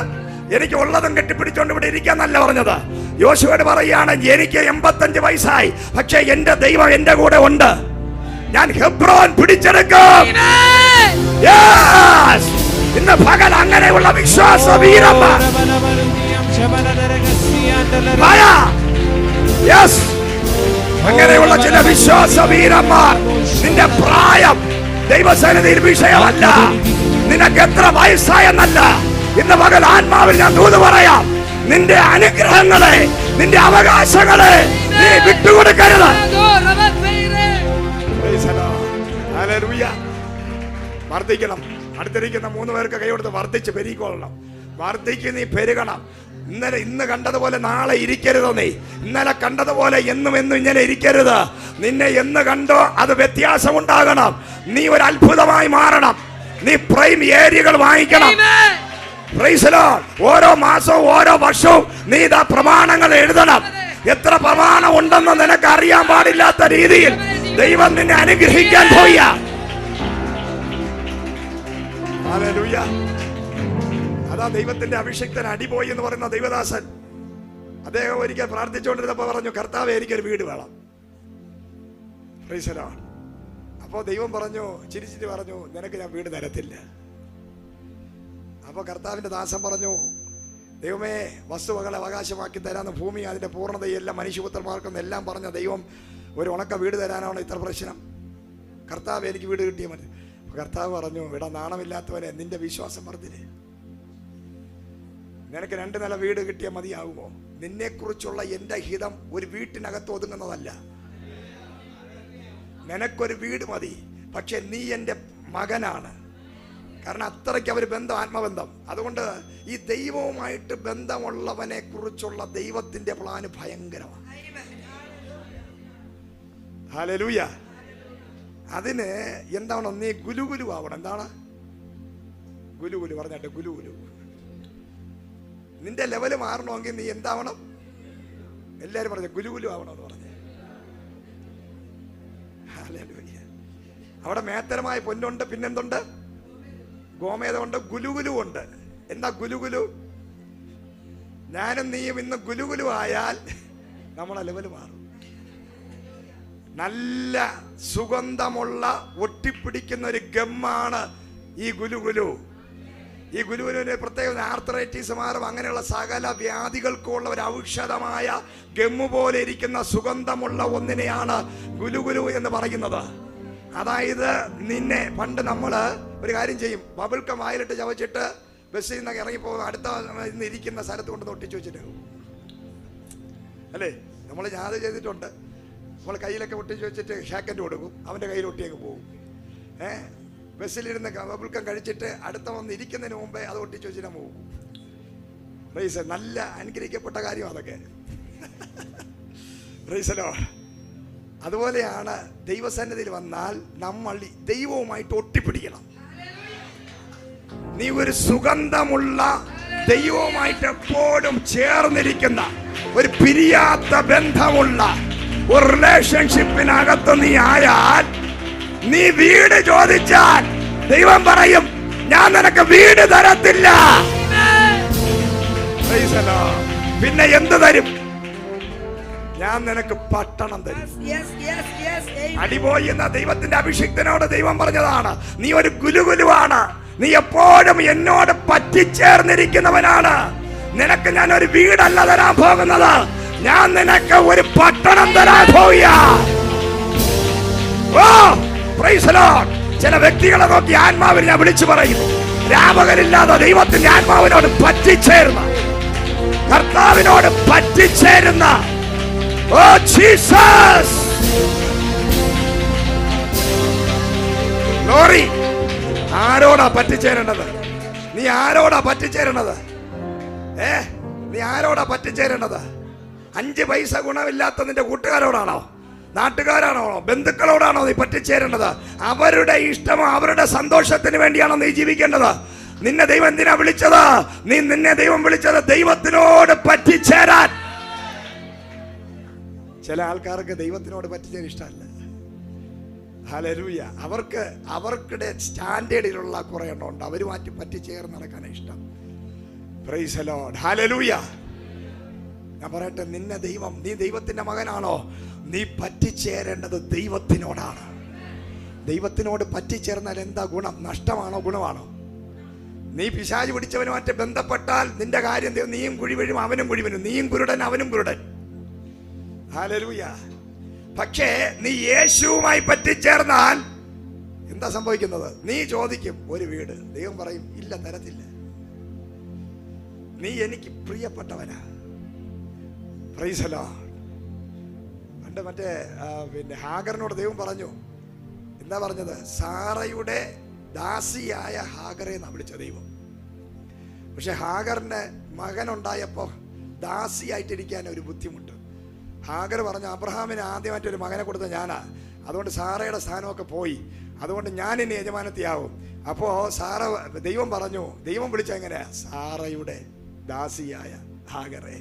എനിക്ക് ഉള്ളതും കെട്ടിപ്പിടിച്ചോണ്ട് ഇവിടെ ഇരിക്കാന്നല്ല പറഞ്ഞത്. യോശുവയോട് പറയുകയാണ്, എനിക്ക് 85 വയസ്സായി, പക്ഷെ എന്റെ ദൈവം എന്റെ കൂടെ ഉണ്ട്, ഞാൻ ഹെബ്രോൻ പിടിച്ചെടുക്കും. ഇന്ന് പകൽ അങ്ങനെയുള്ള വിശ്വാസ വീരന്മാർ, അങ്ങനെയുള്ള ചില വിശ്വാസ വീരന്മാർ, നിന്റെ പ്രായം ദൈവസന്നിധിയിൽ വിഷയമല്ല, നിനക്ക് എത്ര വയസ്സായെന്നല്ല. ഇന്ന് പകൽ ആത്മാവിൽ ഞാൻ ദൂത് പറയാം, നിന്റെ അനുഗ്രഹങ്ങളെ, നിന്റെ അവകാശങ്ങളെ നീ വിട്ടുകൊടുക്കരുത്. വർദ്ധിക്കണം. അടുത്തിരിക്കുന്ന 3 പേർക്ക് കൈകൊടുത്ത് വർദ്ധിച്ച് പെരുകൊള്ളണം. വർദ്ധിക്ക്, നീ പെരുകണം. ഇന്ന് കണ്ടതുപോലെ നാളെ ഇരിക്കരുത്. നീ ഇന്നലെ കണ്ടതുപോലെ എന്നും ഇങ്ങനെ ഇരിക്കരുത്. നിന്നെ എന്ന് കണ്ടോ അത് വ്യത്യാസമുണ്ടാകണം. നീ ഒരു അത്ഭുതമായി മാറണം. നീ പ്രൈം ഏരിയകൾ വാങ്ങിക്കണം. ഓരോ മാസവും ഓരോ വർഷവും നീ ഇതാ പ്രമാണങ്ങൾ എഴുതണം. എത്ര പ്രമാണം ഉണ്ടെന്ന് നിനക്ക് അറിയാൻ പാടില്ലാത്ത രീതിയിൽ ദൈവം നിന്നെ അനുഗ്രഹിക്കാൻ പോയ. അതാ ദൈവത്തിന്റെ അഭിഷിക്തൻ അടിപോയി എന്ന് പറയുന്ന ദൈവദാസൻ. അദ്ദേഹം ഒരിക്കൽ പ്രാർത്ഥിച്ചുകൊണ്ടിരുന്നപ്പോ പറഞ്ഞു, കർത്താവേ, എനിക്കൊരു വീട് വേണം. അപ്പോ ദൈവം പറഞ്ഞു, ചിരിച്ചിട്ട് പറഞ്ഞു, നിനക്ക് ഞാൻ വീട് തരത്തില്ല. അപ്പൊ കർത്താവിന്റെ ദാസൻ പറഞ്ഞു, ദൈവമേ, വസ്തുവകളെ അവകാശമാക്കി തരാന്ന്, ഭൂമി അതിന്റെ പൂർണ്ണതയെല്ലാം മനുഷ്യപുത്രന്മാർക്കെന്ന് എല്ലാം പറഞ്ഞ ദൈവം ഒരു ഉണക്ക വീട് തരാനാണ് ഇത്ര പ്രശ്നം? കർത്താവ്, എനിക്ക് വീട് കിട്ടിയ മതി. കർത്താവ് പറഞ്ഞു, ഇവിടെ നാണമില്ലാത്തവനെ, നിന്റെ വിശ്വാസം വർദ്ധിരെ. നിനക്ക് 2 നില വീട് കിട്ടിയാൽ മതിയാകുമോ? നിന്നെ കുറിച്ചുള്ള എന്റെ ഹിതം ഒരു വീട്ടിനകത്ത് ഒതുങ്ങുന്നതല്ല. നിനക്കൊരു വീട് മതി, പക്ഷെ നീ എൻ്റെ മകനാണ്. കാരണം അത്രയ്ക്ക് അവർ ബന്ധം, ആത്മബന്ധം. അതുകൊണ്ട് ഈ ദൈവവുമായിട്ട് ബന്ധമുള്ളവനെ കുറിച്ചുള്ള ദൈവത്തിന്റെ പ്ലാന് ഭയങ്കരമാണ്. ഹല്ലേലൂയ. അതിന് എന്താണ്? നീ ഗുലുഗുലു ആവണം. എന്താണ് ഗുലുഗുലു? പറഞ്ഞിട്ട് ഗുലുഗുലു. നിന്റെ ലെവല് മാറണമെങ്കിൽ നീ എന്താവണം? എല്ലാരും പറഞ്ഞ ഗുലുഗുലു ആവണമെന്ന് പറഞ്ഞേ. ഹല്ലേലൂയ. അവിടെ മേത്തരമായ പൊന്നുണ്ട്, പിന്നെന്തുണ്ട്? ഗോമേതമുണ്ട്, ഗുലുഗുലു ഉണ്ട്. എന്താ ഗുലുഗുലു? ഞാനും നീയും ഇന്ന് ഗുലുഗുലു ആയാൽ നമ്മളെ ലെവല് മാറും. നല്ല സുഗന്ധമുള്ള ഒട്ടിപ്പിടിക്കുന്ന ഒരു ഗമ്മാണ് ഈ ഗുലുഗുലു. ഈ ഗുലുഗുലുവിന്റെ പ്രത്യേകത ആർത്രൈറ്റിസ് മാറും, അങ്ങനെയുള്ള സകല വ്യാധികൾക്കുള്ള ഒരു ഔഷധമായ ഗമ്മു പോലെ ഇരിക്കുന്ന സുഗന്ധമുള്ള ഒന്നിനെയാണ് ഗുലുഗുലു എന്ന് പറയുന്നത്. അതായത് നിന്നെ പണ്ട് നമ്മള് ഒരു കാര്യം ചെയ്യും, ബബിൾക്കം വായിലിട്ട് ചവച്ചിട്ട് ബസ്സിൽ നിന്നൊക്കെ ഇറങ്ങിപ്പോകും, അടുത്ത ഇരിക്കുന്ന സ്ഥലത്ത് കൊണ്ട് ഒട്ടിച്ചു വെച്ചിട്ട് അല്ലേ? നമ്മൾ ഞാത് ചെയ്തിട്ടുണ്ട്. നമ്മൾ കയ്യിലൊക്കെ ഒട്ടിച്ച് വെച്ചിട്ട് ഷാക്കറ്റ് കൊടുക്കും, അവൻ്റെ കയ്യിൽ ഒട്ടിയൊക്കെ പോകും. ബസ്സിലിരുന്ന് ബബിൾക്കം കഴിച്ചിട്ട് അടുത്ത വന്ന് ഇരിക്കുന്നതിന് മുമ്പേ അത് ഒട്ടിച്ച് വെച്ചിട്ട് പോകും. റൈസ് നല്ല അനുഗ്രഹിക്കപ്പെട്ട കാര്യം അതൊക്കെ. റൈസലോ. അതുപോലെയാണ് ദൈവസന്നിധിയിൽ വന്നാൽ നമ്മൾ ദൈവവുമായിട്ട് ഒട്ടിപ്പിടിക്കണം. നീ ഒരു സുഗന്ധമുള്ള ദൈവവുമായിട്ട് എപ്പോഴും ചേർന്നിരിക്കുന്ന ഒരു പിരിയാത്ത ബന്ധമുള്ള ഒരു റിലേഷൻഷിപ്പിനകത്ത് നീ ആയാൽ, നീ വീട് ചോദിച്ചാൽ ദൈവം പറയും, ഞാൻ നിനക്ക് വീട് തരത്തില്ല. പിന്നെ എന്ത് തരും? ഞാൻ നിനക്ക് പട്ടണം തരും. അടിപോയി എന്ന ദൈവത്തിന്റെ അഭിഷിക്തനോട് ദൈവം പറഞ്ഞതാണ്, നീ ഒരു ഗുലുഗുലുവാണ്, നീ എപ്പോഴും എന്നോട് പറ്റിച്ചേർന്നിരിക്കുന്നവനാണ്. നിനക്ക് ഞാൻ ഒരു വീടല്ല തരാൻ പോകുന്നത്, ഞാൻ നിനക്ക് ഒരു പട്ടണം തരാൻ പോവുക. ഓ പ്രൈസ് ദി ലോർഡ്. ചില വ്യക്തികളെ നോക്കി ആത്മാവിൽ ഞാൻ വിളിച്ചു പറയുന്നു, രാപകലില്ലാതെ ദൈവത്തിന്റെ ആത്മാവിനോട് പറ്റിച്ചേർന്ന, കർത്താവിനോട് പറ്റിച്ചേരുന്ന, ഓ ജീസസ് ഗ്ലോറി. ആരോടാ പറ്റിച്ചേരേണ്ടത്? നീ ആരോടാ പറ്റിച്ചേരേണ്ടത്? നീ ആരോടാ പറ്റിച്ചേരേണ്ടത്? 5 പൈസ ഗുണമില്ലാത്ത നിന്റെ കൂട്ടുകാരോടാണോ, നാട്ടുകാരാണോ, ബന്ധുക്കളോടാണോ നീ പറ്റിച്ചേരേണ്ടത്? അവരുടെ ഇഷ്ടമോ അവരുടെ സന്തോഷത്തിന് വേണ്ടിയാണോ നീ ജീവിക്കേണ്ടത്? നിന്നെ ദൈവം എന്തിനാ വിളിച്ചത്? നിന്നെ ദൈവം വിളിച്ചത് ദൈവത്തിനോട് പറ്റിച്ചേരാൻ. ചില ആൾക്കാർക്ക് ദൈവത്തിനോട് പറ്റിച്ചേരാൻ ഇഷ്ടമല്ല. ഹല്ലേലൂയ. അവർക്കിടെ സ്റ്റാൻഡേർഡിലുള്ള കുറെ എണ്ണം ഉണ്ട്. അവരുമാറ്റി പറ്റിച്ചേർന്ന് നടക്കാനാണ് ഇഷ്ടം. Price the Lord. ഹല്ലേലൂയ. ഞാൻ പറയട്ടെ, നീ ദൈവത്തിന്റെ മകനാണോ? നീ പറ്റിച്ചേരേണ്ടത് ദൈവത്തിനോടാണ്. ദൈവത്തിനോട് പറ്റിച്ചേർന്നാൽ എന്താ ഗുണം? നഷ്ടമാണോ ഗുണമാണോ? നീ പിശാച് പിടിച്ചവനുമായിട്ട് ബന്ധപ്പെട്ടാൽ നിന്റെ കാര്യം നീയും കുഴി വീഴും, അവനും കുഴി വീഴും. നീയും കുരുടൻ, അവനും കുരുടൻ. ഹല്ലേലൂയ. പക്ഷേ നീ യേശുവുമായി പറ്റിച്ചേർന്നാൽ എന്താ സംഭവിക്കുന്നത്? നീ ചോദിക്കും ഒരു വീട്, ദൈവം പറയും ഇല്ല, തരത്തില്ല. നീ എനിക്ക് പ്രിയപ്പെട്ടവനാ. Price the Lord. പണ്ട് മറ്റേ ഹാഗറിനോട് ദൈവം പറഞ്ഞു, എന്താ പറഞ്ഞത്? സാറയുടെ ദാസിയായ ഹാഗറെ എന്നാ വിളിച്ച ദൈവം. പക്ഷെ ഹാഗറിന് മകനുണ്ടായപ്പോൾ ദാസിയായിട്ടിരിക്കാൻ ഒരു ബുദ്ധിമുട്ട്. ഹാഗർ പറഞ്ഞു, അബ്രഹാമിന് ആദ്യമായിട്ടൊരു മകനെ കൊടുത്ത ഞാനാ, അതുകൊണ്ട് സാറയുടെ സ്ഥാനമൊക്കെ പോയി, അതുകൊണ്ട് ഞാൻ ഇനി യജമാനത്തിയാവും. അപ്പോൾ ദൈവം പറഞ്ഞു, ദൈവം വിളിച്ച എങ്ങനെയാ? സാറയുടെ ദാസിയായ ഹാഗറെ.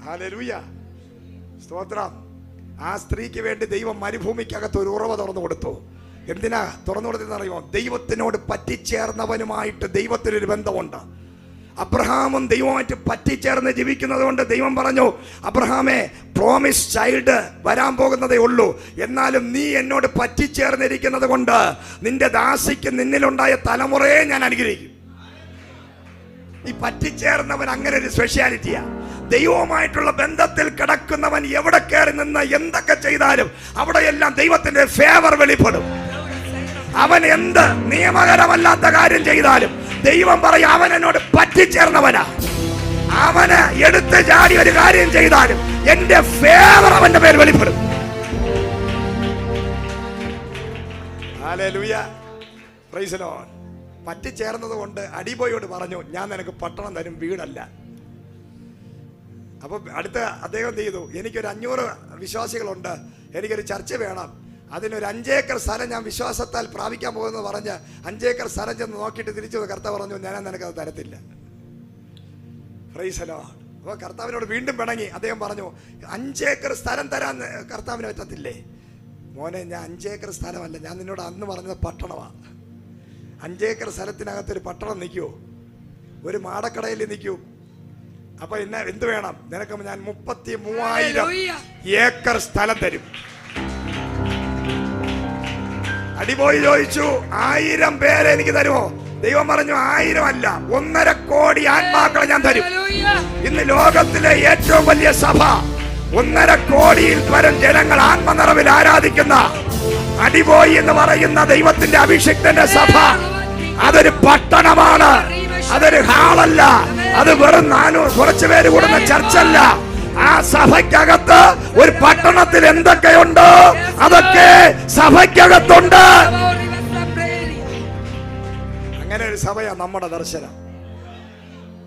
ഹല്ലേലൂയ, സ്തോത്രം. ആ സ്ത്രീക്ക് വേണ്ടി ദൈവം മരുഭൂമിക്കകത്ത് ഒരു ഉറവ തുറന്നു കൊടുത്തു. എന്തിനാ തുറന്നു കൊടുത്തെന്നറിയുമോ? ദൈവത്തിനോട് പറ്റിച്ചേർന്നവനുമായിട്ട് ദൈവത്തിനൊരു ബന്ധമുണ്ട്. അബ്രഹാമും ദൈവമായിട്ട് പറ്റിച്ചേർന്ന് ജീവിക്കുന്നത് കൊണ്ട് ദൈവം പറഞ്ഞു, അബ്രഹാമേ, പ്രോമിസ് ചൈൽഡ് വരാൻ പോകുന്നതേ ഉള്ളൂ, എന്നാലും നീ എന്നോട് പറ്റിച്ചേർന്നിരിക്കുന്നത് കൊണ്ട് നിന്റെ ദാസിക്ക് നിന്നിലുണ്ടായ തലമുറയെ ഞാൻ അനുഗ്രഹിക്കും. ഈ പറ്റിച്ചേർന്നവൻ അങ്ങനെ ഒരു സ്പെഷ്യാലിറ്റിയാ. ദൈവവുമായിട്ടുള്ള ബന്ധത്തിൽ കിടക്കുന്നവൻ എവിടെ കയറി നിന്ന് എന്തൊക്കെ ചെയ്താലും അവിടെയെല്ലാം ദൈവത്തിന്റെ ഫേവർ വെളിപ്പെടും. അവൻ എന്ത് നിയമകരമല്ലാത്ത കാര്യം ചെയ്താലും ദൈവം പറയും, അവൻ എന്നോട് പറ്റിച്ചേർന്നവനാ. അവന് എടുത്ത് ചാടി ഒരു കാര്യം ചെയ്താലും എന്റെ ഫേവർ അവന്റെ പേര് വെളിപ്പെടും. Hallelujah, praise the Lord. പറ്റിച്ചേർന്നത് കൊണ്ട് അടിബോയോട് പറഞ്ഞു, ഞാൻ നിനക്ക് പട്ടണം തരും, വീടല്ല. അപ്പൊ അടുത്ത അദ്ദേഹം ചെയ്തു, എനിക്കൊരു 500 വിശ്വാസികളുണ്ട്, എനിക്കൊരു ചർച്ച വേണം, അതിനൊരു 5 ഏക്കർ സ്ഥലം ഞാൻ വിശ്വാസത്താൽ പ്രാപിക്കാൻ പോകുന്നത് പറഞ്ഞ് 5 ഏക്കർ സ്ഥലം ചെന്ന് നോക്കിയിട്ട് തിരിച്ചു കർത്താവ് പറഞ്ഞു, ഞാൻ നിനക്കത് തരത്തില്ല. Price the Lord. അപ്പോൾ കർത്താവിനോട് വീണ്ടും പിണങ്ങി. അദ്ദേഹം പറഞ്ഞു, 5 ഏക്കർ സ്ഥലം തരാൻ കർത്താവിന് പറ്റത്തില്ലേ? മോനെ, ഞാൻ 5 ഏക്കർ സ്ഥലമല്ല, ഞാൻ നിന്നോട് അന്ന് പറഞ്ഞത് പട്ടണമാണ്. 5 ഏക്കർ സ്ഥലത്തിനകത്തൊരു പട്ടണം നിൽക്കൂ, ഒരു മാടക്കടയിൽ നിൽക്കൂ. അപ്പൊ എന്ത് വേണം നിനക്ക്? ഞാൻ 33,000 ഏക്കർ സ്ഥലം തരും. അടിപോയി ചോദിച്ചു, 1000 പേരെ എനിക്ക് തരുമോ? ദൈവം പറഞ്ഞു, 1000 അല്ല, 1.5 കോടി ആത്മാക്കളെ ഞാൻ തരും. ഇന്ന് ലോകത്തിലെ ഏറ്റവും വലിയ സഭ, 1.5 കോടിയിൽ പരം ജനങ്ങൾ ആത്മനിറവിൽ ആരാധിക്കുന്ന അടിപോയി എന്ന് പറയുന്ന ദൈവത്തിന്റെ അഭിഷിക്തന്റെ സഭ, അതൊരു പട്ടണമാണ്, അതൊരു ഹാളല്ല, അത് വെറും 400 കുറച്ചു പേര് കൂടുന്ന ചർച്ചല്ല. ആ സഭയ്ക്കകത്ത് ഒരു പട്ടണത്തിൽ എന്തൊക്കെയുണ്ടോ അതൊക്കെ സഭയ്ക്കകത്തുണ്ട്. അങ്ങനെ ഒരു സഭയാണ് നമ്മുടെ ദർശനം.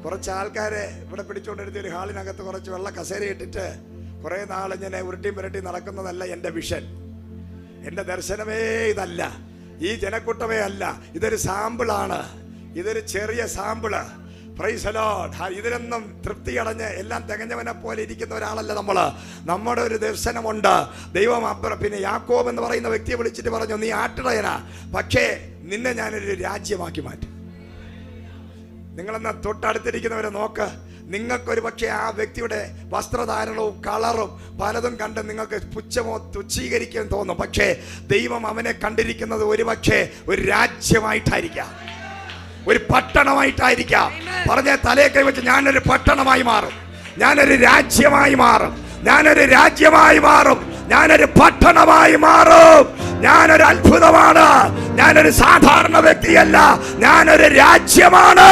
കുറച്ച് ആൾക്കാരെ ഇവിടെ പിടിച്ചുകൊണ്ടിരുത്തി ഒരു ഹാളിനകത്ത് കുറച്ച് വെള്ള കസേര ഇട്ടിട്ട് കുറെ നാളിങ്ങനെ ഉരുട്ടിയും പുരട്ടി നടക്കുന്നതല്ല എൻ്റെ വിഷൻ. എൻ്റെ ദർശനമേ ഇതല്ല, ഈ ജനക്കൂട്ടമേ അല്ല. ഇതൊരു സാമ്പിളാണ്, ഇതൊരു ചെറിയ സാമ്പിള്. Price the Lord. ഇതിനൊന്നും തൃപ്തിയടഞ്ഞ് എല്ലാം തികഞ്ഞവനെ പോലെ ഇരിക്കുന്ന ഒരാളല്ല നമ്മള്. നമ്മുടെ ഒരു ദർശനമുണ്ട്. ദൈവം പിന്നെ യാക്കോബ് എന്ന് പറയുന്ന വ്യക്തിയെ വിളിച്ചിട്ട് പറഞ്ഞു, നീ ആട്ടിടയനാ, പക്ഷേ നിന്നെ ഞാനൊരു രാജ്യമാക്കി മാറ്റും. നിങ്ങളെന്നാ തൊട്ടടുത്തിരിക്കുന്നവരെ നോക്ക്. നിങ്ങൾക്കൊരു പക്ഷേ ആ വ്യക്തിയുടെ വസ്ത്രധാരണവും കളറും പലതും കണ്ട് നിങ്ങൾക്ക് പുച്ഛമോ തുച്ഛീകരിക്കാൻ തോന്നും. പക്ഷേ ദൈവം അവനെ കണ്ടിരിക്കുന്നത് ഒരു പക്ഷേ ഒരു രാജ്യമായിട്ടായിരിക്കാം, ഒരു പട്ടണമായിട്ടായിരിക്കാം. പറഞ്ഞ തലയെ കൈവച്ച് ഞാനൊരു പട്ടണമായി മാറും, ഞാനൊരു രാജ്യമായി മാറും, ഞാനൊരു രാജ്യമായി മാറും, ഞാനൊരു പട്ടണമായി മാറും. ഞാനൊരു അത്ഭുതമാണ്, ഞാനൊരു സാധാരണ വ്യക്തിയല്ല, ഞാനൊരു രാജ്യമാണ്.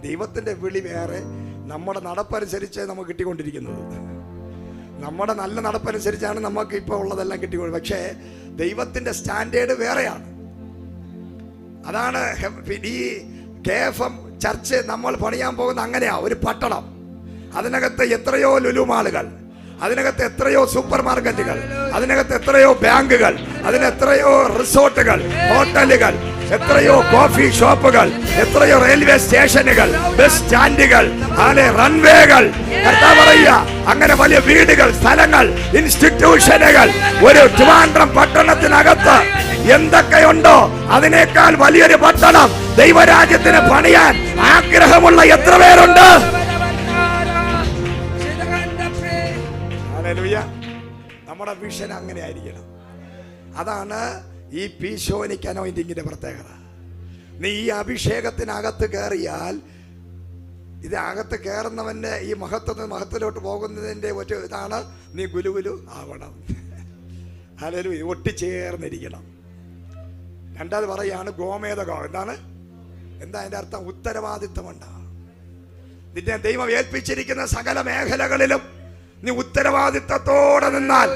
ദൈവത്തിന്റെ വിളി വേറെ, നമ്മുടെ നടപ്പനുസരിച്ച് നമുക്ക് കിട്ടിക്കൊണ്ടിരിക്കുന്നത്. നമ്മുടെ നല്ല നടപ്പനുസരിച്ചാണ് നമുക്ക് ഇപ്പോൾ ഉള്ളതെല്ലാം കിട്ടിക്കൊണ്ടത്. പക്ഷേ ദൈവത്തിന്റെ സ്റ്റാൻഡേർഡ് വേറെയാണ്. അതാണ് ഈ KFM ചർച്ച് നമ്മൾ പണിയാൻ പോകുന്ന അങ്ങനെയാ, ഒരു പട്ടണം. അതിനകത്ത് എത്രയോ ലുലുമാളുകൾ, അതിനകത്ത് എത്രയോ സൂപ്പർ മാർക്കറ്റുകൾ, അതിനകത്ത് എത്രയോ ബാങ്കുകൾ, അതിനെത്രയോ റിസോർട്ടുകൾ, ഹോട്ടലുകൾ, എത്രയോ കോഫി ഷോപ്പുകൾ, എത്രയോ റെയിൽവേ സ്റ്റേഷനുകൾ, ബസ് സ്റ്റാൻഡുകൾ, റൺവേകൾ, പറയുക അങ്ങനെ വലിയ വീടുകൾ, സ്ഥലങ്ങൾ, ഇൻസ്റ്റിറ്റ്യൂഷനുകൾ. ഒരു ട്രിവാൻഡ്രം പട്ടണത്തിനകത്ത് എന്തൊക്കെയുണ്ടോ അതിനേക്കാൾ വലിയൊരു പട്ടണം ദൈവരാജ്യത്തിന് പണിയാൻ ആഗ്രഹമുള്ള എത്ര പേരുണ്ട്? നമ്മുടെ വിഷൻ അങ്ങനെ ആയിരിക്കണം. അതാണ് ഈ പീശോനിക് അനോയിന്റിങ്ങിന്റെ പ്രത്യേകത. നീ ഈ അഭിഷേകത്തിനകത്ത് കയറിയാൽ, ഇത് അകത്ത് കയറുന്നവന്റെ ഈ മഹത്വത്തിലോട്ട് പോകുന്നതിന്റെ ഒരു ഇതാണ്, നീ ഗുലുഗുലു ആവണം. ഹല്ലേലൂയ. ഒട്ടിച്ചേർന്നിരിക്കണം. രണ്ടാമത് പറയാണ് ഗോമേതകം. എന്താ അതിന്റെ അർത്ഥം? ഉത്തരവാദിത്വമുണ്ട്. നിന്നെ ദൈവം ഏൽപ്പിച്ചിരിക്കുന്ന സകല മേഖലകളിലും നീ ഉത്തരവാദിത്വത്തോടെ നിന്നാൽ,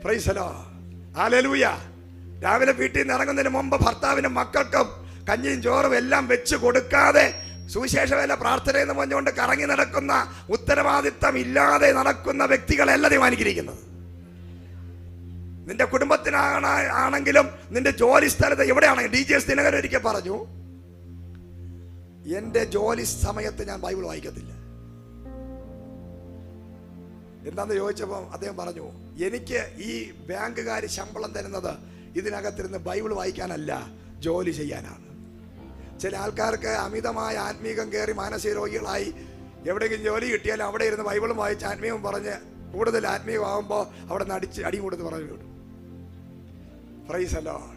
പ്രൈസ് ദി ലോർഡ്, ഹല്ലേലൂയ. രാവിലെ വീട്ടിൽ നിന്ന് ഇറങ്ങുന്നതിന് മുമ്പ് ഭർത്താവിനും മക്കൾക്കും കഞ്ഞിയും ചോറും എല്ലാം വെച്ച് കൊടുക്കാതെ സുവിശേഷ വേല പ്രാർത്ഥന എന്ന് പറഞ്ഞുകൊണ്ട് കറങ്ങി നടക്കുന്ന, ഉത്തരവാദിത്വം ഇല്ലാതെ നടക്കുന്ന വ്യക്തികളല്ല ദൈവം അനുഗ്രഹിക്കുന്നത്. നിന്റെ കുടുംബത്തിനാണെങ്കിലും നിന്റെ ജോലി സ്ഥലത്ത് എവിടെയാണെങ്കിലും, DJ ദിനകരൻ ഒരിക്കൽ പറഞ്ഞു, എന്റെ ജോലി സമയത്ത് ഞാൻ ബൈബിൾ വായിക്കത്തില്ല. എന്താന്ന് ചോദിച്ചപ്പോൾ അദ്ദേഹം പറഞ്ഞു, എനിക്ക് ഈ ബാങ്കുകാർ ശമ്പളം തരുന്നത് ഇതിനകത്തിരുന്ന് ബൈബിൾ വായിക്കാനല്ല, ജോലി ചെയ്യാനാണ്. ചില ആൾക്കാർക്ക് അമിതമായ ആത്മീകം കയറി മാനസിക രോഗികളായി എവിടെയെങ്കിലും ജോലി കിട്ടിയാലും അവിടെ ഇരുന്ന് ബൈബിളും വായിച്ച് ആത്മീയം പറഞ്ഞ് കൂടുതൽ ആത്മീയമാകുമ്പോൾ അവിടെ നിന്ന് അടി കൊടുത്ത് പറഞ്ഞു വിടും. Price the Lord.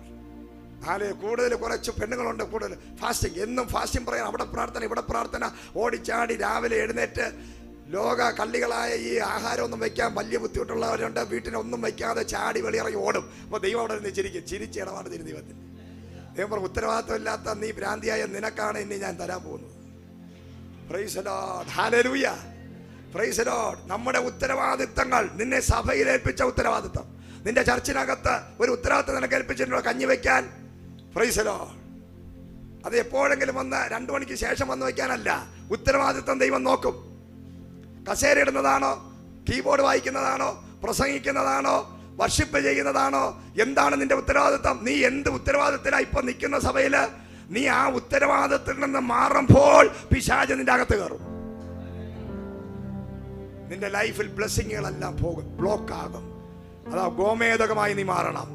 കൂടുതൽ കുറച്ച് പെണ്ണുങ്ങളുണ്ട്, കൂടുതൽ ഫാസ്റ്റിംഗ്, എന്നും ഫാസ്റ്റിംഗ് പറയാൻ, അവിടെ പ്രാർത്ഥന ഇവിടെ പ്രാർത്ഥന, ഓടിച്ചാടി രാവിലെ എഴുന്നേറ്റ് ലോക കള്ളികളായ ഈ ആഹാരമൊന്നും വയ്ക്കാൻ വലിയ ബുദ്ധിമുട്ടുള്ളവരുണ്ട്. വീട്ടിനൊന്നും വയ്ക്കാതെ ചാടി വെളിയിറങ്ങി ഓടും. അപ്പോൾ ദൈവം അവിടെ നിന്ന് ചിരിച്ച് ഇടപാട് തരും ദൈവത്തിന്. ദൈവം പറഞ്ഞു, ഉത്തരവാദിത്വമില്ലാത്ത നീ ഭ്രാന്തിയായ നിനക്കാണ് ഇനി ഞാൻ തരാൻ പോകുന്നത്. Price the Lord. Hallelujah. Praise the Lord. നമ്മുടെ ഉത്തരവാദിത്തങ്ങൾ, നിന്നെ സഭയിൽ ഏൽപ്പിച്ച ഉത്തരവാദിത്തം, നിന്റെ ചർച്ചിനകത്ത് ഒരു ഉത്തരവാദിത്തം നിനക്ക് ഏൽപ്പിച്ചിട്ടുണ്ടോ? കഞ്ഞി വയ്ക്കാൻ. Price the Lord. അത് എപ്പോഴെങ്കിലും വന്ന് 2 മണിക്ക് ശേഷം വന്ന് വയ്ക്കാനല്ല. ഉത്തരവാദിത്തം ദൈവം നോക്കും. കസേര ഇടുന്നതാണോ, കീബോർഡ് വായിക്കുന്നതാണോ, പ്രസംഗിക്കുന്നതാണോ, വർഷിപ്പ് ചെയ്യുന്നതാണോ? എന്താണ് നിന്റെ ഉത്തരവാദിത്തം? നീ എന്ത് ഉത്തരവാദിത്തത്തിലാണ് ഇപ്പൊ നിൽക്കുന്ന സഭയില്? നീ ആ ഉത്തരവാദിത്തത്തിൽ നിന്ന് മാറുമ്പോൾ പിശാച് നിന്റെ അകത്ത് കയറും. നിന്റെ ലൈഫിൽ ബ്ലെസ്സിങ്ങുകളെല്ലാം പോകും, ബ്ലോക്ക് ആകും. അതാ ഗോമേതകമായി നീ മാറണം.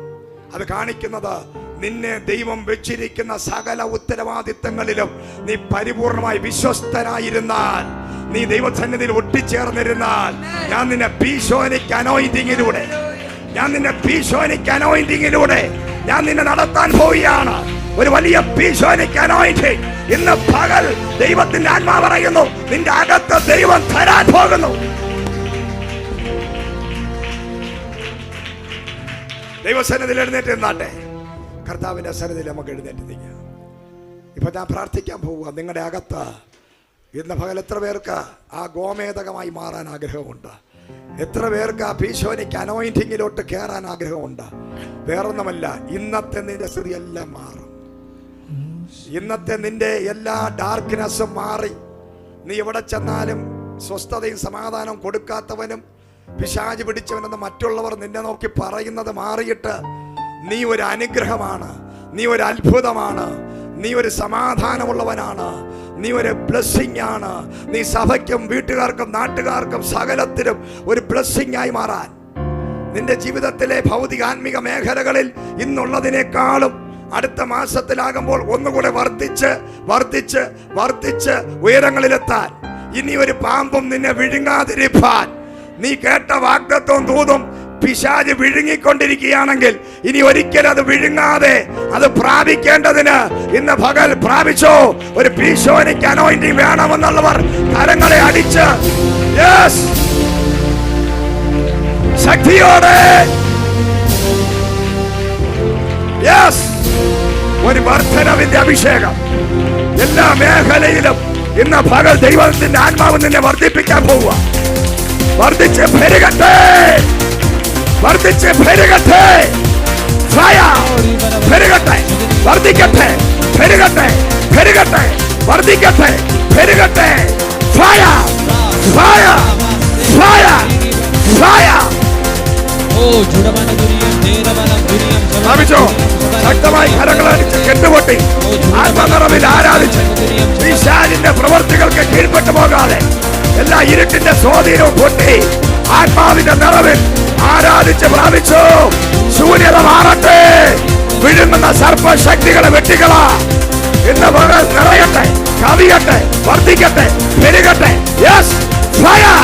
അത് കാണിക്കുന്നത് നിന്നെ ദൈവം വെച്ചിരിക്കുന്ന സകല ഉത്തരവാദിത്തങ്ങളിലും നീ പരിപൂർണമായി വിശ്വസ്തനായിരുന്നാൽ, നീ ദൈവസന്നിധിയിൽ ഒട്ടിച്ചേർന്നിരുന്നാൽ, ഞാൻ നിന്നെ പീശോനിക് അനോയിന്റിങ്ങിലൂടെ ഞാൻ നിന്നെ നടത്താൻ പോവുകയാണ്. ഒരു വലിയ പീശോനിക് അനോയിന്റിങ് ഇന്ന് പകൽ ദൈവത്തിന്റെ ആത്മാവ് പറയുന്നു, നിന്റെ അകത്ത് ദൈവം തരാൻ പോകുന്നു. ദൈവസന്നിധിയിൽ എഴുന്നേറ്റ് നിന്നാട്ടെ. കർത്താവിന്റെ സന്നിധിയിൽ നമുക്ക് എഴുന്നേറ്റ് നിൽക്കാം. ഇപ്പൊ ഞാൻ പ്രാർത്ഥിക്കാൻ പോവുക. നിങ്ങളുടെ അകത്ത് ഇന്ന് പകൽ എത്ര പേർക്ക് ആ ഗോമേതകമായി മാറാൻ ആഗ്രഹമുണ്ട്? എത്ര പേർക്ക് ആ പീശോനിക് അനോയിന്റിങ്ങിലോട്ട് കയറാൻ ആഗ്രഹമുണ്ട്? വേറൊന്നുമല്ല, ഇന്നത്തെ നിന്റെ സ്ഥിതി എല്ലാം മാറും. ഇന്നത്തെ നിന്റെ എല്ലാ ഡാർക്ക്നെസ്സും മാറി. നീ എവിടെ ചെന്നാലും സ്വസ്ഥതയും സമാധാനവും കൊടുക്കാത്തവനും പിശാച് പിടിച്ചവനെന്ന് മറ്റുള്ളവർ നിന്നെ നോക്കി പറയുന്നത് മാറിയിട്ട് നീ ഒരു അനുഗ്രഹമാണ്, നീ ഒരു അത്ഭുതമാണ്, നീ ഒരു സമാധാനമുള്ളവനാണ്, നീ ഒരു ബ്ലെസ്സിംഗ് ആണ്. നീ സഭയ്ക്കും വീട്ടുകാർക്കും നാട്ടുകാർക്കും സകലത്തിലും ഒരു ബ്ലെസ്സിംഗ് ആയി മാറാൻ, നിന്റെ ജീവിതത്തിലെ ഭൗതികാത്മിക മേഖലകളിൽ ഇന്നുള്ളതിനേക്കാളും അടുത്ത മാസത്തിലാകുമ്പോൾ ഒന്നുകൂടെ വർദ്ധിച്ച് ഉയരങ്ങളിലെത്താൻ, ഇനി ഒരു പാമ്പും നിന്നെ വിഴുങ്ങാതിരിപ്പാൻ, നീ കേട്ട വാഗ്ദത്തവും ദൂതും പിശാച് വിഴുങ്ങിക്കൊണ്ടിരിക്കുകയാണെങ്കിൽ ഇനി ഒരിക്കലും അത് വിഴുങ്ങാതെ അത് പ്രാപിക്കേണ്ടതിന് ഇന്ന് പകൽ പ്രാപിച്ചോ. ഒരു പീശോനിക് അനോയിന്റിങ് വേണമെന്നുള്ളവർ കരങ്ങളെ അടിച്ച് ശക്തിയോടെ ഒരു വർദ്ധനവിന്റെ അഭിഷേകം എല്ലാ മേഖലയിലും ഇന്ന് പകൽ ദൈവത്തിന്റെ ആത്മാവ് നിന്നെ വർദ്ധിപ്പിക്കാൻ പോവുക. വർദ്ധിച്ച് പെരുകട്ടെ. ഫയർ പെരുകട്ടെ, വർദ്ധിക്കട്ടെ, പെരുകട്ടെ, വർദ്ധിക്കട്ടെ, പെരുകട്ടെ. Fire. Oh, Judamana Duriya Tera പ്രാപിച്ചോ? ശക്തമായി കരങ്ങളടിച്ച് കെട്ടുപൊട്ടി ആത്മനിറവിൽ ആരാധിച്ച് പിശാചിന്റെ പ്രവർത്തികൾക്ക് കീഴ്പ്പെട്ടു പോകാതെ എല്ലാ ഇരുട്ടിന്റെ സ്വാധീനവും പൊട്ടി ആത്മാവിന്റെ നിറവിൽ ആരാധിച്ച് പ്രാപിച്ചു. ശൂന്യത മാറട്ടെ. വിഴുങ്ങുന്ന സർപ്പശക്തികളെ വെട്ടിക്കള. ഇന്ന് പകൽ നിറയട്ടെ, കവിയട്ടെ, വർദ്ധിക്കട്ടെ, പെരുകട്ടെ. Yes, fire.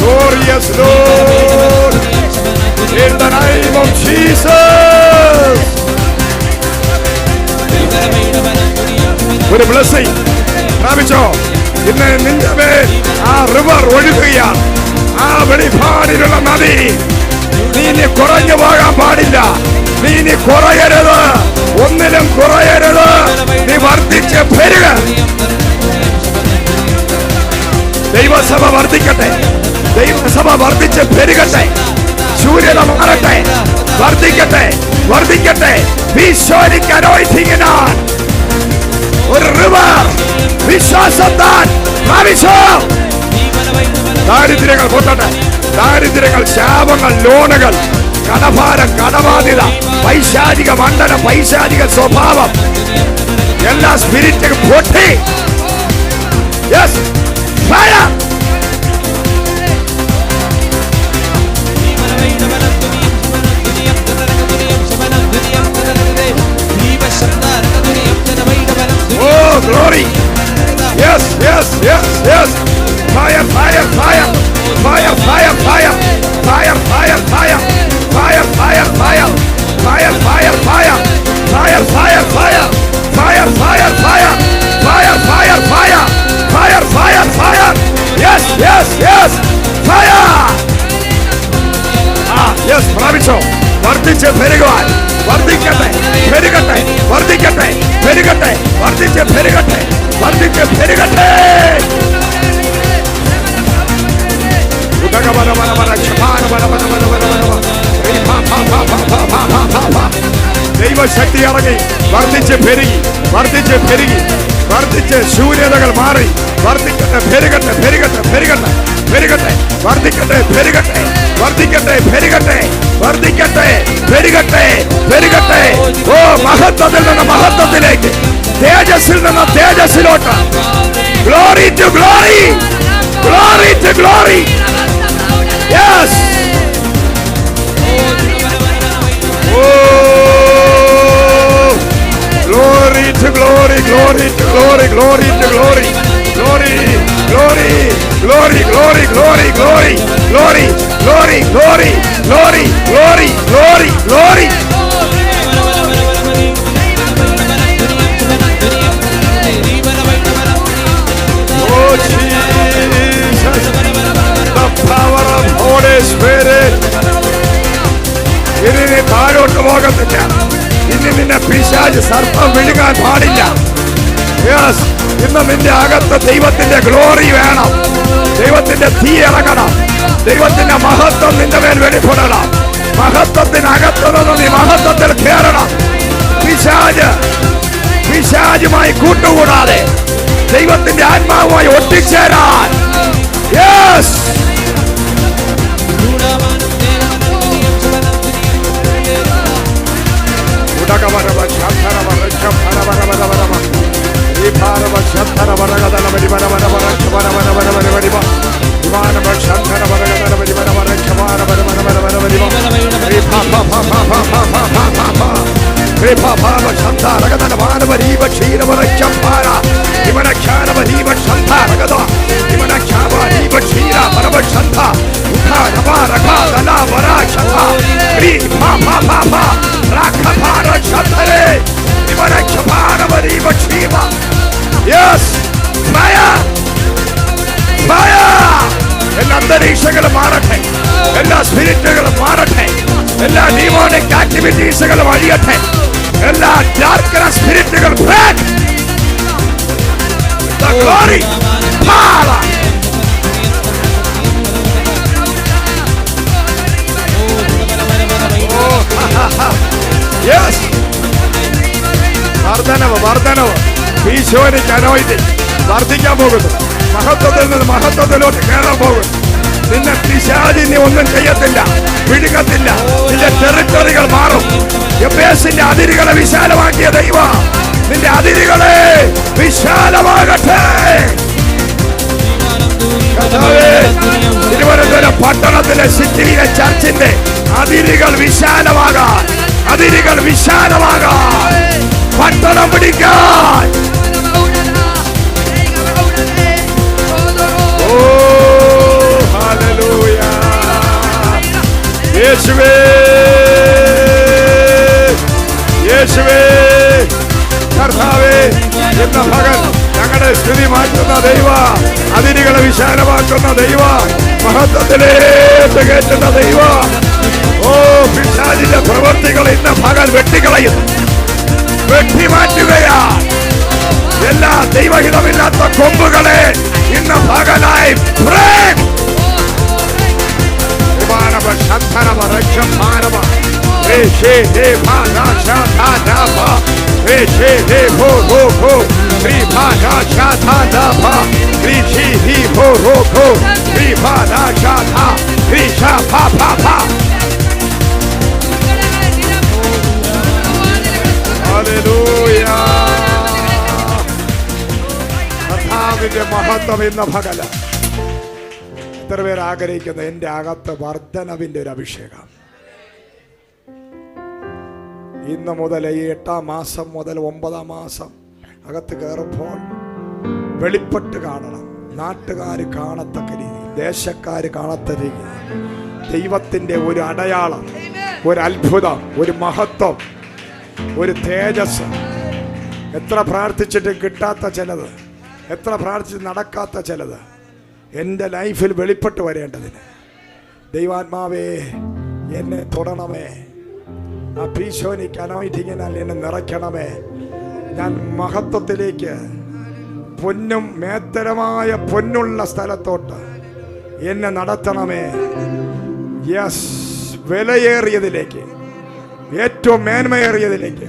Glorious Lord, in the name of Jesus. ഒരു ബ്ലെസ്സിംഗ് പ്രാപിച്ചോ? ഇന്ന് നിന്റെ മേൽ ആ റിവർ ഒഴുകുകയാണ്. ആ വെളിപാടിലുള്ള നദി. നീ ഇനി കുറഞ്ഞു പോകാൻ പാടില്ല. നീ ഇനി കുറയരുത്, ഒന്നിലും കുറയരുത്. നീ വർദ്ധിച്ച് പെരുക. ദൈവസഭ വർദ്ധിക്കട്ടെ, ദൈവസഭ വർദ്ധിച്ച് പെരുകട്ടെ. ശൂന്യത മാറട്ടെ, വർദ്ധിക്കട്ടെ, വർദ്ധിക്കട്ടെ. ഈശോയ്ക്കനോയിട്ടിങ്ങനാൻ ഒരു റിവർ വിശ്വാസത്താൽ പ്രാപിച്ചോ. ദാരിദ്ര്യങ്ങൾ പൊട്ടട്ടെ. ദാരിദ്ര്യങ്ങൾ, ശാപങ്ങൾ, ലോണുകൾ, കടഭാരം, കടബാധ്യത, പൈശാചിക മണ്ഡലം, പൈശാചിക സ്വഭാവം, എല്ലാ സ്പിരിറ്റും പൊട്ടി. Yes, fire. Oh, glory. Yes, yes, yes, yes. Fire, fire, fire. Fire, fire, fire. Fire, fire, fire. Fire, fire, fire. Fire, fire, fire. Fire, fire, fire. Fire, fire, fire. Fire, fire, fire. Fire, fire, fire. Yes, yes, yes. Fire. Yes, പ്രാപിച്ചോ. വർദ്ധിച്ച് പെരുകുവാൻ. വർദ്ധിക്കട്ടെ, പെരുകട്ടെ, വർദ്ധിക്കട്ടെ, പെരുകട്ടെ, വർദ്ധിച്ച് പെരുകട്ടെ, വർദ്ധിച്ച് പെരുകട്ടെ. ദൈവശക്തി ഇറങ്ങി വർദ്ധിച്ച് പെരുകി, വർദ്ധിച്ച് പെരുകി, വർദ്ധിച്ച് ശൂന്യതകൾ മാറി. വർദ്ധിക്കട്ടെ, പെരുകട്ടെ, പെരുകട്ടെ, പെരുകട്ടെ, പെരുകട്ടെ, വർദ്ധിക്കട്ടെ, പെരുകട്ടെ, വർദ്ധിക്കട്ടെ, പെരുകട്ടെ, വർദ്ധിക്കട്ടെ, പെരുകട്ടെ, പെരുകട്ടെ. ഓ, മഹത്വത്തിൽ നിന്ന് മഹത്വത്തിലേക്ക്, തേജസ്സിൽ നിന്ന് തേജസ്സിലോട്ട്. Glory to glory, glory to glory. Yes. Glory to glory, glory to glory, glory to glory, glory, glory, glory, glory, glory, glory, glory, glory, glory, glory, glory, glory, glory. Oh Jesus, the power of Holy Spirit. ഇനി നീ താഴോട്ട് പോകത്തില്ല. ഇനി നിന്നെ പിശാച് സർപ്പം വിഴുങ്ങാൻ പാടില്ല. യെസ്, ഇന്ന് നിന്റെ അകത്ത് ദൈവത്തിന്റെ ഗ്ലോറി വേണം. ദൈവത്തിന്റെ തീ ഇറങ്ങണം. ദൈവത്തിന്റെ മഹത്വം നിന്റെ മേൽ വെളിപ്പെടണം. മഹത്വത്തിനകത്ത് നിന്ന് നീ മഹത്വത്തിൽ കയറണം. പിശാചുമായി കൂട്ടുകൂടാതെ ദൈവത്തിന്റെ ആത്മാവുമായി ഒട്ടിച്ചേരാൻ. യെസ്. Yes, fire, fire. എല്ലാ അന്തരീക്ഷങ്ങളും മാറട്ടെ, എല്ലാ സ്പിരിറ്റുകളും മാറട്ടെ, എല്ലാ ഡീമോണിക് ആക്ടിവിറ്റീസുകളും അഴിയട്ടെ, എല്ലാ ഡാർക്ക്നെസ് സ്പിരിറ്റുകൾ break. The glory, power. anointing വർദ്ധിക്കാൻ പോകുന്നു. മഹത്വത്തിൽ നിന്ന് മഹത്വത്തിലോട്ട് കയറാൻ പോകുന്നു. നിന്നെ പിശാചിനി ഒന്നും ചെയ്യത്തില്ല, വിഴുകത്തില്ല. നിന്റെ ടെറിട്ടറികൾ മാറും. യബ്ബേസിന്റെ അതിരുകളെ വിശാലമാക്കിയ ദൈവം നിന്റെ അതിരുകളെ വിശാലമാകട്ടെ. തിരുവനന്തപുരം പട്ടണത്തിലെ സിറ്റിയിലെ ചർച്ചിന്റെ അതിരുകൾ വിശാലമാകാൻ, അതിരുകൾ വിശാലമാകാൻ, പട്ടണം പിടിക്കാൻ. ഓ ഹല്ലേലൂയ. യേശുവേ, യേശുവേ, കർത്താവേ, ഇന്ന് പകൽ ഞങ്ങളുടെ സ്ഥിതി മാറ്റുന്ന ദൈവ, അതിരുകളെ വിശാലമാക്കുന്ന ദൈവ, മഹത്വത്തിലേക്ക് കയറ്റുന്ന ദൈവ. ഓ പിശാചിന്റെ പ്രവൃത്തികൾ ഇന്ന് പകൽ വെട്ടിക്കളയുന്നു, വെട്ടിമാറ്റുകയാ. എല്ലാ ദൈവഹിതമില്ലാത്ത കൊമ്പുകളെ ഇന്ന് പകലായി കർത്താവിന്റെ മഹത്വം ഇന്ന് പകല എത്ര പേർ ആഗ്രഹിക്കുന്ന എന്റെ അകത്ത് വർദ്ധനവിന്റെ ഒരു അഭിഷേകം ഇന്ന് മുതൽ ഈ 8-ാം മാസം മുതൽ 9-ാം മാസം അകത്ത് കയറുമ്പോൾ വെളിപ്പെട്ട് കാണണം. നാട്ടുകാർ കാണത്തക്ക രീതി, ദേശക്കാർ കാണത്ത രീതി, ദൈവത്തിന്റെ ഒരു അടയാളം, ഒരു അത്ഭുതം, ഒരു മഹത്വം, ഒരു തേജസ്. എത്ര പ്രാർത്ഥിച്ചിട്ട് കിട്ടാത്ത ചിലത്, എത്ര പ്രാർത്ഥിച്ച് നടക്കാത്ത ചിലത് എൻ്റെ ലൈഫിൽ വെളിപ്പെട്ട് വരേണ്ടതിന് ദൈവാത്മാവേ എന്നെ തൊടണമേ. ആ പീശോനിക്ക് അനോയിറ്റിങ്ങിനാൽ എന്നെ നിറയ്ക്കണമേ. ഞാൻ മഹത്വത്തിലേക്ക്, പൊന്നും മേത്തരമായ പൊന്നുള്ള സ്ഥലത്തോട്ട് എന്നെ നടത്തണമേ. യെസ്, വിലയേറിയതിലേക്ക്, ഏറ്റവും മേന്മയേറിയതിലേക്ക്,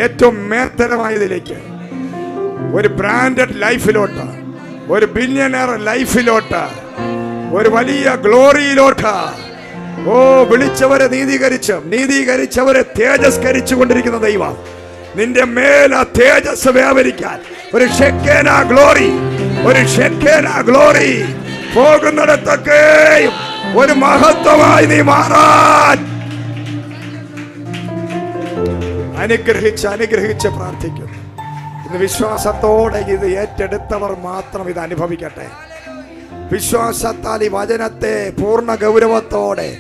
ഏറ്റവും മേത്തരമായതിലേക്ക്, ഒരു ബ്രാൻഡഡ് ലൈഫിലോട്ട്, ഒരു ബില്യണയർ ലൈഫിലോട്ട്, ഒരു വലിയ ഗ്ലോറിയിലോട്ട്. ഓ വിളിച്ചവരെ നീതീകരിച്ചവരെ തേജസ്കരിച്ചു കൊണ്ടിരിക്കുന്ന ദൈവം നിന്റെ മേൽ ആ തേജസ് വ്യാപരിക്കാൻ ഒരു ഷെക്കേന ഗ്ലോറി, ഒരു ഷെക്കേന ഗ്ലോറി പോകുന്നിടത്തൊക്കെയും ഒരു മഹത്വമായി നീ മാറാൻ അനുഗ്രഹിച്ച് പ്രാർത്ഥിക്കുന്നു. ഇന്ന് വിശ്വാസത്തോടെ ഇത് ഏറ്റെടുത്തവർ മാത്രം ഇത് അനുഭവിക്കട്ടെ. വിശ്വാസത്താൽ ഈ വചനത്തെ പൂർണ്ണ ഗൗരവത്തോടെ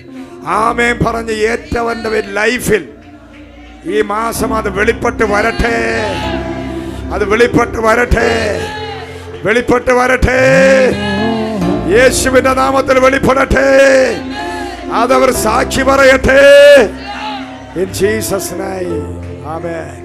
ആമേൻ പറഞ്ഞ് ഏറ്റവന്റെ ലൈഫിൽ ഈ മാസം അത് വെളിപ്പെട്ട് വരട്ടെ, അത് വെളിപ്പെട്ട് വരട്ടെ, വെളിപ്പെട്ട് വരട്ടെ. യേശുവിന്റെ നാമത്തിൽ വെളിപ്പെടട്ടെ, അതവർ സാക്ഷി പറയട്ടെ. ഇൻ ജീസസ് നെയിം ആമേൻ.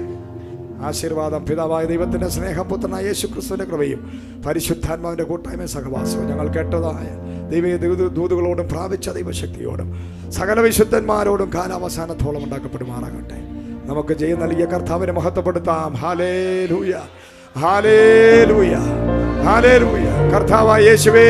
ആശീർവാദം പിതാവായ ദൈവത്തിന്റെ സ്നേഹം, പുത്രനായ യേശു ക്രിസ്തുവിന്റെ കൃപയും പരിശുദ്ധാത്മാവിന്റെ കൂട്ടായ്മയും സഹവാസവും ഞങ്ങൾ കേട്ടതായ ദൈവീയ ദൂതുകളോടും പ്രാപിച്ച ദൈവശക്തിയോടും സകല വിശുദ്ധന്മാരോടും കാലാവസാനത്തോളം ഉണ്ടാക്കപ്പെടുമാറാകട്ടെ. നമുക്ക് ജയം നൽകിയ കർത്താവിനെ മഹത്വപ്പെടുത്താം. Hallelujah, hallelujah, hallelujah. കർത്താവായ യേശുവേ